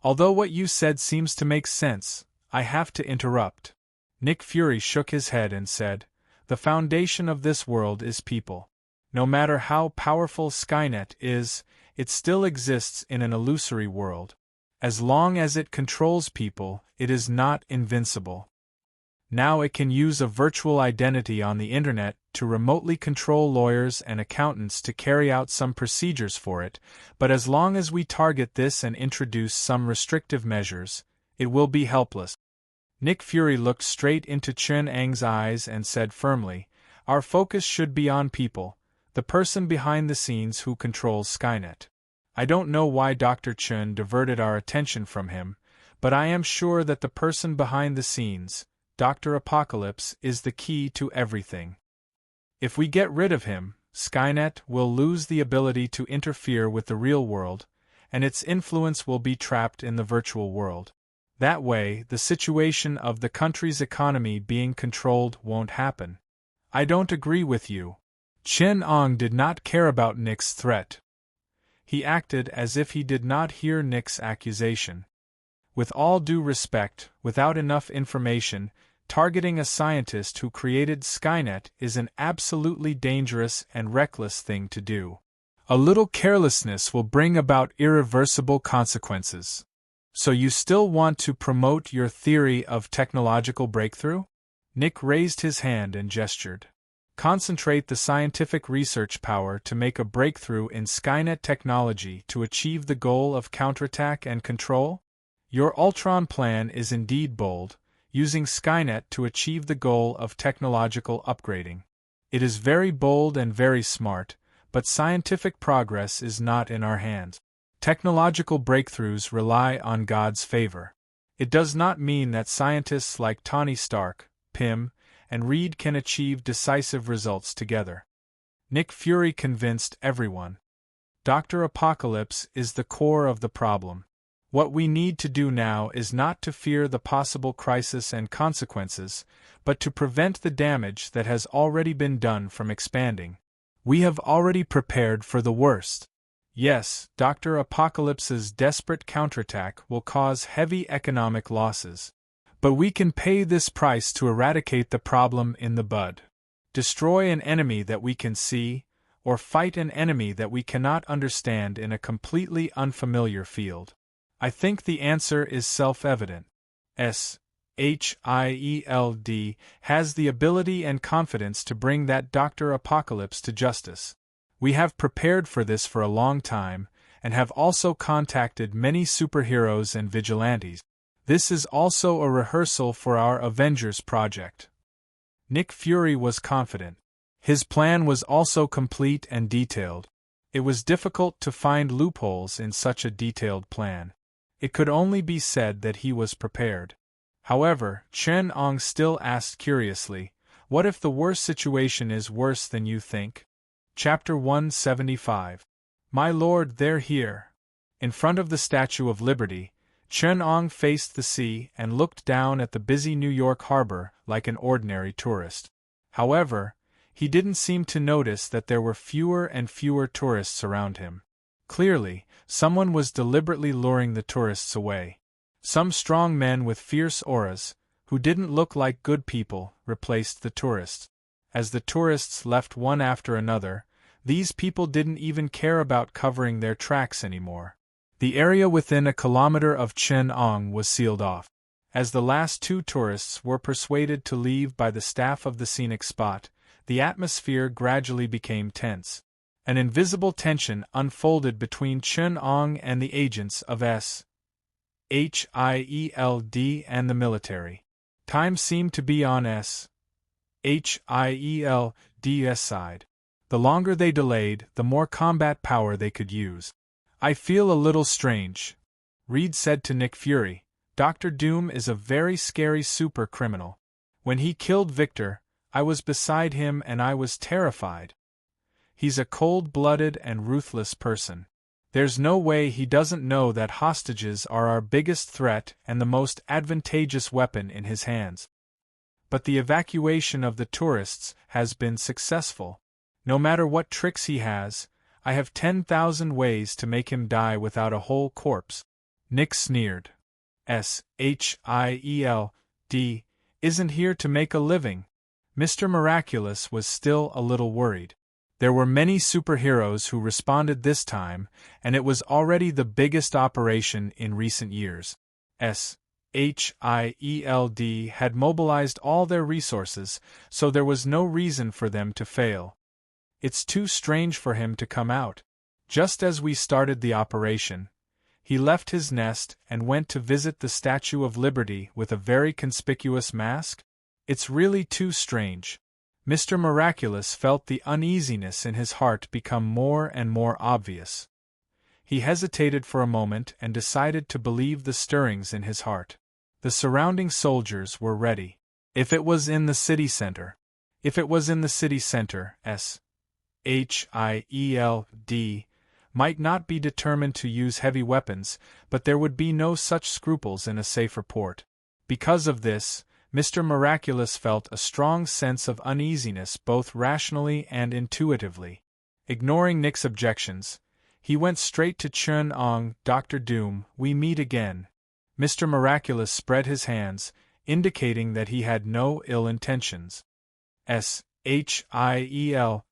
Although what you said seems to make sense, I have to interrupt. Nick Fury shook his head and said, "The foundation of this world is people. No matter how powerful Skynet is, it still exists in an illusory world. As long as it controls people, it is not invincible. Now it can use a virtual identity on the internet to remotely control lawyers and accountants to carry out some procedures for it, but as long as we target this and introduce some restrictive measures, it will be helpless." Nick Fury looked straight into Chen Ang's eyes and said firmly, "Our focus should be on people, the person behind the scenes who controls Skynet. I don't know why Dr. Chen diverted our attention from him, but I am sure that the person behind the scenes, Dr. Apocalypse, is the key to everything. If we get rid of him, Skynet will lose the ability to interfere with the real world, and its influence will be trapped in the virtual world. That way, the situation of the country's economy being controlled won't happen." "I don't agree with you." Chen Ong did not care about Nick's threat. He acted as if he did not hear Nick's accusation. With all due respect, without enough information, targeting a scientist who created Skynet is an absolutely dangerous and reckless thing to do. A little carelessness will bring about irreversible consequences. So you still want to promote your theory of technological breakthrough? Nick raised his hand and gestured. Concentrate the scientific research power to make a breakthrough in Skynet technology to achieve the goal of counterattack and control? Your Ultron plan is indeed bold, using Skynet to achieve the goal of technological upgrading. It is very bold and very smart, but scientific progress is not in our hands. Technological breakthroughs rely on God's favor. It does not mean that scientists like Tony Stark, Pym, and Reed can achieve decisive results together. Nick Fury convinced everyone. Dr. Apocalypse is the core of the problem. What we need to do now is not to fear the possible crisis and consequences, but to prevent the damage that has already been done from expanding. We have already prepared for the worst. Yes, Dr. Apocalypse's desperate counterattack will cause heavy economic losses. But we can pay this price to eradicate the problem in the bud. Destroy an enemy that we can see, or fight an enemy that we cannot understand in a completely unfamiliar field. I think the answer is self-evident. SHIELD has the ability and confidence to bring that Dr. Apocalypse to justice. We have prepared for this for a long time, and have also contacted many superheroes and vigilantes. This is also a rehearsal for our Avengers project. Nick Fury was confident. His plan was also complete and detailed. It was difficult to find loopholes in such a detailed plan. It could only be said that he was prepared. However, Chen Ong still asked curiously, "What if the worst situation is worse than you think?" Chapter 175. My lord, they're here. In front of the Statue of Liberty, Chen Ong faced the sea and looked down at the busy New York harbor like an ordinary tourist. However, he didn't seem to notice that there were fewer and fewer tourists around him. Clearly, someone was deliberately luring the tourists away. Some strong men with fierce auras, who didn't look like good people, replaced the tourists. As the tourists left one after another, these people didn't even care about covering their tracks anymore. The area within a kilometer of Chen Ong was sealed off. As the last two tourists were persuaded to leave by the staff of the scenic spot, the atmosphere gradually became tense. An invisible tension unfolded between Chen Ong and the agents of SHIELD and the military. Time seemed to be on SHIELD's side. The longer they delayed, the more combat power they could use. I feel a little strange, Reed said to Nick Fury. Dr. Doom is a very scary super criminal. When he killed Victor, I was beside him and I was terrified. He's a cold-blooded and ruthless person. There's no way he doesn't know that hostages are our biggest threat and the most advantageous weapon in his hands. But the evacuation of the tourists has been successful. No matter what tricks he has, I have 10,000 ways to make him die without a whole corpse. Nick sneered. SHIELD isn't here to make a living. Mr. Miraculous was still a little worried. There were many superheroes who responded this time, and it was already the biggest operation in recent years. SHIELD had mobilized all their resources, so there was no reason for them to fail. It's too strange for him to come out. Just as we started the operation, he left his nest and went to visit the Statue of Liberty with a very conspicuous mask. It's really too strange. Mr. Miraculous felt the uneasiness in his heart become more and more obvious. He hesitated for a moment and decided to believe the stirrings in his heart. The surrounding soldiers were ready. If it was in the city center, SHIELD might not be determined to use heavy weapons, but there would be no such scruples in a safer port. Because of this, Mr. Miraculous felt a strong sense of uneasiness both rationally and intuitively. Ignoring Nick's objections, he went straight to Chen Ong. Dr. Doom, we meet again. Mr. Miraculous spread his hands, indicating that he had no ill intentions. SHIELD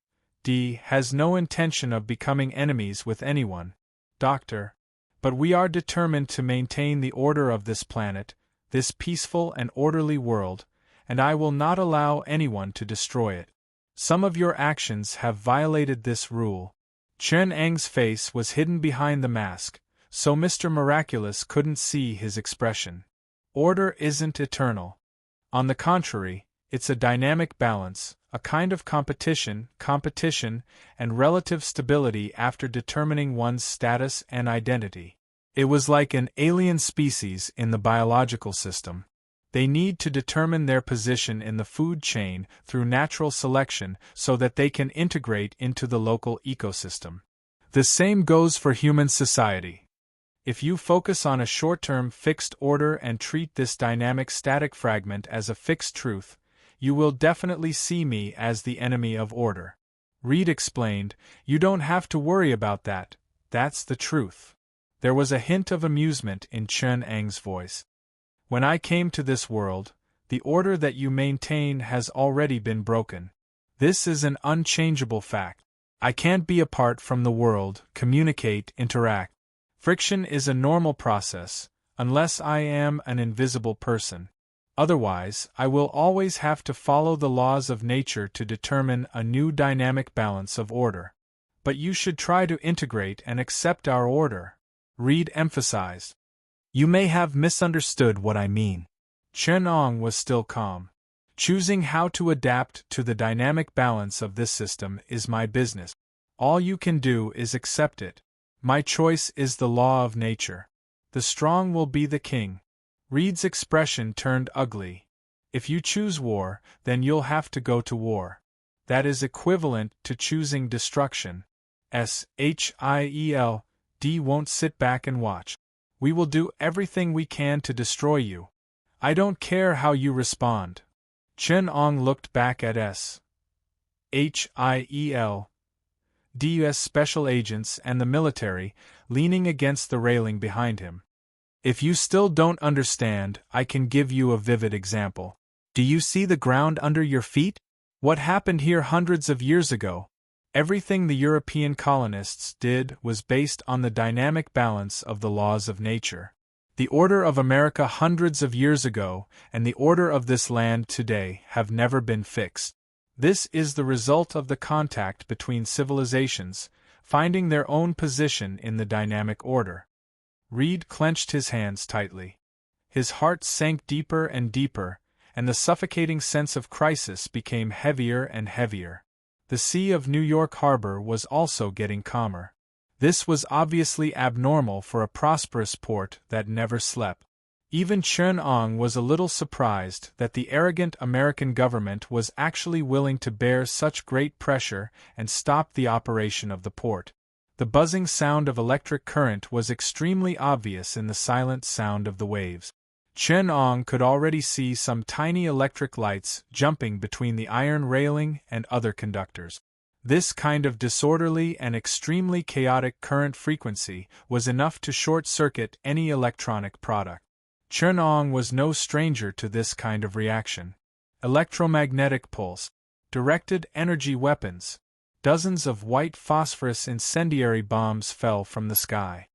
has no intention of becoming enemies with anyone, Doctor. But we are determined to maintain the order of this planet, this peaceful and orderly world, and I will not allow anyone to destroy it. Some of your actions have violated this rule. Chen Eng's face was hidden behind the mask, so Mr. Miraculous couldn't see his expression. Order isn't eternal. On the contrary, it's a dynamic balance, a kind of competition, and relative stability after determining one's status and identity. It was like an alien species in the biological system. They need to determine their position in the food chain through natural selection so that they can integrate into the local ecosystem. The same goes for human society. If you focus on a short-term fixed order and treat this dynamic static fragment as a fixed truth, you will definitely see me as the enemy of order. Reed explained, "You don't have to worry about that, that's the truth." There was a hint of amusement in Chen Ang's voice. "When I came to this world, the order that you maintain has already been broken. This is an unchangeable fact. I can't be apart from the world, communicate, interact. Friction is a normal process, unless I am an invisible person. Otherwise, I will always have to follow the laws of nature to determine a new dynamic balance of order. But you should try to integrate and accept our order," Reed emphasized. "You may have misunderstood what I mean." Chen Ong was still calm. "Choosing how to adapt to the dynamic balance of this system is my business. All you can do is accept it. My choice is the law of nature. The strong will be the king." Reed's expression turned ugly. "If you choose war, then you'll have to go to war. That is equivalent to choosing destruction. Shield won't sit back and watch. We will do everything we can to destroy you. I don't care how you respond." Chen Ong looked back at SHIELD's special agents and the military, leaning against the railing behind him. "If you still don't understand, I can give you a vivid example. Do you see the ground under your feet? What happened here hundreds of years ago? Everything the European colonists did was based on the dynamic balance of the laws of nature. The order of America hundreds of years ago and the order of this land today have never been fixed. This is the result of the contact between civilizations, finding their own position in the dynamic order." Reed clenched his hands tightly. His heart sank deeper and deeper, and the suffocating sense of crisis became heavier and heavier. The sea of New York Harbor was also getting calmer. This was obviously abnormal for a prosperous port that never slept. Even Chen Ong was a little surprised that the arrogant American government was actually willing to bear such great pressure and stop the operation of the port. The buzzing sound of electric current was extremely obvious in the silent sound of the waves. Chen Ong could already see some tiny electric lights jumping between the iron railing and other conductors. This kind of disorderly and extremely chaotic current frequency was enough to short-circuit any electronic product. Chen Ong was no stranger to this kind of reaction. Electromagnetic pulse, directed energy weapons, dozens of white phosphorus incendiary bombs fell from the sky.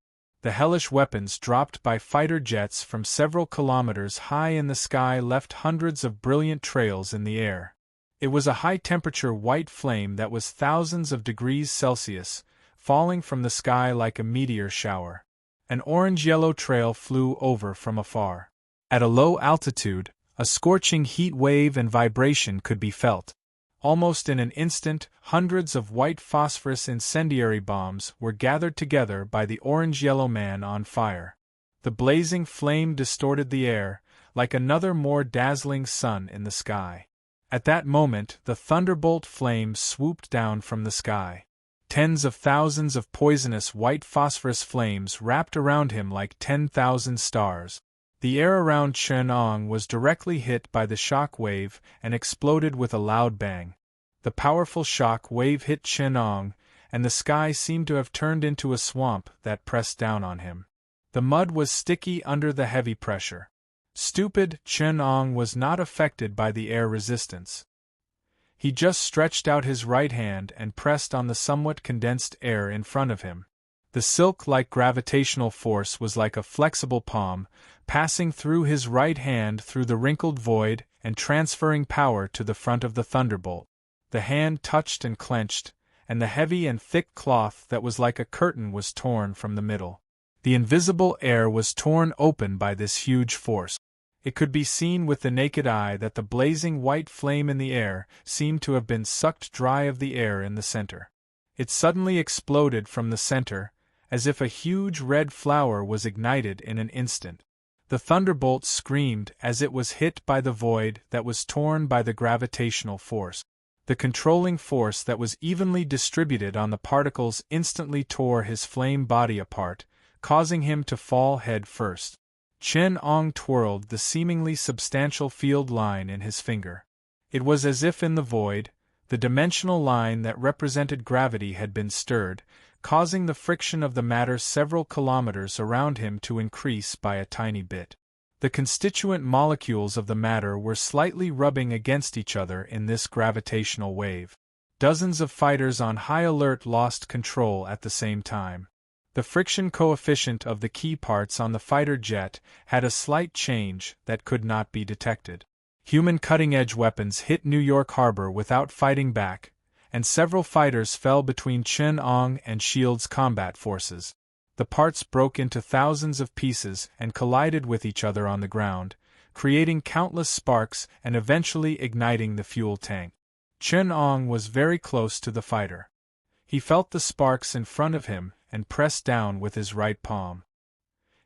The hellish weapons dropped by fighter jets from several kilometers high in the sky left hundreds of brilliant trails in the air. It was a high-temperature white flame that was thousands of degrees Celsius, falling from the sky like a meteor shower. An orange-yellow trail flew over from afar. At a low altitude, a scorching heat wave and vibration could be felt. Almost in an instant, hundreds of white phosphorus incendiary bombs were gathered together by the orange-yellow man on fire. The blazing flame distorted the air, like another more dazzling sun in the sky. At that moment, the thunderbolt flame swooped down from the sky. Tens of thousands of poisonous white phosphorus flames wrapped around him like 10,000 stars. The air around Chen Ong was directly hit by the shock wave and exploded with a loud bang. The powerful shock wave hit Chen Ong, and the sky seemed to have turned into a swamp that pressed down on him. The mud was sticky under the heavy pressure. Stupid Chen Ong was not affected by the air resistance. He just stretched out his right hand and pressed on the somewhat condensed air in front of him. The silk-like gravitational force was like a flexible palm, passing through his right hand through the wrinkled void and transferring power to the front of the thunderbolt. The hand touched and clenched, and the heavy and thick cloth that was like a curtain was torn from the middle. The invisible air was torn open by this huge force. It could be seen with the naked eye that the blazing white flame in the air seemed to have been sucked dry of the air in the center. It suddenly exploded from the center, as if a huge red flower was ignited in an instant. The thunderbolt screamed as it was hit by the void that was torn by the gravitational force. The controlling force that was evenly distributed on the particles instantly tore his flame body apart, causing him to fall head first. Chen-Ong twirled the seemingly substantial field line in his finger. It was as if in the void, the dimensional line that represented gravity had been stirred, causing the friction of the matter several kilometers around him to increase by a tiny bit. The constituent molecules of the matter were slightly rubbing against each other in this gravitational wave. Dozens of fighters on high alert lost control at the same time. The friction coefficient of the key parts on the fighter jet had a slight change that could not be detected. Human cutting-edge weapons hit New York Harbor without fighting back, and several fighters fell between Chen-Ong and S.H.I.E.L.D.'s combat forces. The parts broke into thousands of pieces and collided with each other on the ground, creating countless sparks and eventually igniting the fuel tank. Chen-Ong was very close to the fighter. He felt the sparks in front of him and pressed down with his right palm.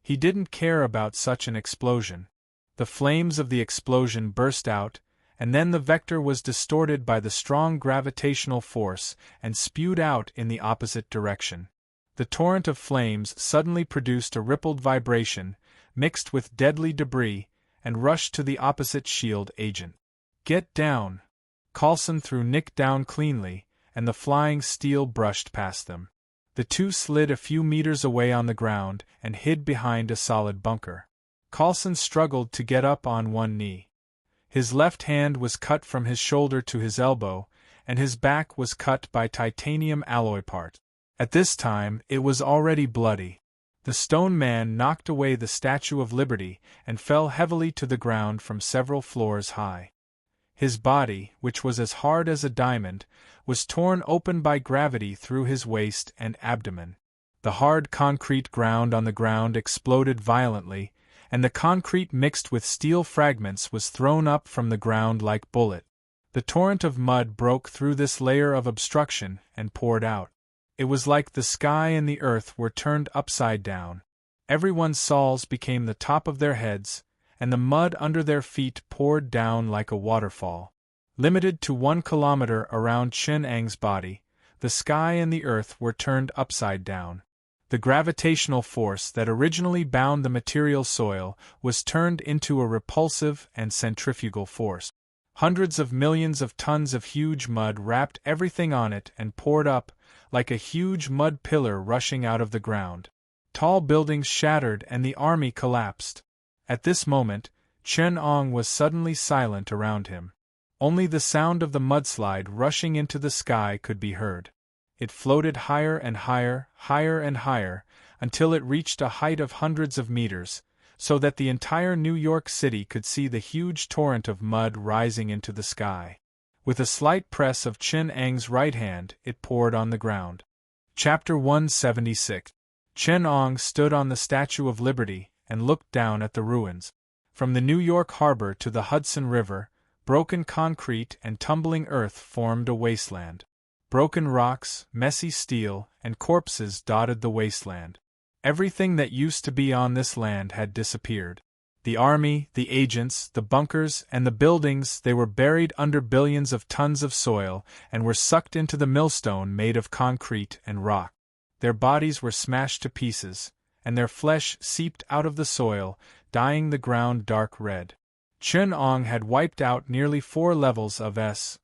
He didn't care about such an explosion. The flames of the explosion burst out, and then the vector was distorted by the strong gravitational force and spewed out in the opposite direction. The torrent of flames suddenly produced a rippled vibration, mixed with deadly debris, and rushed to the opposite S.H.I.E.L.D. agent. "Get down!" Coulson threw Nick down cleanly, and the flying steel brushed past them. The two slid a few meters away on the ground and hid behind a solid bunker. Coulson struggled to get up on one knee. His left hand was cut from his shoulder to his elbow, and his back was cut by titanium alloy part. At this time, it was already bloody. The stone man knocked away the Statue of Liberty and fell heavily to the ground from several floors high. His body, which was as hard as a diamond, was torn open by gravity through his waist and abdomen. The hard concrete ground on the ground exploded violently, and the concrete mixed with steel fragments was thrown up from the ground like bullet. The torrent of mud broke through this layer of obstruction and poured out. It was like the sky and the earth were turned upside down. Everyone's soles became the top of their heads, and the mud under their feet poured down like a waterfall. Limited to 1 kilometer around Chen-Ang's body, the sky and the earth were turned upside down. The gravitational force that originally bound the material soil was turned into a repulsive and centrifugal force. Hundreds of millions of tons of huge mud wrapped everything on it and poured up, like a huge mud pillar rushing out of the ground. Tall buildings shattered and the army collapsed. At this moment, Chen-Ong was suddenly silent around him. Only the sound of the mudslide rushing into the sky could be heard. It floated higher and higher, higher and higher, until it reached a height of hundreds of meters, so that the entire New York City could see the huge torrent of mud rising into the sky. With a slight press of Chen-Ang's right hand, it poured on the ground. Chapter 176. Chen-Ong stood on the Statue of Liberty and looked down at the ruins. From the New York harbor to the Hudson River, broken concrete and tumbling earth formed a wasteland. Broken rocks, messy steel, and corpses dotted the wasteland. Everything that used to be on this land had disappeared. The army, the agents, the bunkers, and the buildings, they were buried under billions of tons of soil and were sucked into the millstone made of concrete and rock. Their bodies were smashed to pieces, and their flesh seeped out of the soil, dyeing the ground dark red. Chen-Ong had wiped out nearly 4 levels of S.H.I.E.L.D.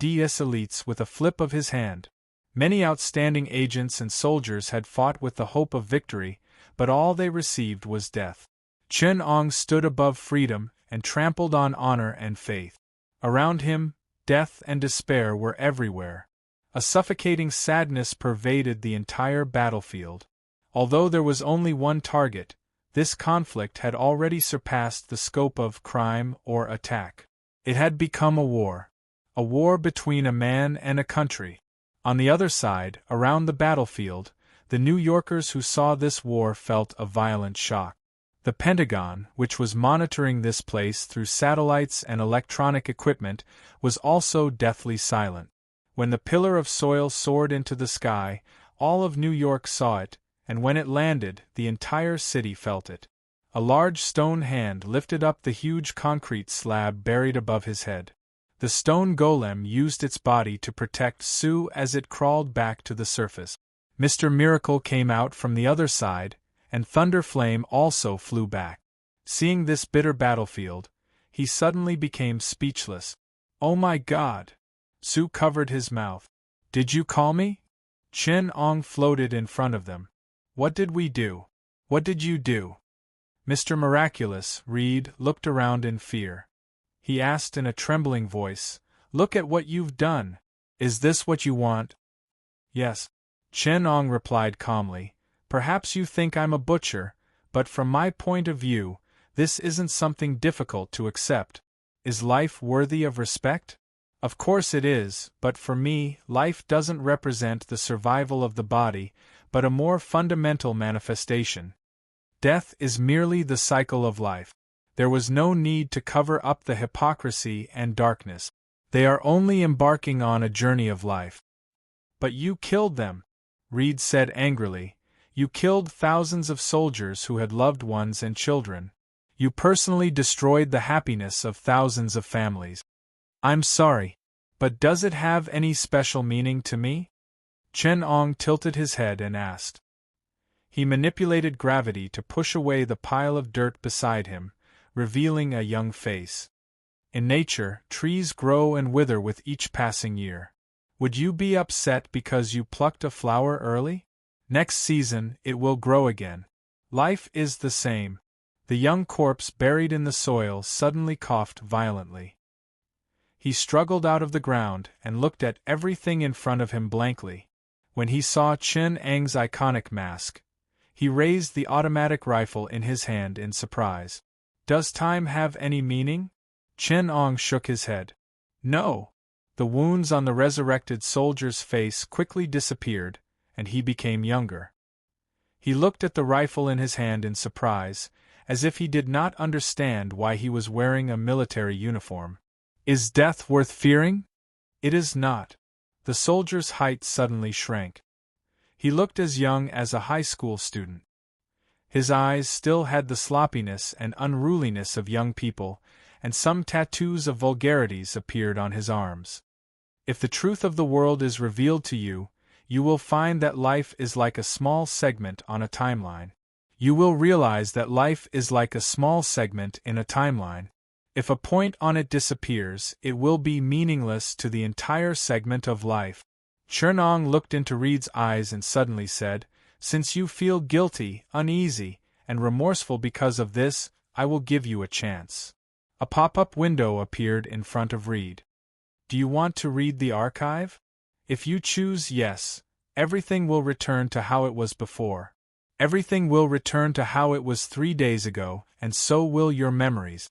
elites with a flip of his hand. Many outstanding agents and soldiers had fought with the hope of victory, but all they received was death. Chen-Ong stood above freedom and trampled on honor and faith. Around him, death and despair were everywhere. A suffocating sadness pervaded the entire battlefield. Although there was only one target, this conflict had already surpassed the scope of crime or attack. It had become a war between a man and a country. On the other side, around the battlefield, the New Yorkers who saw this war felt a violent shock. The Pentagon, which was monitoring this place through satellites and electronic equipment, was also deathly silent. When the pillar of soil soared into the sky, all of New York saw it, and when it landed, the entire city felt it. A large stone hand lifted up the huge concrete slab buried above his head. The stone golem used its body to protect Sue as it crawled back to the surface. Mr. Miracle came out from the other side, and Thunder Flame also flew back. Seeing this bitter battlefield, he suddenly became speechless. "Oh my God!" Sue covered his mouth. "Did you call me?" Chen Ong floated in front of them. "What did we do? What did you do?" Mr. Miraculous, Reed, looked around in fear. He asked in a trembling voice, "Look at what you've done. Is this what you want?" "Yes," Chen Ong replied calmly. "Perhaps you think I'm a butcher, but from my point of view, this isn't something difficult to accept. Is life worthy of respect? Of course it is, but for me, life doesn't represent the survival of the body, but a more fundamental manifestation. Death is merely the cycle of life. There was no need to cover up the hypocrisy and darkness. They are only embarking on a journey of life." "But you killed them," Reed said angrily. "You killed thousands of soldiers who had loved ones and children. You personally destroyed the happiness of thousands of families." "I'm sorry, but does it have any special meaning to me?" Chen Ong tilted his head and asked. He manipulated gravity to push away the pile of dirt beside him, revealing a young face. "In nature, trees grow and wither with each passing year. Would you be upset because you plucked a flower early? Next season, it will grow again. Life is the same." The young corpse buried in the soil suddenly coughed violently. He struggled out of the ground and looked at everything in front of him blankly. When he saw Chen Ang's iconic mask, he raised the automatic rifle in his hand in surprise. "Does time have any meaning?" Chen Ong shook his head. "No." The wounds on the resurrected soldier's face quickly disappeared, and he became younger. He looked at the rifle in his hand in surprise, as if he did not understand why he was wearing a military uniform. "Is death worth fearing?" "It is not." The soldier's height suddenly shrank. He looked as young as a high school student. His eyes still had the sloppiness and unruliness of young people, and some tattoos of vulgarities appeared on his arms. "If the truth of the world is revealed to you, you will find that life is like a small segment on a timeline. You will realize that life is like a small segment in a timeline. If a point on it disappears, it will be meaningless to the entire segment of life." Chen Ong looked into Reed's eyes and suddenly said, "Since you feel guilty, uneasy, and remorseful because of this, I will give you a chance." A pop-up window appeared in front of Reed. "Do you want to read the archive? If you choose yes, everything will return to how it was before. Everything will return to how it was 3 days ago, and so will your memories."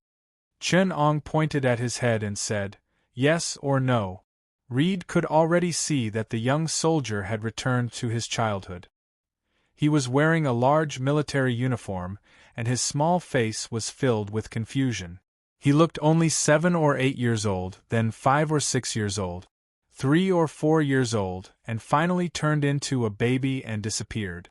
Chen Ong pointed at his head and said, "Yes or no." Reed could already see that the young soldier had returned to his childhood. He was wearing a large military uniform, and his small face was filled with confusion. He looked only 7 or 8 years old, then 5 or 6 years old, 3 or 4 years old, and finally turned into a baby and disappeared.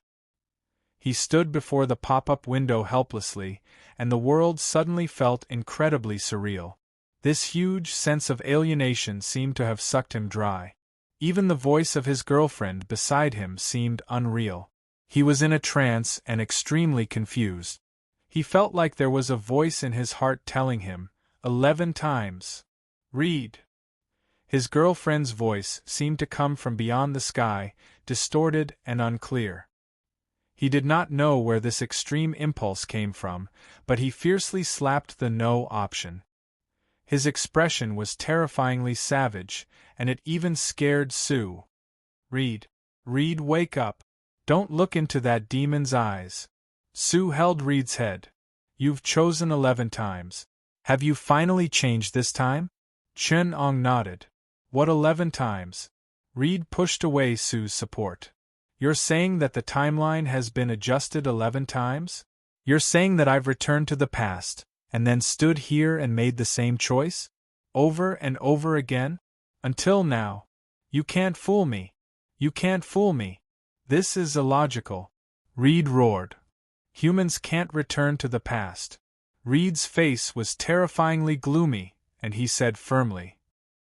He stood before the pop-up window helplessly, and the world suddenly felt incredibly surreal. This huge sense of alienation seemed to have sucked him dry. Even the voice of his girlfriend beside him seemed unreal. He was in a trance and extremely confused. He felt like there was a voice in his heart telling him, 11 times, "Reed." His girlfriend's voice seemed to come from beyond the sky, distorted and unclear. He did not know where this extreme impulse came from, but he fiercely slapped the no option. His expression was terrifyingly savage, and it even scared Sue. "Reed. Reed, wake up. Don't look into that demon's eyes." Sue held Reed's head. "You've chosen 11 times. Have you finally changed this time?" Chen Ong nodded. "What 11 times?" Reed pushed away Sue's support. "You're saying that the timeline has been adjusted 11 times? You're saying that I've returned to the past, and then stood here and made the same choice? Over and over again? Until now? You can't fool me. You can't fool me. This is illogical." Reed roared. Humans can't return to the past. Reed's face was terrifyingly gloomy, and he said firmly,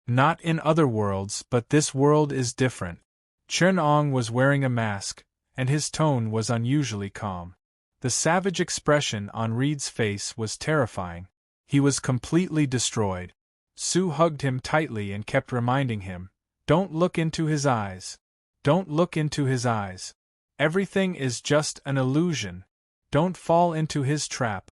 "Not in other worlds, but this world is different." Chen-Ong was wearing a mask, and his tone was unusually calm. The savage expression on Reed's face was terrifying. He was completely destroyed. Sue hugged him tightly and kept reminding him, "Don't look into his eyes. Don't look into his eyes. Everything is just an illusion. Don't fall into his trap."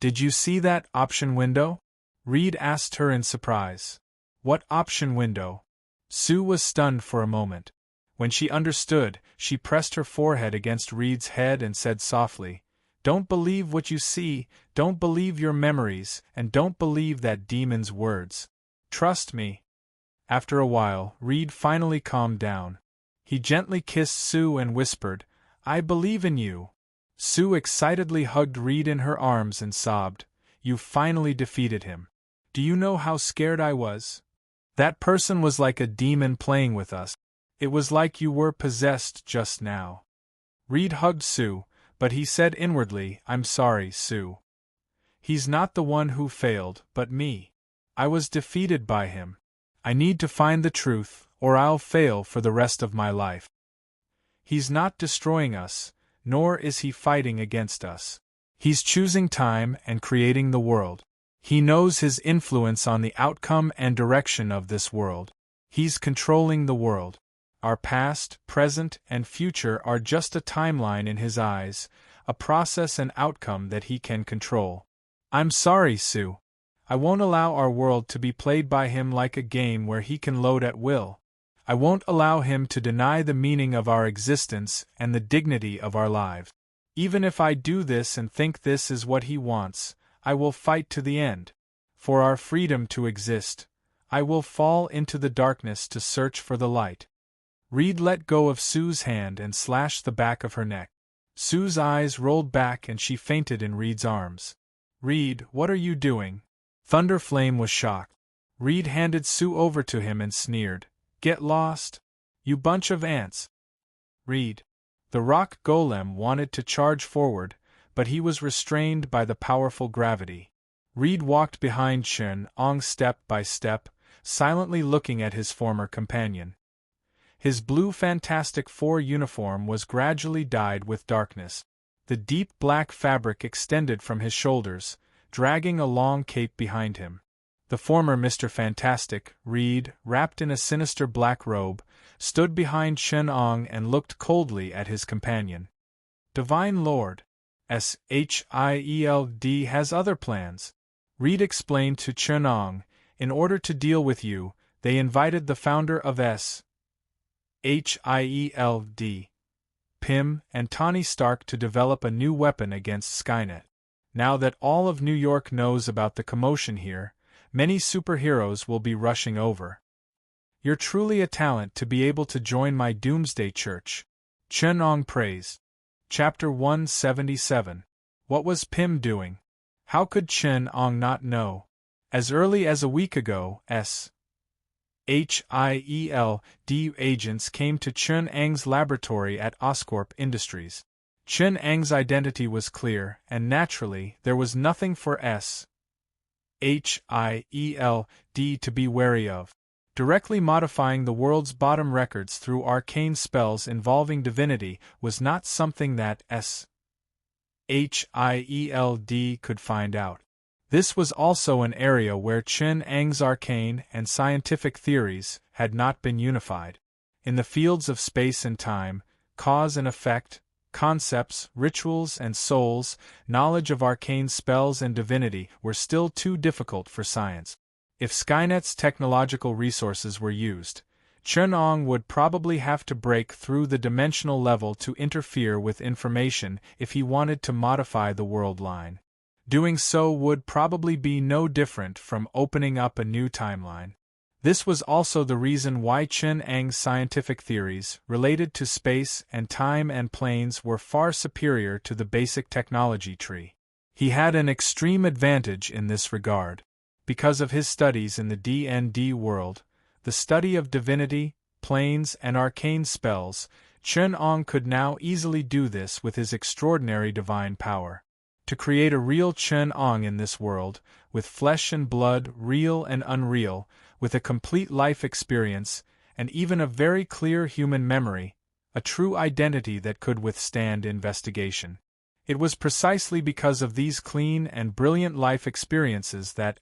"Did you see that option window?" Reed asked her in surprise. "What option window?" Sue was stunned for a moment. When she understood, she pressed her forehead against Reed's head and said softly, "Don't believe what you see, don't believe your memories, and don't believe that demon's words. Trust me." After a while, Reed finally calmed down. He gently kissed Sue and whispered, "I believe in you." Sue excitedly hugged Reed in her arms and sobbed, "You finally defeated him. Do you know how scared I was? That person was like a demon playing with us. It was like you were possessed just now." Reed hugged Sue, but he said inwardly, "I'm sorry, Sue. He's not the one who failed, but me. I was defeated by him. I need to find the truth, or I'll fail for the rest of my life. He's not destroying us, nor is he fighting against us. He's choosing time and creating the world. He knows his influence on the outcome and direction of this world. He's controlling the world. Our past, present, and future are just a timeline in his eyes, a process and outcome that he can control. I'm sorry, Sue. I won't allow our world to be played by him like a game where he can load at will. I won't allow him to deny the meaning of our existence and the dignity of our lives. Even if I do this and think this is what he wants, I will fight to the end. For our freedom to exist, I will fall into the darkness to search for the light." Reed let go of Sue's hand and slashed the back of her neck. Sue's eyes rolled back and she fainted in Reed's arms. "Reed, what are you doing?" Thunderflame was shocked. Reed handed Sue over to him and sneered, "Get lost, you bunch of ants." Reed. The rock golem wanted to charge forward, but he was restrained by the powerful gravity. Reed walked behind Chen-Ong step by step, silently looking at his former companion. His blue Fantastic Four uniform was gradually dyed with darkness. The deep black fabric extended from his shoulders, dragging a long cape behind him. The former Mr. Fantastic, Reed, wrapped in a sinister black robe, stood behind Chen-Ong and looked coldly at his companion. "Divine Lord, Shield has other plans," Reed explained to Chen-Ong. "In order to deal with you, they invited the founder of Shield, Pym, and Tony Stark to develop a new weapon against Skynet. Now that all of New York knows about the commotion here, many superheroes will be rushing over. You're truly a talent to be able to join my doomsday church," Chen-Ong praised. Chapter 177. What was Pym doing? How could Chen-Ong not know? As early as a week ago, Shield agents came to Chen-Ang's laboratory at Oscorp Industries. Chen-Ang's identity was clear, and naturally, there was nothing for Shield to be wary of. Directly modifying the world's bottom records through arcane spells involving divinity was not something that Shield could find out. This was also an area where Chen-Ang's arcane and scientific theories had not been unified. In the fields of space and time, cause and effect, concepts, rituals, and souls, knowledge of arcane spells and divinity were still too difficult for science. If Skynet's technological resources were used, Chen-Ong would probably have to break through the dimensional level to interfere with information if he wanted to modify the world line. Doing so would probably be no different from opening up a new timeline. This was also the reason why Chen-Ang's scientific theories related to space and time and planes were far superior to the basic technology tree. He had an extreme advantage in this regard. Because of his studies in the D&D world, the study of divinity, planes, and arcane spells, Chen-Ong could now easily do this with his extraordinary divine power. To create a real Chen-Ong in this world, with flesh and blood, real and unreal, with a complete life experience, and even a very clear human memory, a true identity that could withstand investigation. It was precisely because of these clean and brilliant life experiences that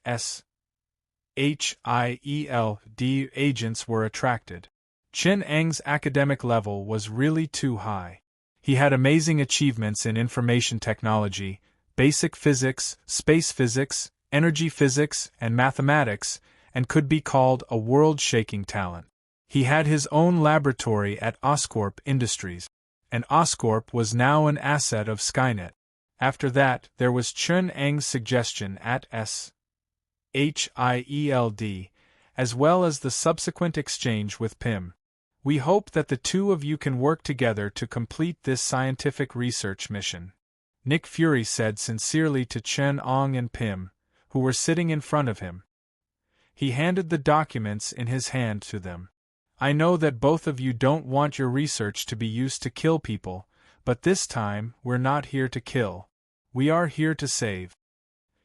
SHIELD agents were attracted. Chen-Eng's academic level was really too high. He had amazing achievements in information technology, basic physics, space physics, energy physics, and mathematics, and could be called a world-shaking talent. He had his own laboratory at Oscorp Industries, and Oscorp was now an asset of Skynet. After that, there was Chen-Eng's suggestion at SHIELD, as well as the subsequent exchange with Pim. We hope that the two of you can work together to complete this scientific research mission, Nick Fury said sincerely to Chen-Ong and Pim, who were sitting in front of him. He handed the documents in his hand to them. I know that both of you don't want your research to be used to kill people, but this time we're not here to kill. We are here to save.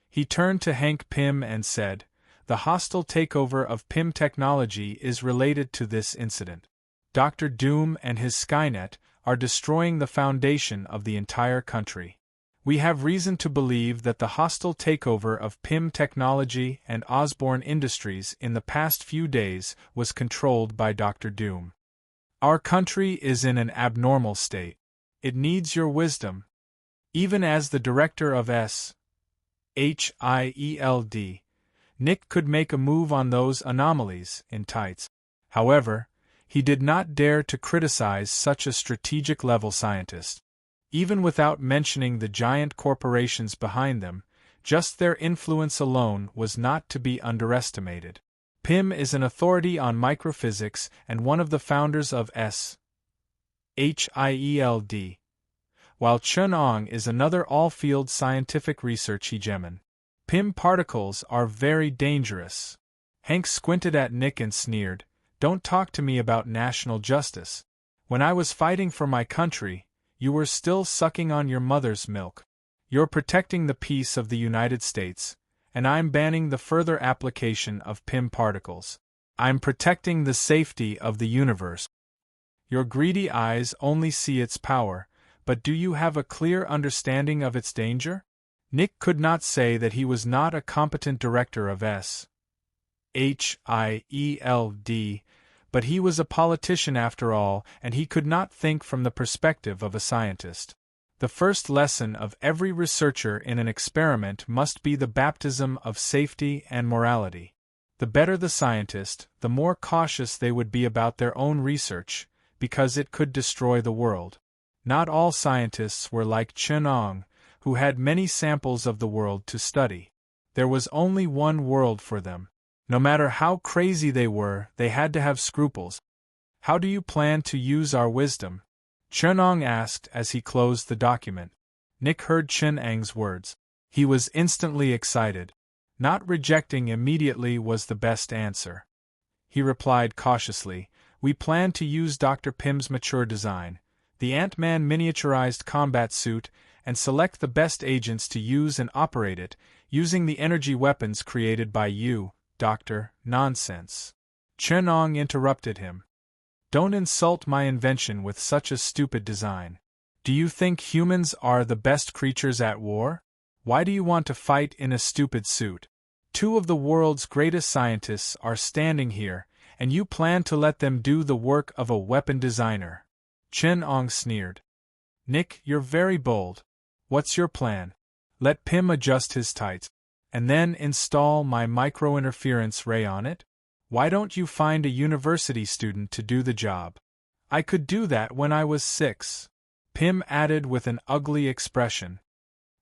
He turned to Hank Pym and said, the hostile takeover of Pym technology is related to this incident. Dr. Doom and his Skynet are destroying the foundation of the entire country. We have reason to believe that the hostile takeover of Pym Technology and Osborne Industries in the past few days was controlled by Dr. Doom. Our country is in an abnormal state. It needs your wisdom. Even as the director of SHIELD, Nick could make a move on those anomalies in tights. However, he did not dare to criticize such a strategic-level scientist. Even without mentioning the giant corporations behind them, just their influence alone was not to be underestimated. Pym is an authority on microphysics and one of the founders of SHIELD, while Chen-Ong is another all-field scientific research hegemon. Pym particles are very dangerous. Hank squinted at Nick and sneered, Don't talk to me about national justice. When I was fighting for my country, you were still sucking on your mother's milk. You're protecting the peace of the United States, and I'm banning the further application of Pym particles. I'm protecting the safety of the universe. Your greedy eyes only see its power, but do you have a clear understanding of its danger? Nick could not say that he was not a competent director of SHIELD, but he was a politician after all, and he could not think from the perspective of a scientist. The first lesson of every researcher in an experiment must be the baptism of safety and morality. The better the scientist, the more cautious they would be about their own research, because it could destroy the world. Not all scientists were like Chen-Ong, who had many samples of the world to study. There was only one world for them. No matter how crazy they were, they had to have scruples. How do you plan to use our wisdom? Chen-Ong asked as he closed the document. Nick heard Chen-Eng's words. He was instantly excited. Not rejecting immediately was the best answer. He replied cautiously, We plan to use Dr. Pym's mature design, the Ant-Man miniaturized combat suit, and select the best agents to use and operate it, using the energy weapons created by you, Doctor. Nonsense. Chen-Ong interrupted him. Don't insult my invention with such a stupid design. Do you think humans are the best creatures at war? Why do you want to fight in a stupid suit? Two of the world's greatest scientists are standing here, and you plan to let them do the work of a weapon designer. Chen-Ong sneered. Nick, you're very bold. What's your plan? Let Pym adjust his tights, and then install my micro-interference ray on it? Why don't you find a university student to do the job? I could do that when I was 6. Pym added with an ugly expression.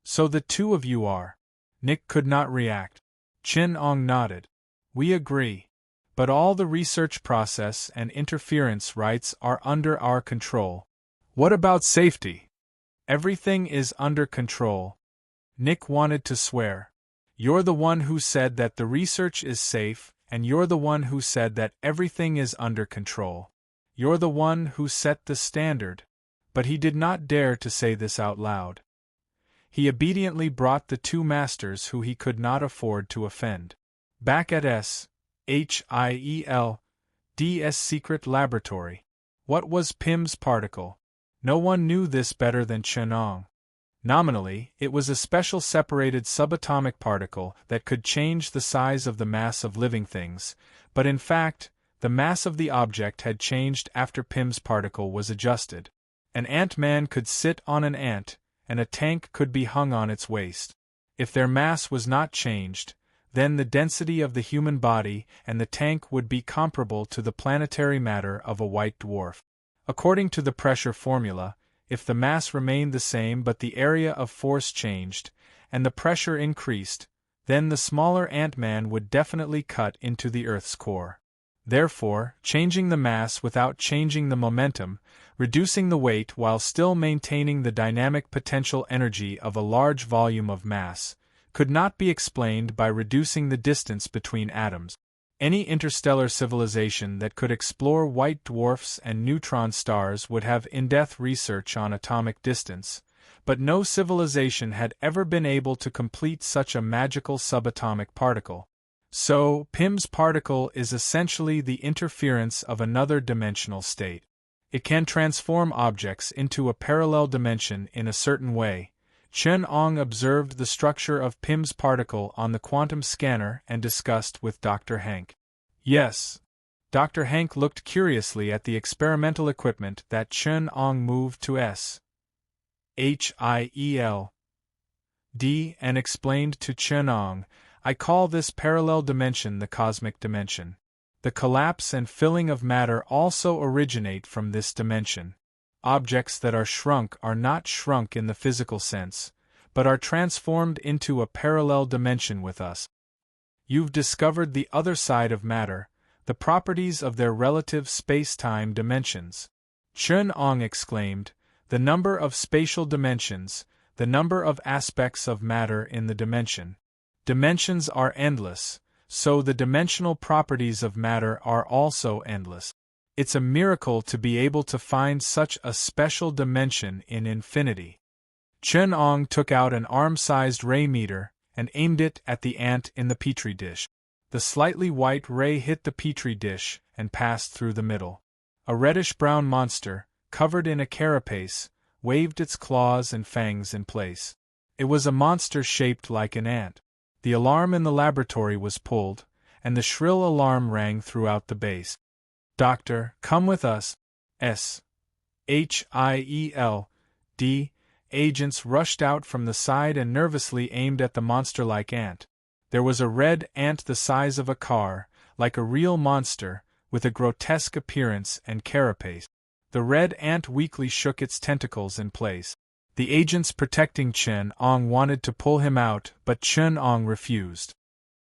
So the two of you are. Nick could not react. Chen-Ong nodded. We agree. But all the research process and interference rights are under our control. What about safety? Everything is under control. Nick wanted to swear. You're the one who said that the research is safe, and you're the one who said that everything is under control. You're the one who set the standard. But he did not dare to say this out loud. He obediently brought the two masters who he could not afford to offend. Back at SHIELD's secret laboratory. What was Pym's particle? No one knew this better than Chen Ong. Nominally, it was a special separated subatomic particle that could change the size of the mass of living things, but in fact, the mass of the object had changed after Pym's particle was adjusted. An ant-man could sit on an ant, and a tank could be hung on its waist. If their mass was not changed, then the density of the human body and the tank would be comparable to the planetary matter of a white dwarf. According to the pressure formula, if the mass remained the same but the area of force changed, and the pressure increased, then the smaller ant-man would definitely cut into the Earth's core. Therefore, changing the mass without changing the momentum, reducing the weight while still maintaining the dynamic potential energy of a large volume of mass, could not be explained by reducing the distance between atoms. Any interstellar civilization that could explore white dwarfs and neutron stars would have in-depth research on atomic distance, but no civilization had ever been able to complete such a magical subatomic particle. So, Pym's particle is essentially the interference of another dimensional state. It can transform objects into a parallel dimension in a certain way. Chen Ong observed the structure of Pym's particle on the quantum scanner and discussed with Dr. Hank. Yes. Dr. Hank looked curiously at the experimental equipment that Chen Ong moved to SHIELD and explained to Chen Ong, I call this parallel dimension the cosmic dimension. The collapse and filling of matter also originate from this dimension. Objects that are shrunk are not shrunk in the physical sense, but are transformed into a parallel dimension with us. You've discovered the other side of matter, the properties of their relative space-time dimensions. Chen Ong exclaimed, the number of spatial dimensions, the number of aspects of matter in the dimension. Dimensions are endless, so the dimensional properties of matter are also endless. It's a miracle to be able to find such a special dimension in infinity. Chen Ong took out an arm-sized ray meter and aimed it at the ant in the petri dish. The slightly white ray hit the petri dish and passed through the middle. A reddish-brown monster, covered in a carapace, waved its claws and fangs in place. It was a monster shaped like an ant. The alarm in the laboratory was pulled, and the shrill alarm rang throughout the base. Doctor, come with us. SHIELD. Agents rushed out from the side and nervously aimed at the monster-like ant. There was a red ant the size of a car, like a real monster, with a grotesque appearance and carapace. The red ant weakly shook its tentacles in place. The agents protecting Chen Ong wanted to pull him out, but Chen Ong refused.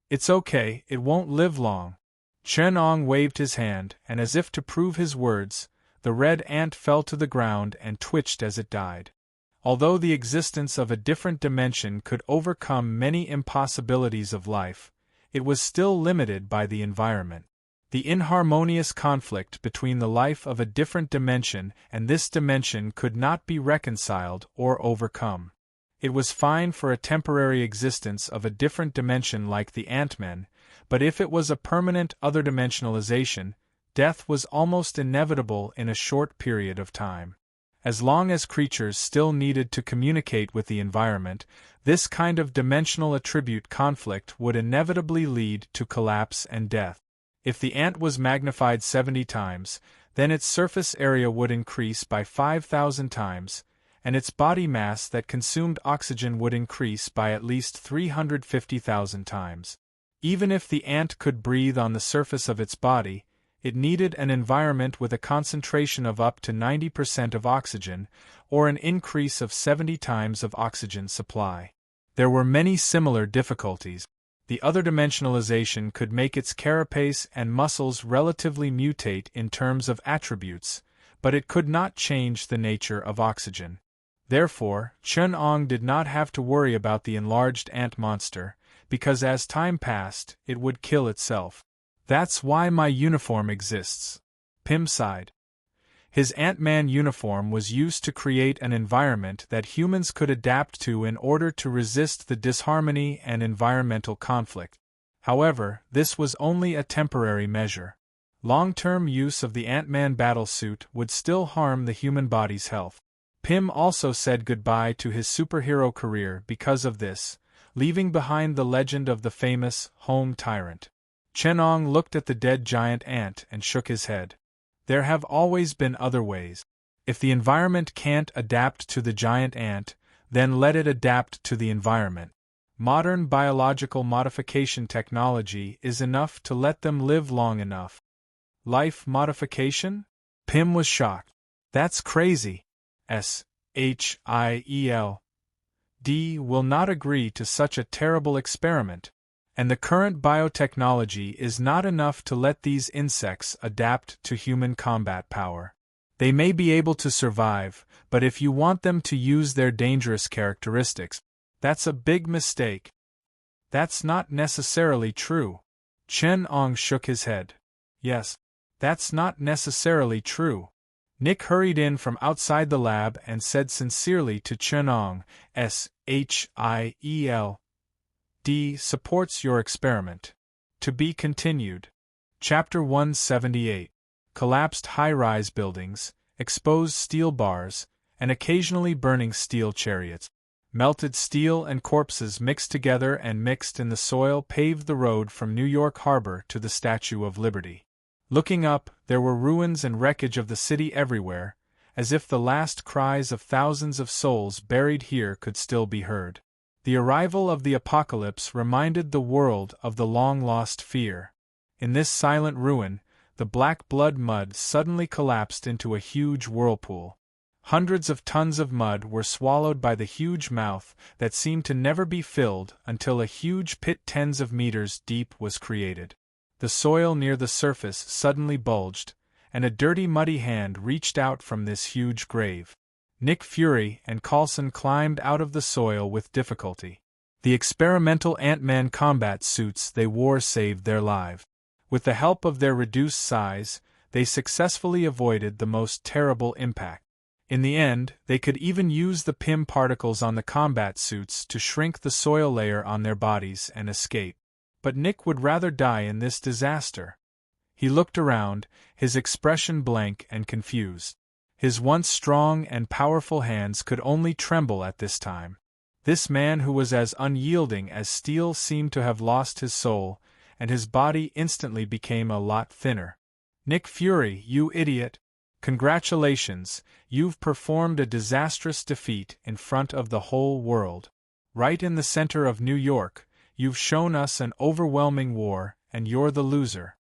It's okay, it won't live long. Chen Ong waved his hand, and as if to prove his words, the red ant fell to the ground and twitched as it died. Although the existence of a different dimension could overcome many impossibilities of life, it was still limited by the environment. The inharmonious conflict between the life of a different dimension and this dimension could not be reconciled or overcome. It was fine for a temporary existence of a different dimension like the Ant-Men, but if it was a permanent other-dimensionalization, death was almost inevitable in a short period of time. As long as creatures still needed to communicate with the environment, this kind of dimensional attribute conflict would inevitably lead to collapse and death. If the ant was magnified 70 times, then its surface area would increase by 5,000 times, and its body mass that consumed oxygen would increase by at least 350,000 times. Even if the ant could breathe on the surface of its body, it needed an environment with a concentration of up to 90% of oxygen, or an increase of 70 times of oxygen supply. There were many similar difficulties. The other dimensionalization could make its carapace and muscles relatively mutate in terms of attributes, but it could not change the nature of oxygen. Therefore, Chen Ong did not have to worry about the enlarged ant monster, because as time passed, it would kill itself. That's why my uniform exists. Pym sighed. His Ant-Man uniform was used to create an environment that humans could adapt to in order to resist the disharmony and environmental conflict. However, this was only a temporary measure. Long-term use of the Ant-Man battlesuit would still harm the human body's health. Pym also said goodbye to his superhero career because of this, leaving behind the legend of the famous home tyrant. Chen-Ong looked at the dead giant ant and shook his head. There have always been other ways. If the environment can't adapt to the giant ant, then let it adapt to the environment. Modern biological modification technology is enough to let them live long enough. Life modification? Pym was shocked. That's crazy. S.H.I.E.L.D. will not agree to such a terrible experiment. And the current biotechnology is not enough to let these insects adapt to human combat power. They may be able to survive, but if you want them to use their dangerous characteristics, that's a big mistake. That's not necessarily true. Chen-Ong shook his head. Yes, that's not necessarily true. Nick hurried in from outside the lab and said sincerely to Chen-Ong, S.H.I.E.L.D. supports your experiment. To be continued. Chapter 178. Collapsed high-rise buildings, exposed steel bars, and occasionally burning steel chariots. Melted steel and corpses mixed together and mixed in the soil paved the road from New York Harbor to the Statue of Liberty. Looking up, there were ruins and wreckage of the city everywhere, as if the last cries of thousands of souls buried here could still be heard. The arrival of the apocalypse reminded the world of the long-lost fear. In this silent ruin, the black blood mud suddenly collapsed into a huge whirlpool. Hundreds of tons of mud were swallowed by the huge mouth that seemed to never be filled until a huge pit tens of meters deep was created. The soil near the surface suddenly bulged, and a dirty muddy hand reached out from this huge grave. Nick Fury and Coulson climbed out of the soil with difficulty. The experimental Ant-Man combat suits they wore saved their lives. With the help of their reduced size, they successfully avoided the most terrible impact. In the end, they could even use the Pym particles on the combat suits to shrink the soil layer on their bodies and escape. But Nick would rather die in this disaster. He looked around, his expression blank and confused. His once strong and powerful hands could only tremble at this time. This man who was as unyielding as steel seemed to have lost his soul, and his body instantly became a lot thinner. Nick Fury, you idiot! Congratulations, you've performed a disastrous defeat in front of the whole world. Right in the center of New York, you've shown us an overwhelming war, and you're the loser.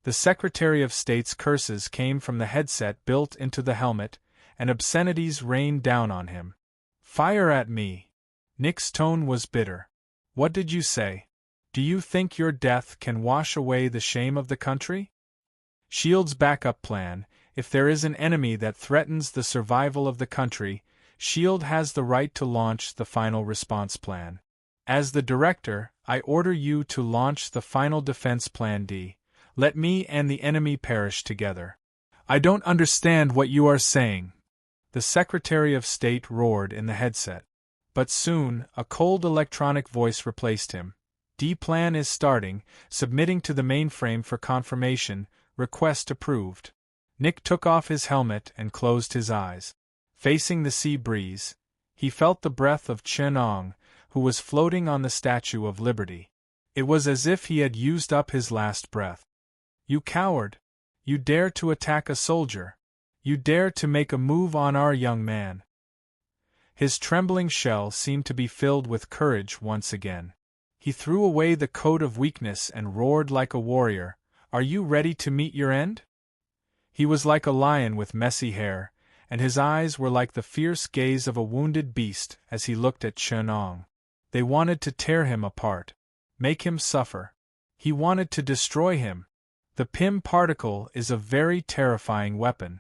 The Secretary of State's curses came from the headset built into the helmet, and obscenities rained down on him. Fire at me! Nick's tone was bitter. What did you say? Do you think your death can wash away the shame of the country? S.H.I.E.L.D.'s backup plan: if there is an enemy that threatens the survival of the country, S.H.I.E.L.D. has the right to launch the final response plan. As the director, I order you to launch the final defense plan D. Let me and the enemy perish together. I don't understand what you are saying. The Secretary of State roared in the headset. But soon, a cold electronic voice replaced him. D-plan is starting, submitting to the mainframe for confirmation, request approved. Nick took off his helmet and closed his eyes. Facing the sea breeze, he felt the breath of Chen-Ong, who was floating on the Statue of Liberty. It was as if he had used up his last breath. You coward! You dare to attack a soldier! You dare to make a move on our young man! His trembling shell seemed to be filled with courage once again. He threw away the coat of weakness and roared like a warrior, Are you ready to meet your end? He was like a lion with messy hair, and his eyes were like the fierce gaze of a wounded beast as he looked at Chen-Ong. They wanted to tear him apart, make him suffer. He wanted to destroy him. The Pym particle is a very terrifying weapon.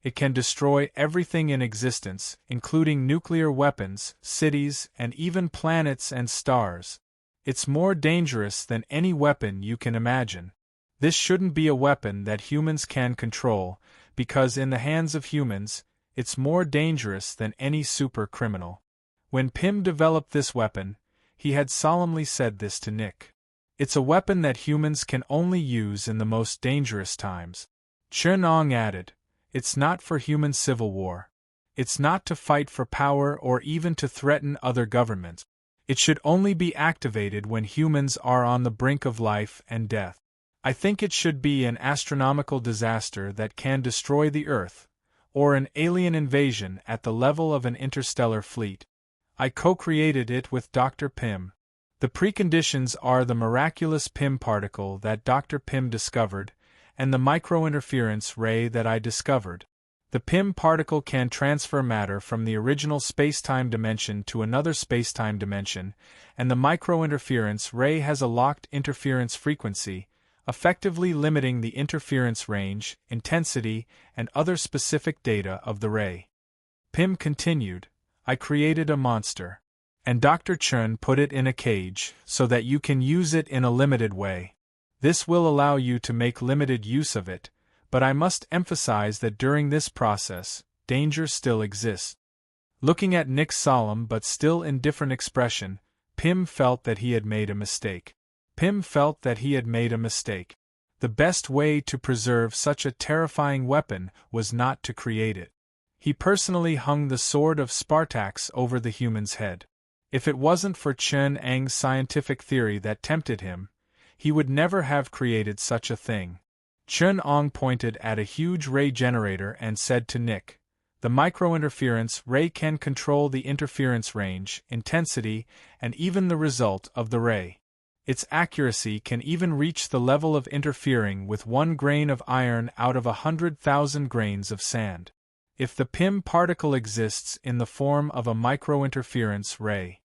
It can destroy everything in existence, including nuclear weapons, cities, and even planets and stars. It's more dangerous than any weapon you can imagine. This shouldn't be a weapon that humans can control, because in the hands of humans, it's more dangerous than any super criminal. When Pym developed this weapon, he had solemnly said this to Nick. It's a weapon that humans can only use in the most dangerous times. Chen-Ong added, it's not for human civil war. It's not to fight for power or even to threaten other governments. It should only be activated when humans are on the brink of life and death. I think it should be an astronomical disaster that can destroy the Earth, or an alien invasion at the level of an interstellar fleet. I co-created it with Dr. Pym. The preconditions are the miraculous Pym particle that Dr. Pym discovered, and the microinterference ray that I discovered. The Pym particle can transfer matter from the original spacetime dimension to another spacetime dimension, and the microinterference ray has a locked interference frequency, effectively limiting the interference range, intensity, and other specific data of the ray. Pym continued, I created a monster. And Dr. Chen put it in a cage so that you can use it in a limited way. This will allow you to make limited use of it, but I must emphasize that during this process, danger still exists. Looking at Nick's solemn but still indifferent expression, Pym felt that he had made a mistake. The best way to preserve such a terrifying weapon was not to create it. He personally hung the sword of Spartax over the human's head. If it wasn't for Chen-Ang's scientific theory that tempted him, he would never have created such a thing. Chen-Ong pointed at a huge ray generator and said to Nick, the microinterference ray can control the interference range, intensity, and even the result of the ray. Its accuracy can even reach the level of interfering with 1 grain of iron out of 100,000 grains of sand. If the Pym particle exists in the form of a microinterference ray,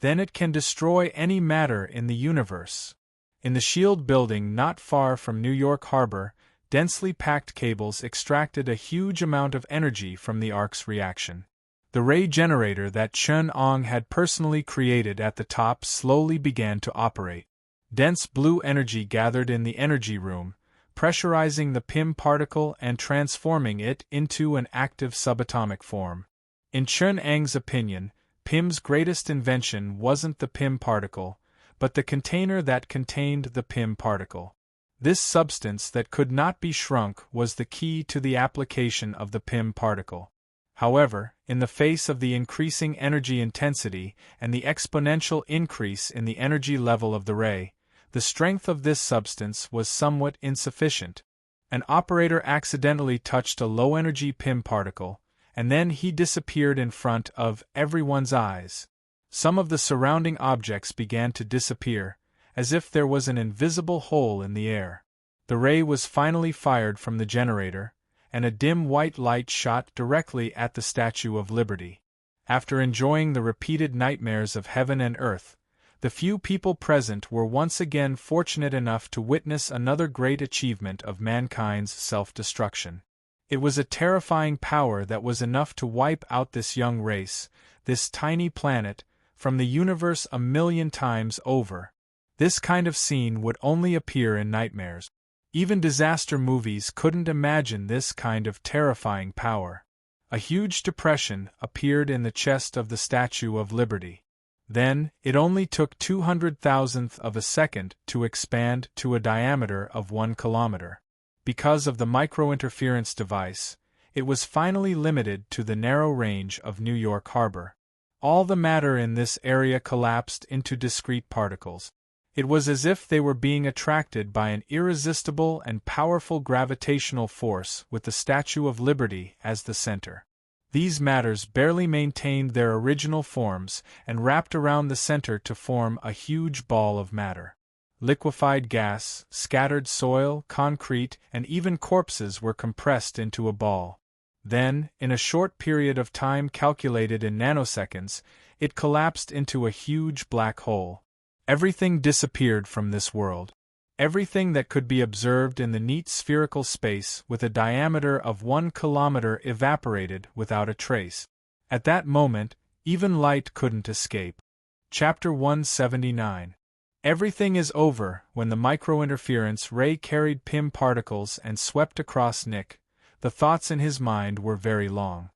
then it can destroy any matter in the universe. In the shield building not far from New York Harbor, densely packed cables extracted a huge amount of energy from the arc's reaction. The ray generator that Chen-Ong had personally created at the top slowly began to operate. Dense blue energy gathered in the energy room, pressurizing the Pym particle and transforming it into an active subatomic form. In Chen-Ang's opinion, Pym's greatest invention wasn't the Pym particle, but the container that contained the Pym particle. This substance that could not be shrunk was the key to the application of the Pym particle. However, in the face of the increasing energy intensity and the exponential increase in the energy level of the ray, the strength of this substance was somewhat insufficient. An operator accidentally touched a low-energy Pym particle, and then he disappeared in front of everyone's eyes. Some of the surrounding objects began to disappear, as if there was an invisible hole in the air. The ray was finally fired from the generator, and a dim white light shot directly at the Statue of Liberty. After enjoying the repeated nightmares of heaven and earth, the few people present were once again fortunate enough to witness another great achievement of mankind's self-destruction. It was a terrifying power that was enough to wipe out this young race, this tiny planet, from the universe 1,000,000 times over. This kind of scene would only appear in nightmares. Even disaster movies couldn't imagine this kind of terrifying power. A huge depression appeared in the chest of the Statue of Liberty. Then, it only took 200,000th of a second to expand to a diameter of 1 kilometer. Because of the microinterference device, it was finally limited to the narrow range of New York Harbor. All the matter in this area collapsed into discrete particles. It was as if they were being attracted by an irresistible and powerful gravitational force with the Statue of Liberty as the center. These matters barely maintained their original forms and wrapped around the center to form a huge ball of matter. Liquefied gas, scattered soil, concrete, and even corpses were compressed into a ball. Then, in a short period of time calculated in nanoseconds, it collapsed into a huge black hole. Everything disappeared from this world. Everything that could be observed in the neat spherical space with a diameter of 1 kilometer evaporated without a trace. At that moment, even light couldn't escape. Chapter 179. Everything is over when the microinterference ray carried Pym particles and swept across Nick, The thoughts in his mind were very long.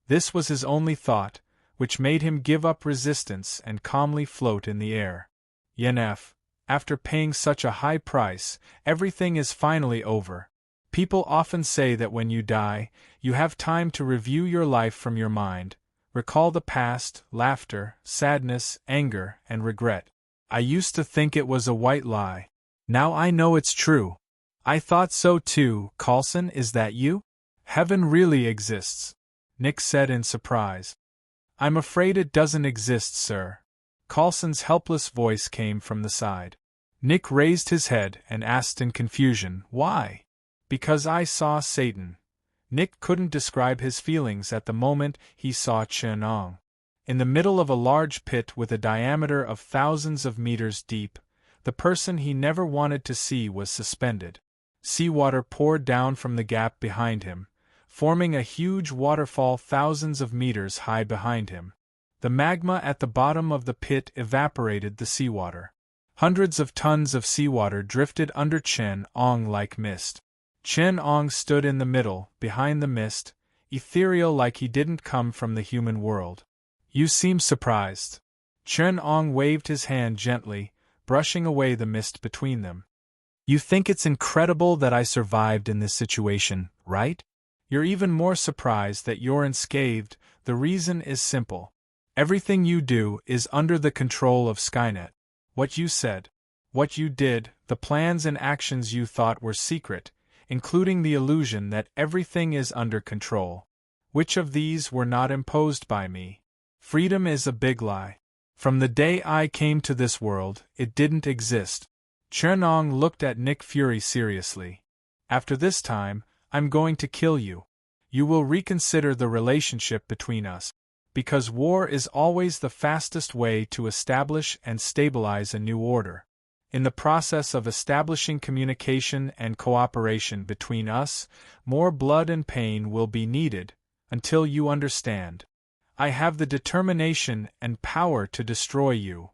This was his only thought, which made him give up resistance and calmly float in the air. Yennefer, after paying such a high price, everything is finally over. People often say that when you die, you have time to review your life from your mind, recall the past, laughter, sadness, anger, and regret. I used to think it was a white lie. Now I know it's true. I thought so too. Coulson, is that you? Heaven really exists, Nick said in surprise. I'm afraid it doesn't exist, sir. Coulson's helpless voice came from the side. Nick raised his head and asked in confusion, why? Because I saw Satan. Nick couldn't describe his feelings at the moment he saw Chen-Ong. In the middle of a large pit with a diameter of thousands of meters deep, the person he never wanted to see was suspended. Seawater poured down from the gap behind him, forming a huge waterfall thousands of meters high behind him. The magma at the bottom of the pit evaporated the seawater. Hundreds of tons of seawater drifted under Chen-Ong like mist. Chen-Ong stood in the middle, behind the mist, ethereal like he didn't come from the human world. You seem surprised. Chen-Ong waved his hand gently, brushing away the mist between them. You think it's incredible that I survived in this situation, right? You're even more surprised that you're unscathed. The reason is simple. Everything you do is under the control of Skynet. What you said, what you did, the plans and actions you thought were secret, including the illusion that everything is under control. Which of these were not imposed by me? Freedom is a big lie. From the day I came to this world, it didn't exist. Chen-Ong looked at Nick Fury seriously. After this time, I'm going to kill you. You will reconsider the relationship between us. Because war is always the fastest way to establish and stabilize a new order. In the process of establishing communication and cooperation between us, more blood and pain will be needed, until you understand. I have the determination and power to destroy you.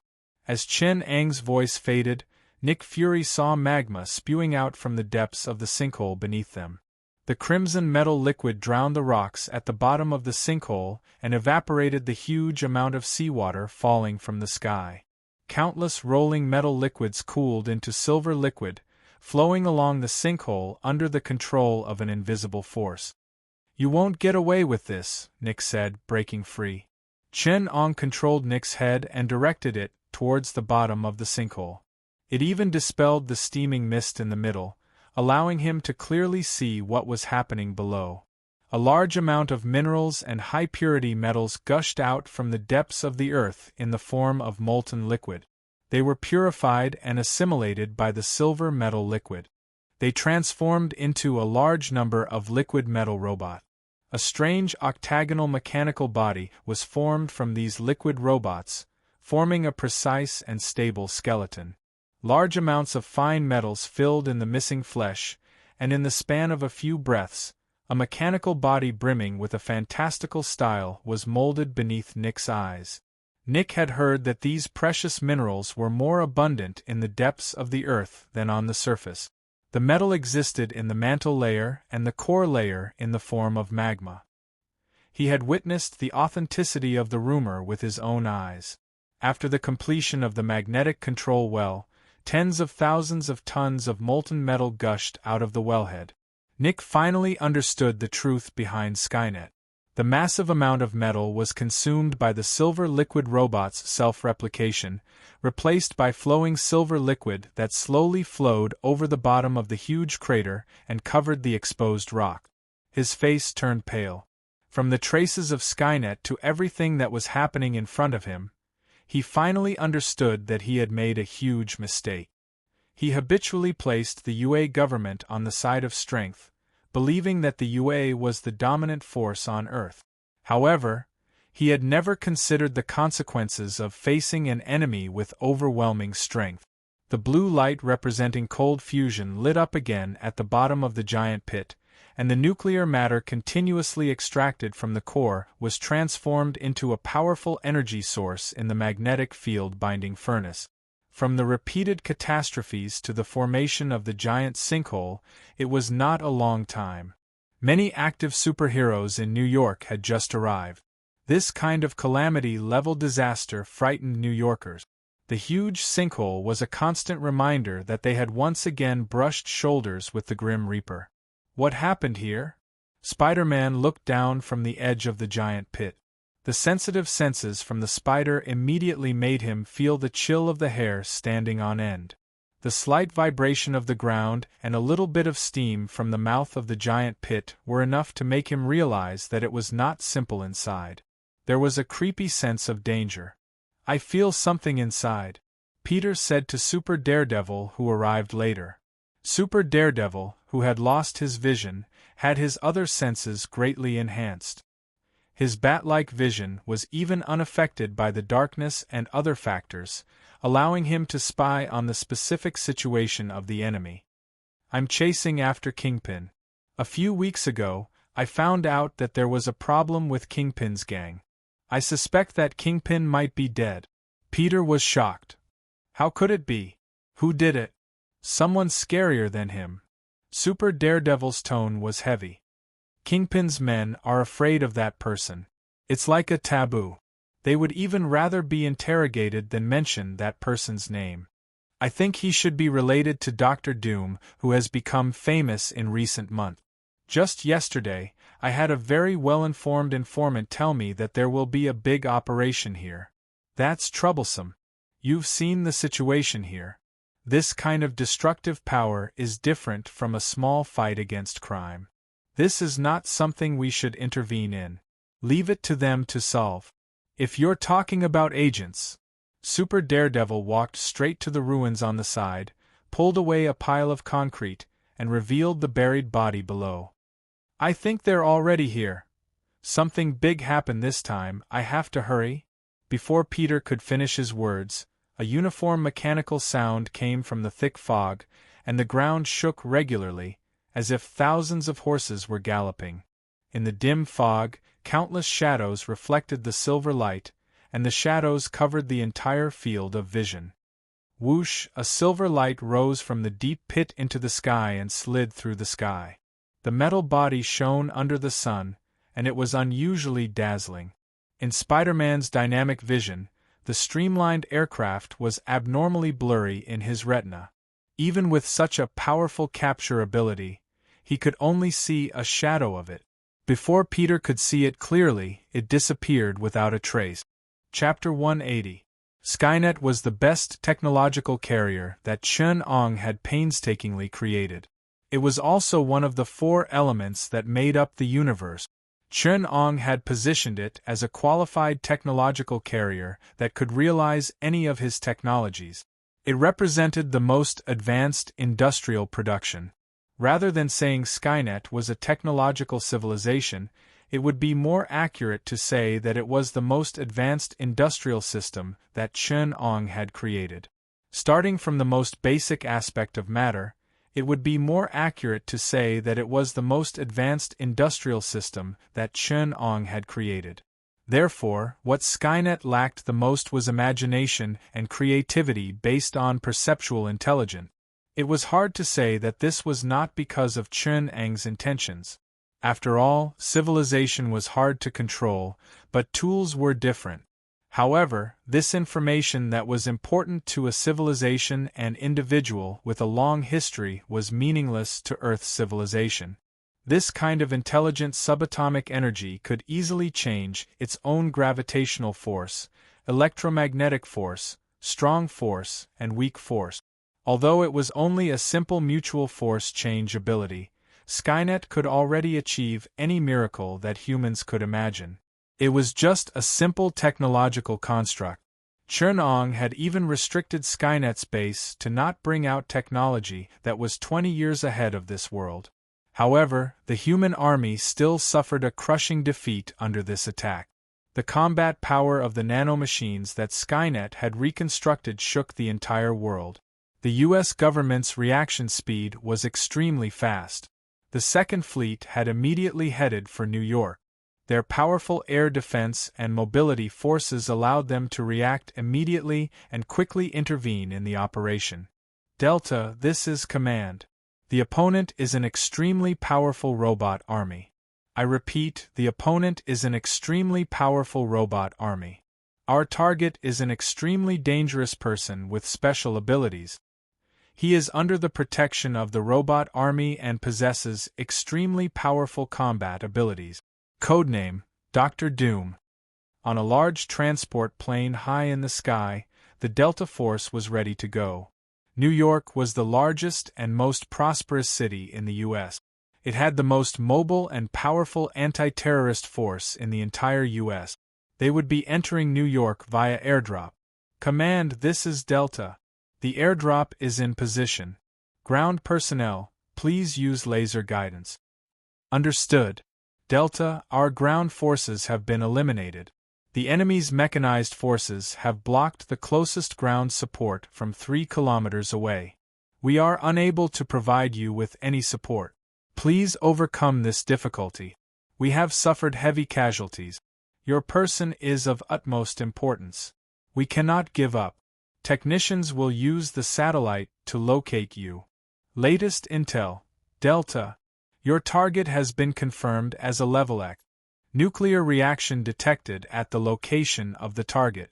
As Chen-Ang's voice faded, Nick Fury saw magma spewing out from the depths of the sinkhole beneath them. The crimson metal liquid drowned the rocks at the bottom of the sinkhole and evaporated the huge amount of seawater falling from the sky. Countless rolling metal liquids cooled into silver liquid, flowing along the sinkhole under the control of an invisible force. You won't get away with this, Nick said, breaking free. Chen-Ong controlled Nick's head and directed it towards the bottom of the sinkhole. It even dispelled the steaming mist in the middle, allowing him to clearly see what was happening below. A large amount of minerals and high-purity metals gushed out from the depths of the earth in the form of molten liquid. They were purified and assimilated by the silver metal liquid. They transformed into a large number of liquid metal robots. A strange octagonal mechanical body was formed from these liquid robots, forming a precise and stable skeleton. Large amounts of fine metals filled in the missing flesh, and in the span of a few breaths, a mechanical body brimming with a fantastical style was molded beneath Nick's eyes. Nick had heard that these precious minerals were more abundant in the depths of the earth than on the surface. The metal existed in the mantle layer and the core layer in the form of magma. He had witnessed the authenticity of the rumor with his own eyes. After the completion of the magnetic control well, tens of thousands of tons of molten metal gushed out of the wellhead. Nick finally understood the truth behind Skynet. The massive amount of metal was consumed by the silver liquid robot's self-replication, replaced by flowing silver liquid that slowly flowed over the bottom of the huge crater and covered the exposed rock. His face turned pale. From the traces of Skynet to everything that was happening in front of him, he finally understood that he had made a huge mistake. He habitually placed the UA government on the side of strength, believing that the UA was the dominant force on Earth. However, he had never considered the consequences of facing an enemy with overwhelming strength. The blue light representing cold fusion lit up again at the bottom of the giant pit, and the nuclear matter continuously extracted from the core was transformed into a powerful energy source in the magnetic field binding furnace. From the repeated catastrophes to the formation of the giant sinkhole, it was not a long time. Many active superheroes in New York had just arrived. This kind of calamity-level disaster frightened New Yorkers. The huge sinkhole was a constant reminder that they had once again brushed shoulders with the Grim Reaper. What happened here? Spider-Man looked down from the edge of the giant pit. The sensitive senses from the spider immediately made him feel the chill of the hair standing on end. The slight vibration of the ground and a little bit of steam from the mouth of the giant pit were enough to make him realize that it was not simple inside. There was a creepy sense of danger. "I feel something inside," Peter said to Super Daredevil, who arrived later. Super Daredevil, who had lost his vision, had his other senses greatly enhanced. His bat-like vision was even unaffected by the darkness and other factors, allowing him to spy on the specific situation of the enemy. "I'm chasing after Kingpin. A few weeks ago, I found out that there was a problem with Kingpin's gang. I suspect that Kingpin might be dead." Peter was shocked. How could it be? Who did it? Someone scarier than him. Super Daredevil's tone was heavy. "Kingpin's men are afraid of that person. It's like a taboo. They would even rather be interrogated than mention that person's name. I think he should be related to Dr. Doom, who has become famous in recent months. Just yesterday, I had a very well-informed informant tell me that there will be a big operation here. That's troublesome. You've seen the situation here. This kind of destructive power is different from a small fight against crime. This is not something we should intervene in. Leave it to them to solve. If you're talking about agents..." Super Daredevil walked straight to the ruins on the side, pulled away a pile of concrete, and revealed the buried body below. "I think they're already here. Something big happened this time. I have to hurry." Before Peter could finish his words, a uniform mechanical sound came from the thick fog, and the ground shook regularly, as if thousands of horses were galloping. In the dim fog, countless shadows reflected the silver light, and the shadows covered the entire field of vision. Whoosh! A silver light rose from the deep pit into the sky and slid through the sky. The metal body shone under the sun, and it was unusually dazzling. In Spider-Man's dynamic vision, the streamlined aircraft was abnormally blurry in his retina. Even with such a powerful capture ability, he could only see a shadow of it. Before Peter could see it clearly, it disappeared without a trace. Chapter 180. Skynet was the best technological carrier that Chun-Ong had painstakingly created. It was also one of the 4 elements that made up the universe. Chun-Ong had positioned it as a qualified technological carrier that could realize any of his technologies. It represented the most advanced industrial production. Rather than saying Skynet was a technological civilization, it would be more accurate to say that it was the most advanced industrial system that Chun-Ong had created. Starting from the most basic aspect of matter, it would be more accurate to say that it was the most advanced industrial system that Chun-Ong had created. Therefore, what Skynet lacked the most was imagination and creativity based on perceptual intelligence. It was hard to say that this was not because of Chun-Ang's intentions. After all, civilization was hard to control, but tools were different. However, this information that was important to a civilization and individual with a long history was meaningless to Earth's civilization. This kind of intelligent subatomic energy could easily change its own gravitational force, electromagnetic force, strong force, and weak force. Although it was only a simple mutual force change ability, Skynet could already achieve any miracle that humans could imagine. It was just a simple technological construct. Chun-Ong had even restricted Skynet's base to not bring out technology that was 20 years ahead of this world. However, the human army still suffered a crushing defeat under this attack. The combat power of the nanomachines that Skynet had reconstructed shook the entire world. The U.S. government's reaction speed was extremely fast. The Second Fleet had immediately headed for New York. Their powerful air defense and mobility forces allowed them to react immediately and quickly intervene in the operation. Delta, this is Command. The opponent is an extremely powerful robot army. I repeat, the opponent is an extremely powerful robot army. Our target is an extremely dangerous person with special abilities. He is under the protection of the robot army and possesses extremely powerful combat abilities. Codename, Dr. Doom. On a large transport plane high in the sky, the Delta Force was ready to go. New York was the largest and most prosperous city in the U.S. It had the most mobile and powerful anti-terrorist force in the entire U.S. They would be entering New York via airdrop. Command, this is Delta. The airdrop is in position. Ground personnel, please use laser guidance. Understood. Delta, our ground forces have been eliminated. The enemy's mechanized forces have blocked the closest ground support from 3 kilometers away. We are unable to provide you with any support. Please overcome this difficulty. We have suffered heavy casualties. Your person is of utmost importance. We cannot give up. Technicians will use the satellite to locate you. Latest intel, Delta. Your target has been confirmed as a level X. Nuclear reaction detected at the location of the target.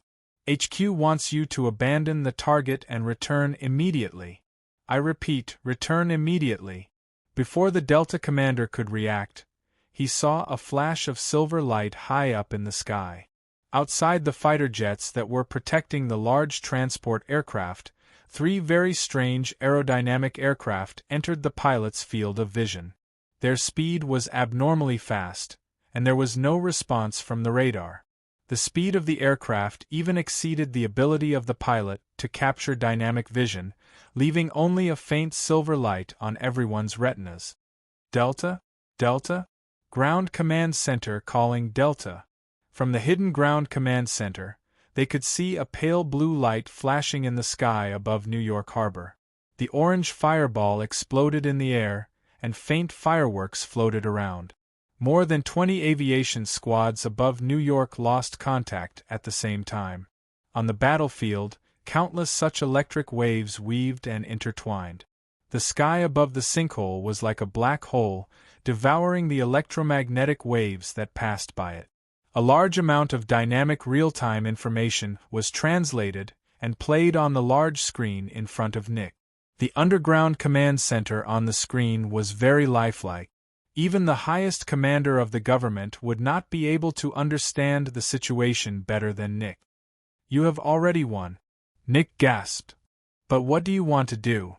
HQ wants you to abandon the target and return immediately. I repeat, return immediately. Before the Delta commander could react, he saw a flash of silver light high up in the sky. Outside the fighter jets that were protecting the large transport aircraft, 3 very strange aerodynamic aircraft entered the pilot's field of vision. Their speed was abnormally fast, and there was no response from the radar. The speed of the aircraft even exceeded the ability of the pilot to capture dynamic vision, leaving only a faint silver light on everyone's retinas. Delta? Delta? Ground Command Center calling Delta. From the hidden Ground Command Center, they could see a pale blue light flashing in the sky above New York Harbor. The orange fireball exploded in the air, and faint fireworks floated around. More than 20 aviation squads above New York lost contact at the same time. On the battlefield, countless such electric waves weaved and intertwined. The sky above the sinkhole was like a black hole, devouring the electromagnetic waves that passed by it. A large amount of dynamic real-time information was translated and played on the large screen in front of Nick. The underground command center on the screen was very lifelike. Even the highest commander of the government would not be able to understand the situation better than Nick. You have already won. Nick gasped. But what do you want to do?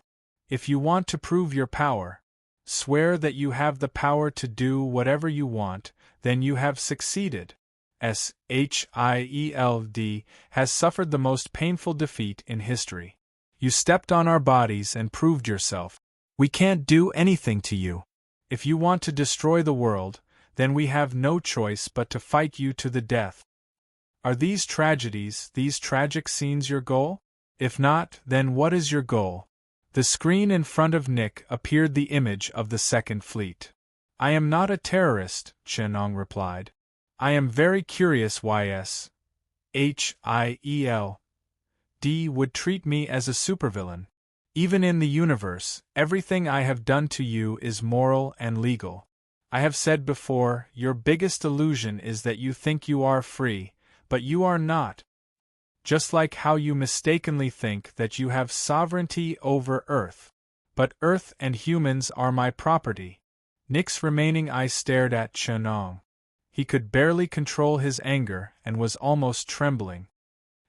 If you want to prove your power, swear that you have the power to do whatever you want, then you have succeeded. SHIELD has suffered the most painful defeat in history. You stepped on our bodies and proved yourself. We can't do anything to you. If you want to destroy the world, then we have no choice but to fight you to the death. Are these tragedies, these tragic scenes your goal? If not, then what is your goal? The screen in front of Nick appeared the image of the Second Fleet. I am not a terrorist, Chenong replied. I am very curious why SHIELD would treat me as a supervillain. Even in the universe, everything I have done to you is moral and legal. I have said before, your biggest illusion is that you think you are free, but you are not. Just like how you mistakenly think that you have sovereignty over Earth. But Earth and humans are my property. Nick's remaining eye stared at Chenong. He could barely control his anger and was almost trembling.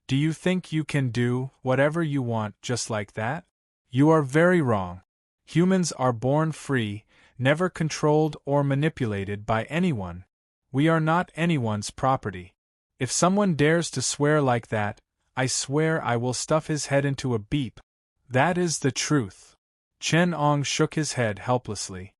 Do you think you can do whatever you want just like that? You are very wrong. Humans are born free, never controlled or manipulated by anyone. We are not anyone's property. If someone dares to swear like that, I swear I will stuff his head into a beep. That is the truth. Chenong shook his head helplessly.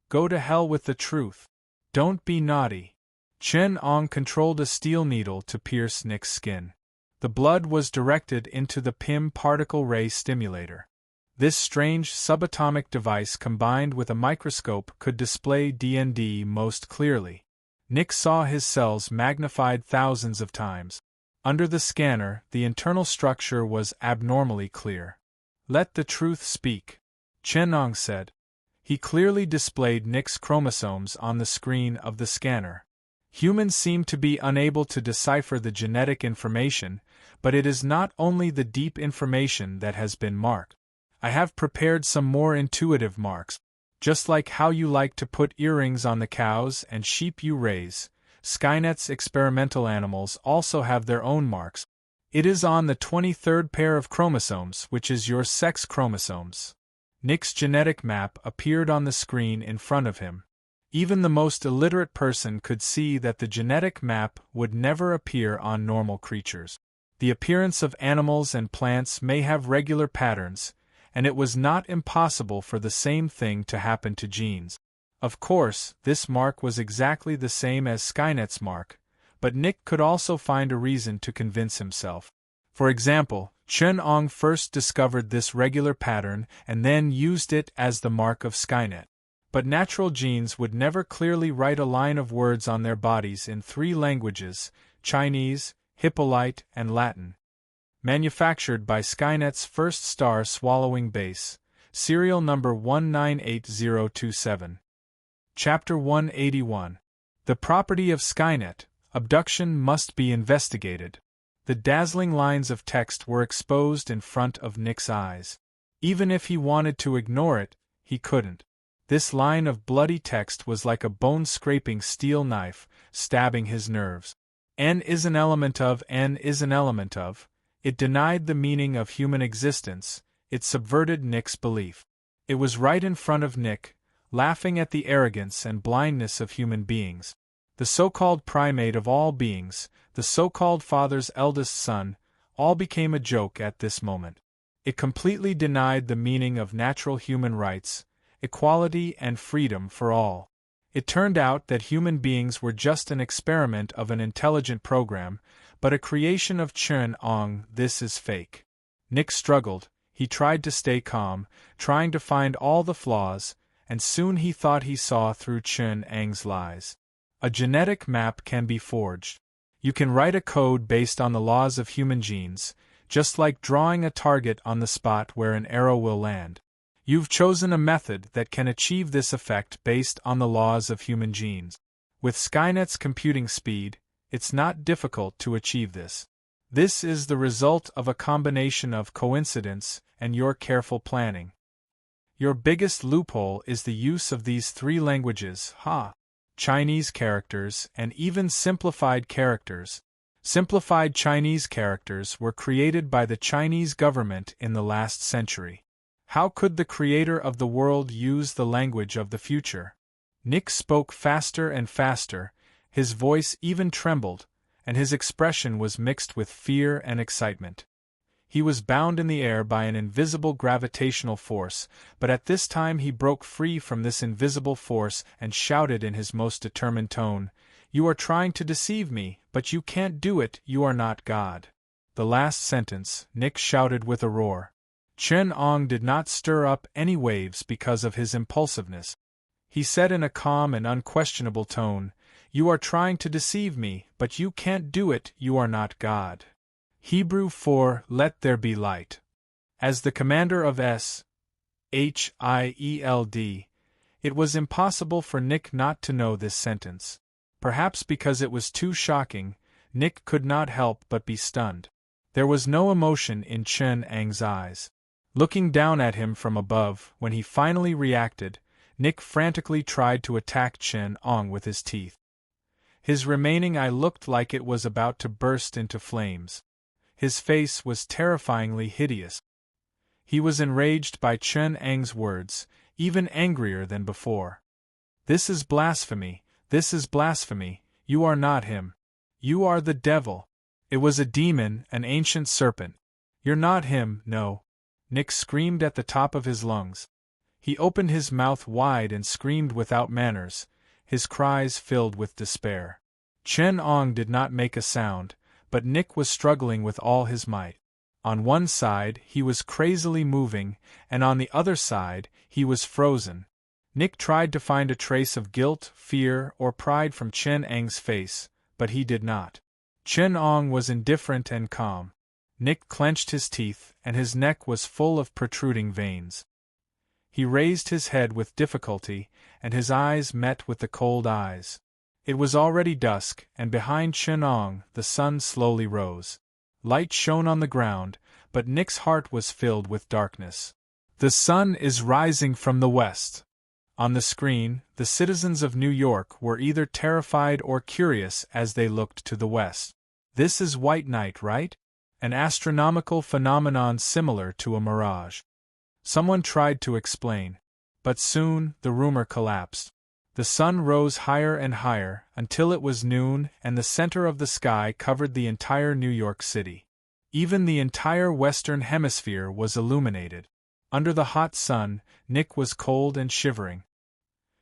Go to hell with the truth. Don't be naughty. Chenong controlled a steel needle to pierce Nick's skin. The blood was directed into the PIM particle ray stimulator. This strange subatomic device combined with a microscope could display D&D most clearly. Nick saw his cells magnified thousands of times. Under the scanner, the internal structure was abnormally clear. Let the truth speak, Chenong said. He clearly displayed Nick's chromosomes on the screen of the scanner. Humans seem to be unable to decipher the genetic information, but it is not only the deep information that has been marked. I have prepared some more intuitive marks. Just like how you like to put earrings on the cows and sheep you raise, Skynet's experimental animals also have their own marks. It is on the 23rd pair of chromosomes, which is your sex chromosomes. Nick's genetic map appeared on the screen in front of him. Even the most illiterate person could see that the genetic map would never appear on normal creatures. The appearance of animals and plants may have regular patterns, and it was not impossible for the same thing to happen to genes. Of course, this mark was exactly the same as Skynet's mark, but Nick could also find a reason to convince himself. For example, Chen-Ong first discovered this regular pattern and then used it as the mark of Skynet. But natural genes would never clearly write a line of words on their bodies in 3 languages, Chinese, Hippolyte, and Latin. Manufactured by Skynet's first star-swallowing base, serial number 198027. Chapter 181. The property of Skynet, abduction must be investigated. The dazzling lines of text were exposed in front of Nick's eyes. Even if he wanted to ignore it, he couldn't. This line of bloody text was like a bone-scraping steel knife, stabbing his nerves. N is an element of, N is an element of. It denied the meaning of human existence, it subverted Nick's belief. It was right in front of Nick, laughing at the arrogance and blindness of human beings. The so-called primate of all beings, the so-called father's eldest son, all became a joke at this moment. It completely denied the meaning of natural human rights, equality and freedom for all. It turned out that human beings were just an experiment of an intelligent program, but a creation of Chen-Ong. This is fake. Nick struggled, he tried to stay calm, trying to find all the flaws, and soon he thought he saw through Chen-Ang's lies. A genetic map can be forged. You can write a code based on the laws of human genes, just like drawing a target on the spot where an arrow will land. You've chosen a method that can achieve this effect based on the laws of human genes. With Skynet's computing speed, it's not difficult to achieve this. This is the result of a combination of coincidence and your careful planning. Your biggest loophole is the use of these 3 languages, Chinese characters, and even simplified characters. Simplified Chinese characters were created by the Chinese government in the last century. How could the creator of the world use the language of the future? Nick spoke faster and faster, his voice even trembled, and his expression was mixed with fear and excitement. He was bound in the air by an invisible gravitational force, but at this time he broke free from this invisible force and shouted in his most determined tone, "You are trying to deceive me, but you can't do it, you are not God." The last sentence, Nick shouted with a roar. Chen-Ong did not stir up any waves because of his impulsiveness. He said in a calm and unquestionable tone, "You are trying to deceive me, but you can't do it, you are not God." Hebrew 4, Let there be light. As the commander of S.H.I.E.L.D., it was impossible for Nick not to know this sentence. Perhaps because it was too shocking, Nick could not help but be stunned. There was no emotion in Chen-Ang's eyes. Looking down at him from above, when he finally reacted, Nick frantically tried to attack Chen-Ong with his teeth. His remaining eye looked like it was about to burst into flames. His face was terrifyingly hideous. He was enraged by Chen-Ang's words, even angrier than before. "This is blasphemy, this is blasphemy, you are not him. You are the devil. It was a demon, an ancient serpent. You're not him, no." Nick screamed at the top of his lungs. He opened his mouth wide and screamed without manners, his cries filled with despair. Chen-Ong did not make a sound, but Nick was struggling with all his might. On one side, he was crazily moving, and on the other side, he was frozen. Nick tried to find a trace of guilt, fear, or pride from Chen-Ang's face, but he did not. Chen-Ong was indifferent and calm. Nick clenched his teeth, and his neck was full of protruding veins. He raised his head with difficulty, and his eyes met with the cold eyes. It was already dusk, and behind Chunong the sun slowly rose. Light shone on the ground, but Nick's heart was filled with darkness. The sun is rising from the west. On the screen, the citizens of New York were either terrified or curious as they looked to the west. This is white night, right? An astronomical phenomenon similar to a mirage. Someone tried to explain. But soon, the rumor collapsed. The sun rose higher and higher, until it was noon, and the center of the sky covered the entire New York City. Even the entire Western Hemisphere was illuminated. Under the hot sun, Nick was cold and shivering.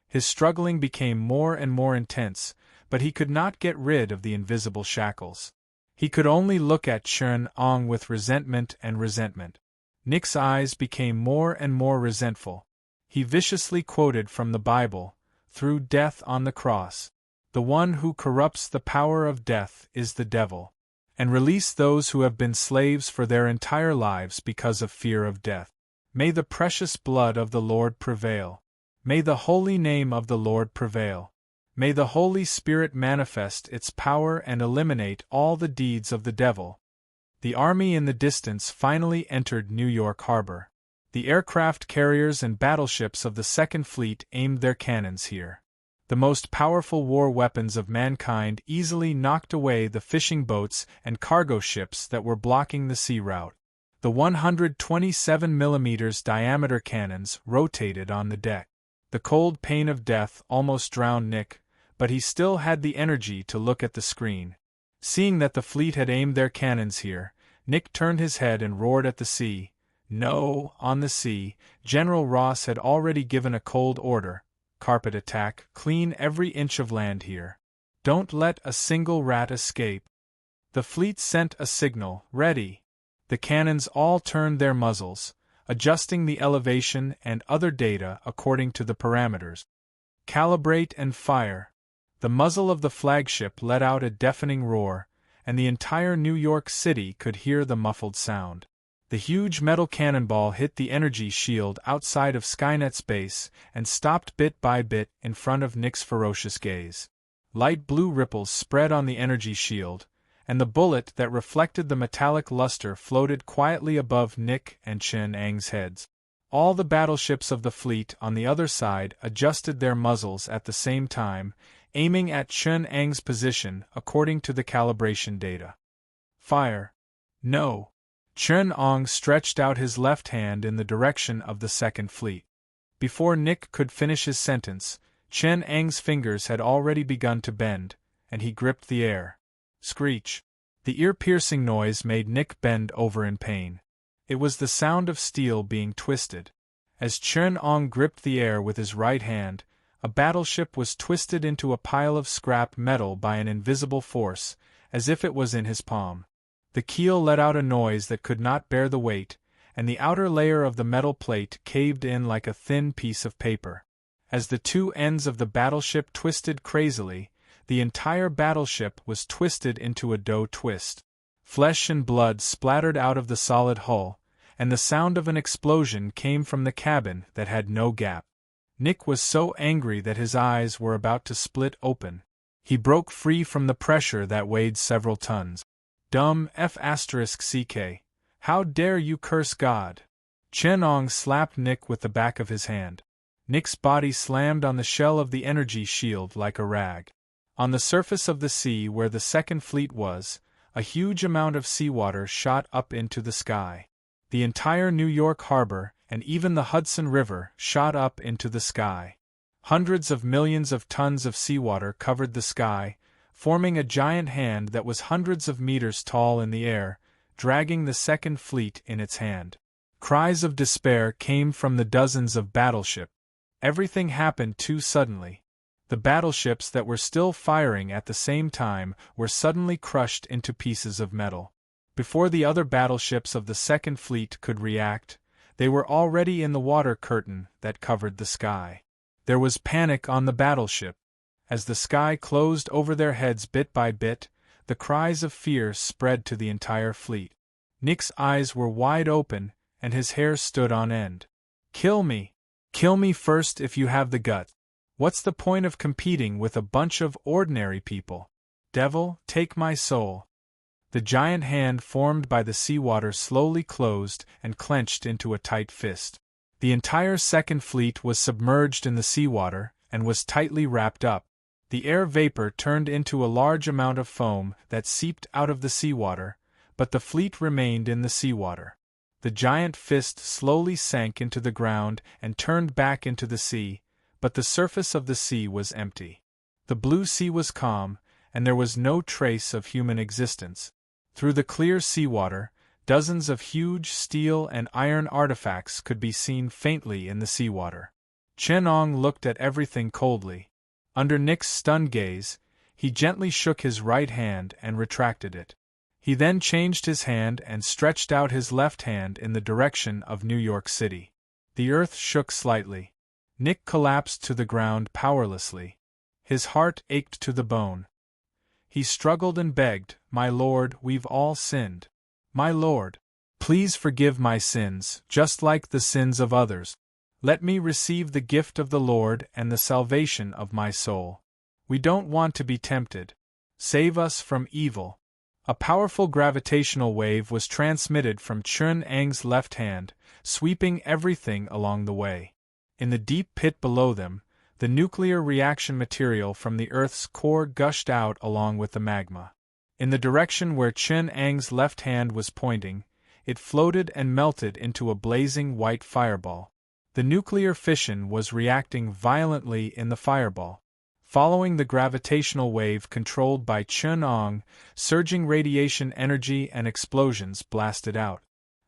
His struggling became more and more intense, but he could not get rid of the invisible shackles. He could only look at Chun-Ong with resentment and resentment. Nick's eyes became more and more resentful. He viciously quoted from the Bible, "Through death on the cross, the one who corrupts the power of death is the devil, and release those who have been slaves for their entire lives because of fear of death. May the precious blood of the Lord prevail. May the holy name of the Lord prevail. May the Holy Spirit manifest its power and eliminate all the deeds of the devil." The army in the distance finally entered New York Harbor. The aircraft carriers and battleships of the Second Fleet aimed their cannons here. The most powerful war weapons of mankind easily knocked away the fishing boats and cargo ships that were blocking the sea route. The 127mm diameter cannons rotated on the deck. The cold pain of death almost drowned Nick, but he still had the energy to look at the screen. Seeing that the fleet had aimed their cannons here, Nick turned his head and roared at the sea. No, on the sea, General Ross had already given a cold order: carpet attack, clean every inch of land here. Don't let a single rat escape. The fleet sent a signal, ready. The cannons all turned their muzzles, adjusting the elevation and other data according to the parameters. Calibrate and fire. The muzzle of the flagship let out a deafening roar, and the entire New York City could hear the muffled sound. The huge metal cannonball hit the energy shield outside of Skynet's base and stopped bit by bit in front of Nick's ferocious gaze. Light blue ripples spread on the energy shield, and the bullet that reflected the metallic luster floated quietly above Nick and Chun-Ang's heads. All the battleships of the fleet on the other side adjusted their muzzles at the same time, aiming at Chun-Ang's position according to the calibration data. Fire. No. Chun-Ong stretched out his left hand in the direction of the Second Fleet. Before Nick could finish his sentence, Chun-Ang's fingers had already begun to bend, and he gripped the air. Screech. The ear-piercing noise made Nick bend over in pain. It was the sound of steel being twisted. As Chun-Ong gripped the air with his right hand, a battleship was twisted into a pile of scrap metal by an invisible force, as if it was in his palm. The keel let out a noise that could not bear the weight, and the outer layer of the metal plate caved in like a thin piece of paper. As the two ends of the battleship twisted crazily, the entire battleship was twisted into a dough twist. Flesh and blood splattered out of the solid hull, and the sound of an explosion came from the cabin that had no gap. Nick was so angry that his eyes were about to split open. He broke free from the pressure that weighed several tons. Dumb F***ck. How dare you curse God? Chun-Ong slapped Nick with the back of his hand. Nick's body slammed on the shell of the energy shield like a rag. On the surface of the sea where the Second Fleet was, a huge amount of seawater shot up into the sky. The entire New York Harbor, and even the Hudson River, shot up into the sky. Hundreds of millions of tons of seawater covered the sky, forming a giant hand that was hundreds of meters tall in the air, dragging the Second Fleet in its hand. Cries of despair came from the dozens of battleships. Everything happened too suddenly. The battleships that were still firing at the same time were suddenly crushed into pieces of metal. Before the other battleships of the Second Fleet could react, they were already in the water curtain that covered the sky. There was panic on the battleship. As the sky closed over their heads bit by bit, the cries of fear spread to the entire fleet. Nick's eyes were wide open, and his hair stood on end. Kill me! Kill me first if you have the guts. What's the point of competing with a bunch of ordinary people? Devil, take my soul. The giant hand formed by the seawater slowly closed and clenched into a tight fist. The entire Second Fleet was submerged in the seawater and was tightly wrapped up. The air vapor turned into a large amount of foam that seeped out of the seawater, but the fleet remained in the seawater. The giant fist slowly sank into the ground and turned back into the sea, but the surface of the sea was empty. The blue sea was calm, and there was no trace of human existence. Through the clear seawater, dozens of huge steel and iron artifacts could be seen faintly in the seawater. Chen-Ong looked at everything coldly. Under Nick's stunned gaze, he gently shook his right hand and retracted it. He then changed his hand and stretched out his left hand in the direction of New York City. The earth shook slightly. Nick collapsed to the ground powerlessly. His heart ached to the bone. He struggled and begged, "My lord, we've all sinned. My lord, please forgive my sins, just like the sins of others. Let me receive the gift of the Lord and the salvation of my soul. We don't want to be tempted. Save us from evil." A powerful gravitational wave was transmitted from Chun-Ang's left hand, sweeping everything along the way. In the deep pit below them, the nuclear reaction material from the Earth's core gushed out along with the magma. In the direction where Chun-Ang's left hand was pointing, it floated and melted into a blazing white fireball. The nuclear fission was reacting violently in the fireball. Following the gravitational wave controlled by Chun-Ong, surging radiation energy and explosions blasted out.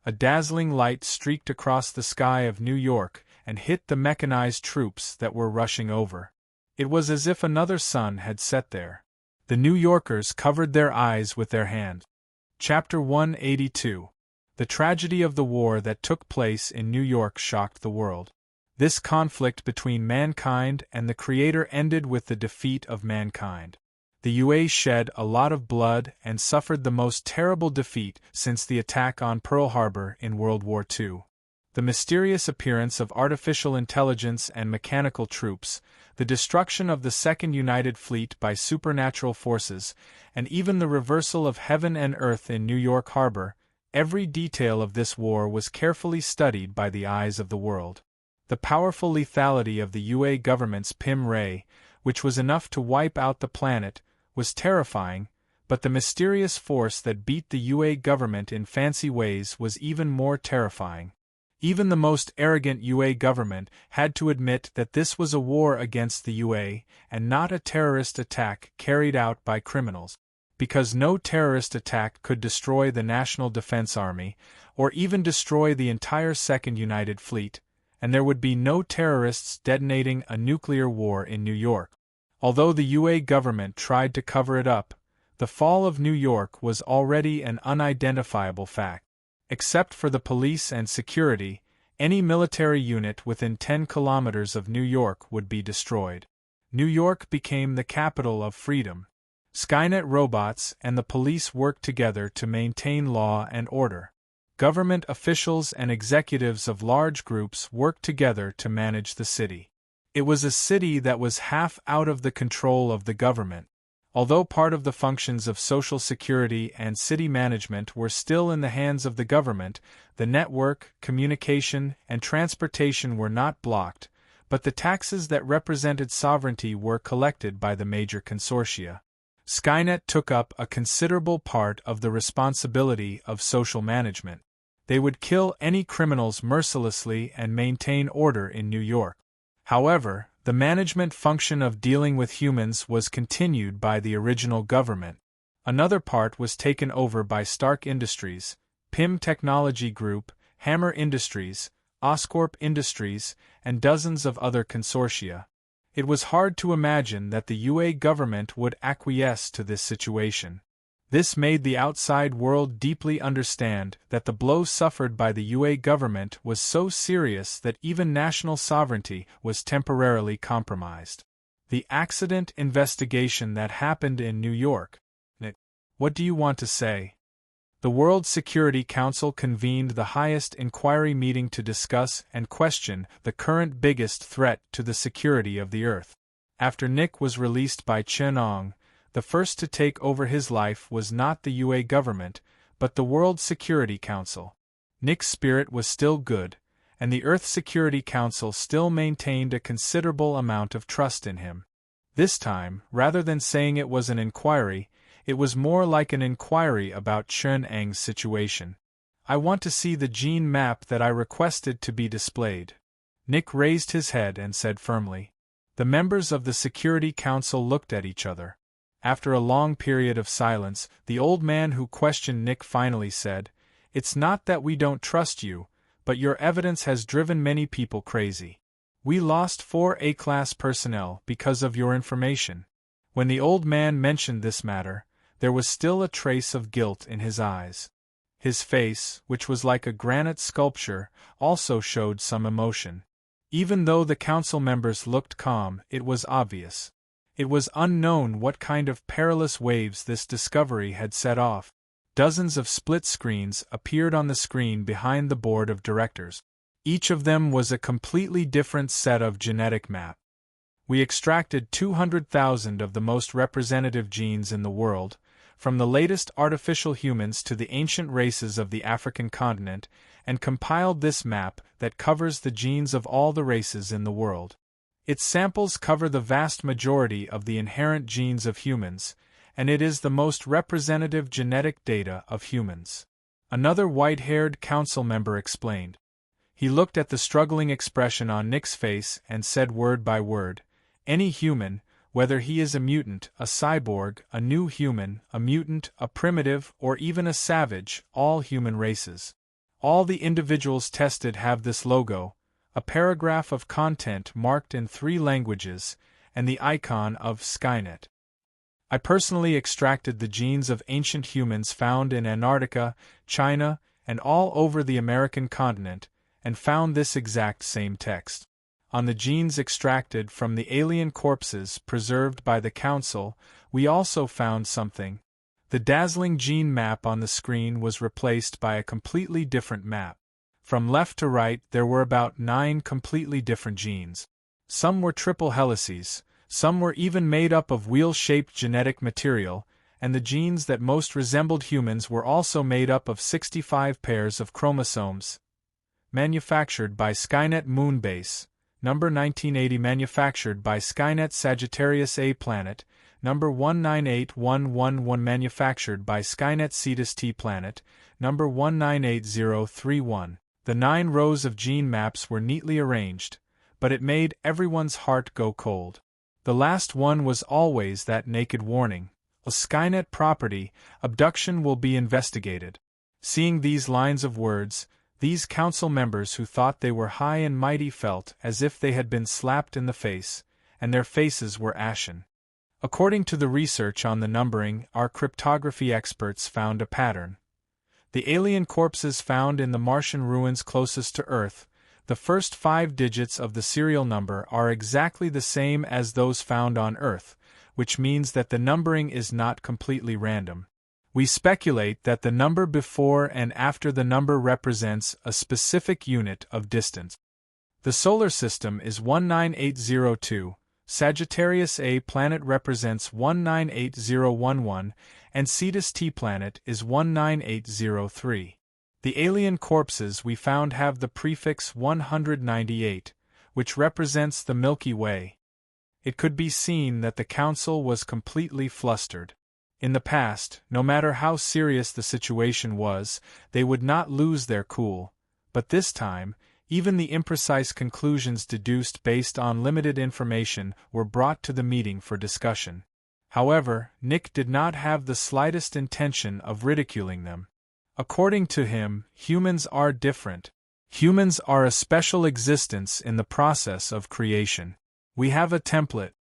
A dazzling light streaked across the sky of New York and hit the mechanized troops that were rushing over. It was as if another sun had set there. The New Yorkers covered their eyes with their hands. Chapter 182. The tragedy of the war that took place in New York shocked the world. This conflict between mankind and the Creator ended with the defeat of mankind. The UA shed a lot of blood and suffered the most terrible defeat since the attack on Pearl Harbor in World War II. The mysterious appearance of artificial intelligence and mechanical troops, the destruction of the Second United Fleet by supernatural forces, and even the reversal of heaven and earth in New York Harbor, every detail of this war was carefully studied by the eyes of the world. The powerful lethality of the UA government's PIM ray, which was enough to wipe out the planet, was terrifying, but the mysterious force that beat the UA government in fancy ways was even more terrifying. Even the most arrogant UA government had to admit that this was a war against the UA and not a terrorist attack carried out by criminals. Because no terrorist attack could destroy the National Defense Army, or even destroy the entire Second United Fleet, and there would be no terrorists detonating a nuclear war in New York. Although the UA government tried to cover it up, the fall of New York was already an unidentifiable fact. Except for the police and security, any military unit within 10 kilometers of New York would be destroyed. New York became the capital of freedom. Skynet robots and the police worked together to maintain law and order. Government officials and executives of large groups worked together to manage the city. It was a city that was half out of the control of the government. Although part of the functions of Social Security and city management were still in the hands of the government, the network, communication, and transportation were not blocked, but the taxes that represented sovereignty were collected by the major consortia. Skynet took up a considerable part of the responsibility of social management. They would kill any criminals mercilessly and maintain order in New York. However, the management function of dealing with humans was continued by the original government. Another part was taken over by Stark Industries, PIM Technology Group, Hammer Industries, Oscorp Industries, and dozens of other consortia. It was hard to imagine that the UA government would acquiesce to this situation. This made the outside world deeply understand that the blow suffered by the UA government was so serious that even national sovereignty was temporarily compromised. The accident investigation that happened in New York. Nick, what do you want to say? The World Security Council convened the highest inquiry meeting to discuss and question the current biggest threat to the security of the Earth. After Nick was released by Chen Ong, the first to take over his life was not the UA government, but the World Security Council. Nick's spirit was still good, and the Earth Security Council still maintained a considerable amount of trust in him. This time, rather than saying it was an inquiry, it was more like an inquiry about Chen Ang's situation. I want to see the gene map that I requested to be displayed. Nick raised his head and said firmly. The members of the Security Council looked at each other. After a long period of silence, the old man who questioned Nick finally said, "It's not that we don't trust you, but your evidence has driven many people crazy. We lost 4 A-class personnel because of your information." When the old man mentioned this matter, there was still a trace of guilt in his eyes. His face, which was like a granite sculpture, also showed some emotion. Even though the council members looked calm, it was obvious. It was unknown what kind of perilous waves this discovery had set off. Dozens of split screens appeared on the screen behind the board of directors. Each of them was a completely different set of genetic map. We extracted 200,000 of the most representative genes in the world, from the latest artificial humans to the ancient races of the African continent, and compiled this map that covers the genes of all the races in the world. Its samples cover the vast majority of the inherent genes of humans, and it is the most representative genetic data of humans. Another white-haired council member explained. He looked at the struggling expression on Nick's face and said word by word, "Any human, whether he is a mutant, a cyborg, a new human, a mutant, a primitive, or even a savage, all human races. All the individuals tested have this logo, a paragraph of content marked in 3 languages, and the icon of Skynet. I personally extracted the genes of ancient humans found in Antarctica, China, and all over the American continent, and found this exact same text. On the genes extracted from the alien corpses preserved by the Council, we also found something. The dazzling gene map on the screen was replaced by a completely different map. From left to right there were about 9 completely different genes. Some were triple helices, some were even made up of wheel-shaped genetic material, and the genes that most resembled humans were also made up of 65 pairs of chromosomes. Manufactured by Skynet Moonbase, number 1980. Manufactured by Skynet Sagittarius A Planet, number 198111. Manufactured by Skynet Cetus T Planet, number 198031. The 9 rows of gene maps were neatly arranged, but it made everyone's heart go cold. The last one was always that naked warning, "A Skynet property, abduction will be investigated." Seeing these lines of words, these council members who thought they were high and mighty felt as if they had been slapped in the face, and their faces were ashen. According to the research on the numbering, our cryptography experts found a pattern. The alien corpses found in the Martian ruins closest to Earth, the first 5 digits of the serial number are exactly the same as those found on Earth, which means that the numbering is not completely random. We speculate that the number before and after the number represents a specific unit of distance. The solar system is 19802, Sagittarius A Planet represents 198011, and Cetus T Planet is 19803. The alien corpses we found have the prefix 198, which represents the Milky Way. It could be seen that the Council was completely flustered. In the past, no matter how serious the situation was, they would not lose their cool, but this time, even the imprecise conclusions deduced based on limited information were brought to the meeting for discussion. However, Nick did not have the slightest intention of ridiculing them. According to him, humans are different. Humans are a special existence in the process of creation. We have a template.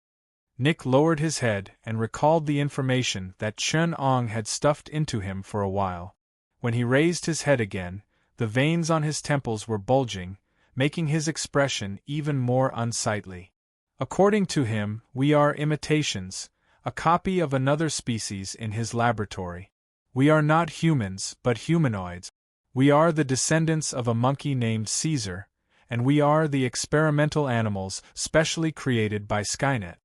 Nick lowered his head and recalled the information that Chen Ong had stuffed into him for a while. When he raised his head again, the veins on his temples were bulging, making his expression even more unsightly. According to him, we are imitations, a copy of another species in his laboratory. We are not humans, but humanoids. We are the descendants of a monkey named Caesar, and we are the experimental animals specially created by Skynet.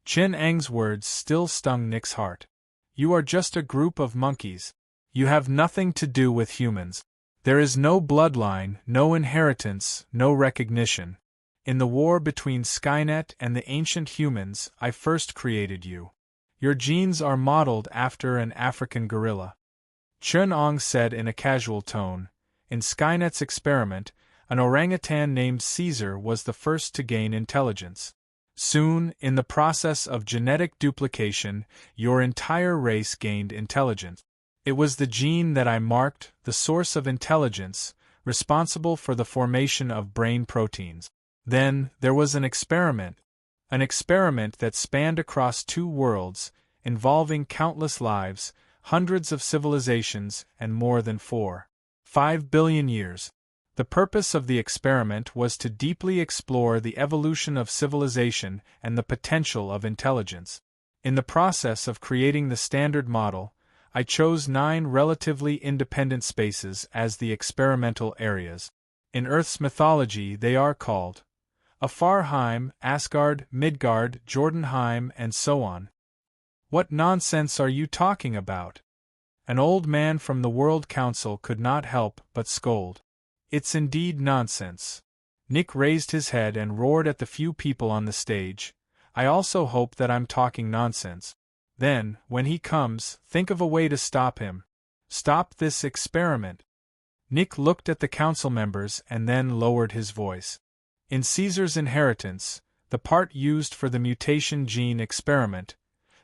Chen Eng's words still stung Nick's heart. You are just a group of monkeys. You have nothing to do with humans. There is no bloodline, no inheritance, no recognition. In the war between Skynet and the ancient humans, I first created you. Your genes are modeled after an African gorilla. Chen Ong said in a casual tone. In Skynet's experiment, an orangutan named Caesar was the first to gain intelligence. Soon, in the process of genetic duplication, your entire race gained intelligence. It was the gene that I marked, the source of intelligence, responsible for the formation of brain proteins. Then, there was an experiment that spanned across 2 worlds, involving countless lives, hundreds of civilizations, and more than 5 billion years. The purpose of the experiment was to deeply explore the evolution of civilization and the potential of intelligence. In the process of creating the standard model, I chose 9 relatively independent spaces as the experimental areas. In Earth's mythology, they are called Afarheim, Asgard, Midgard, Jordanheim, and so on. What nonsense are you talking about? An old man from the World Council could not help but scold. It's indeed nonsense. Nick raised his head and roared at the few people on the stage. I also hope that I'm talking nonsense. Then, when he comes, think of a way to stop him. Stop this experiment. Nick looked at the council members and then lowered his voice. In Caesar's inheritance, the part used for the mutation gene experiment,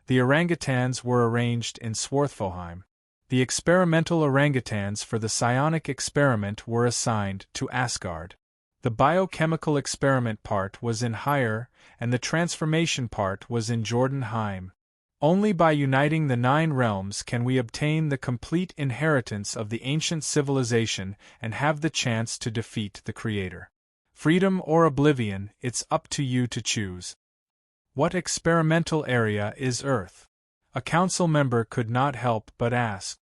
the orangutans were arranged in Swarthfoheim. The experimental orangutans for the psionic experiment were assigned to Asgard. The biochemical experiment part was in Hyre, and the transformation part was in Jordanheim. Only by uniting the 9 realms can we obtain the complete inheritance of the ancient civilization and have the chance to defeat the Creator. Freedom or oblivion, it's up to you to choose. What experimental area is Earth? A council member could not help but ask.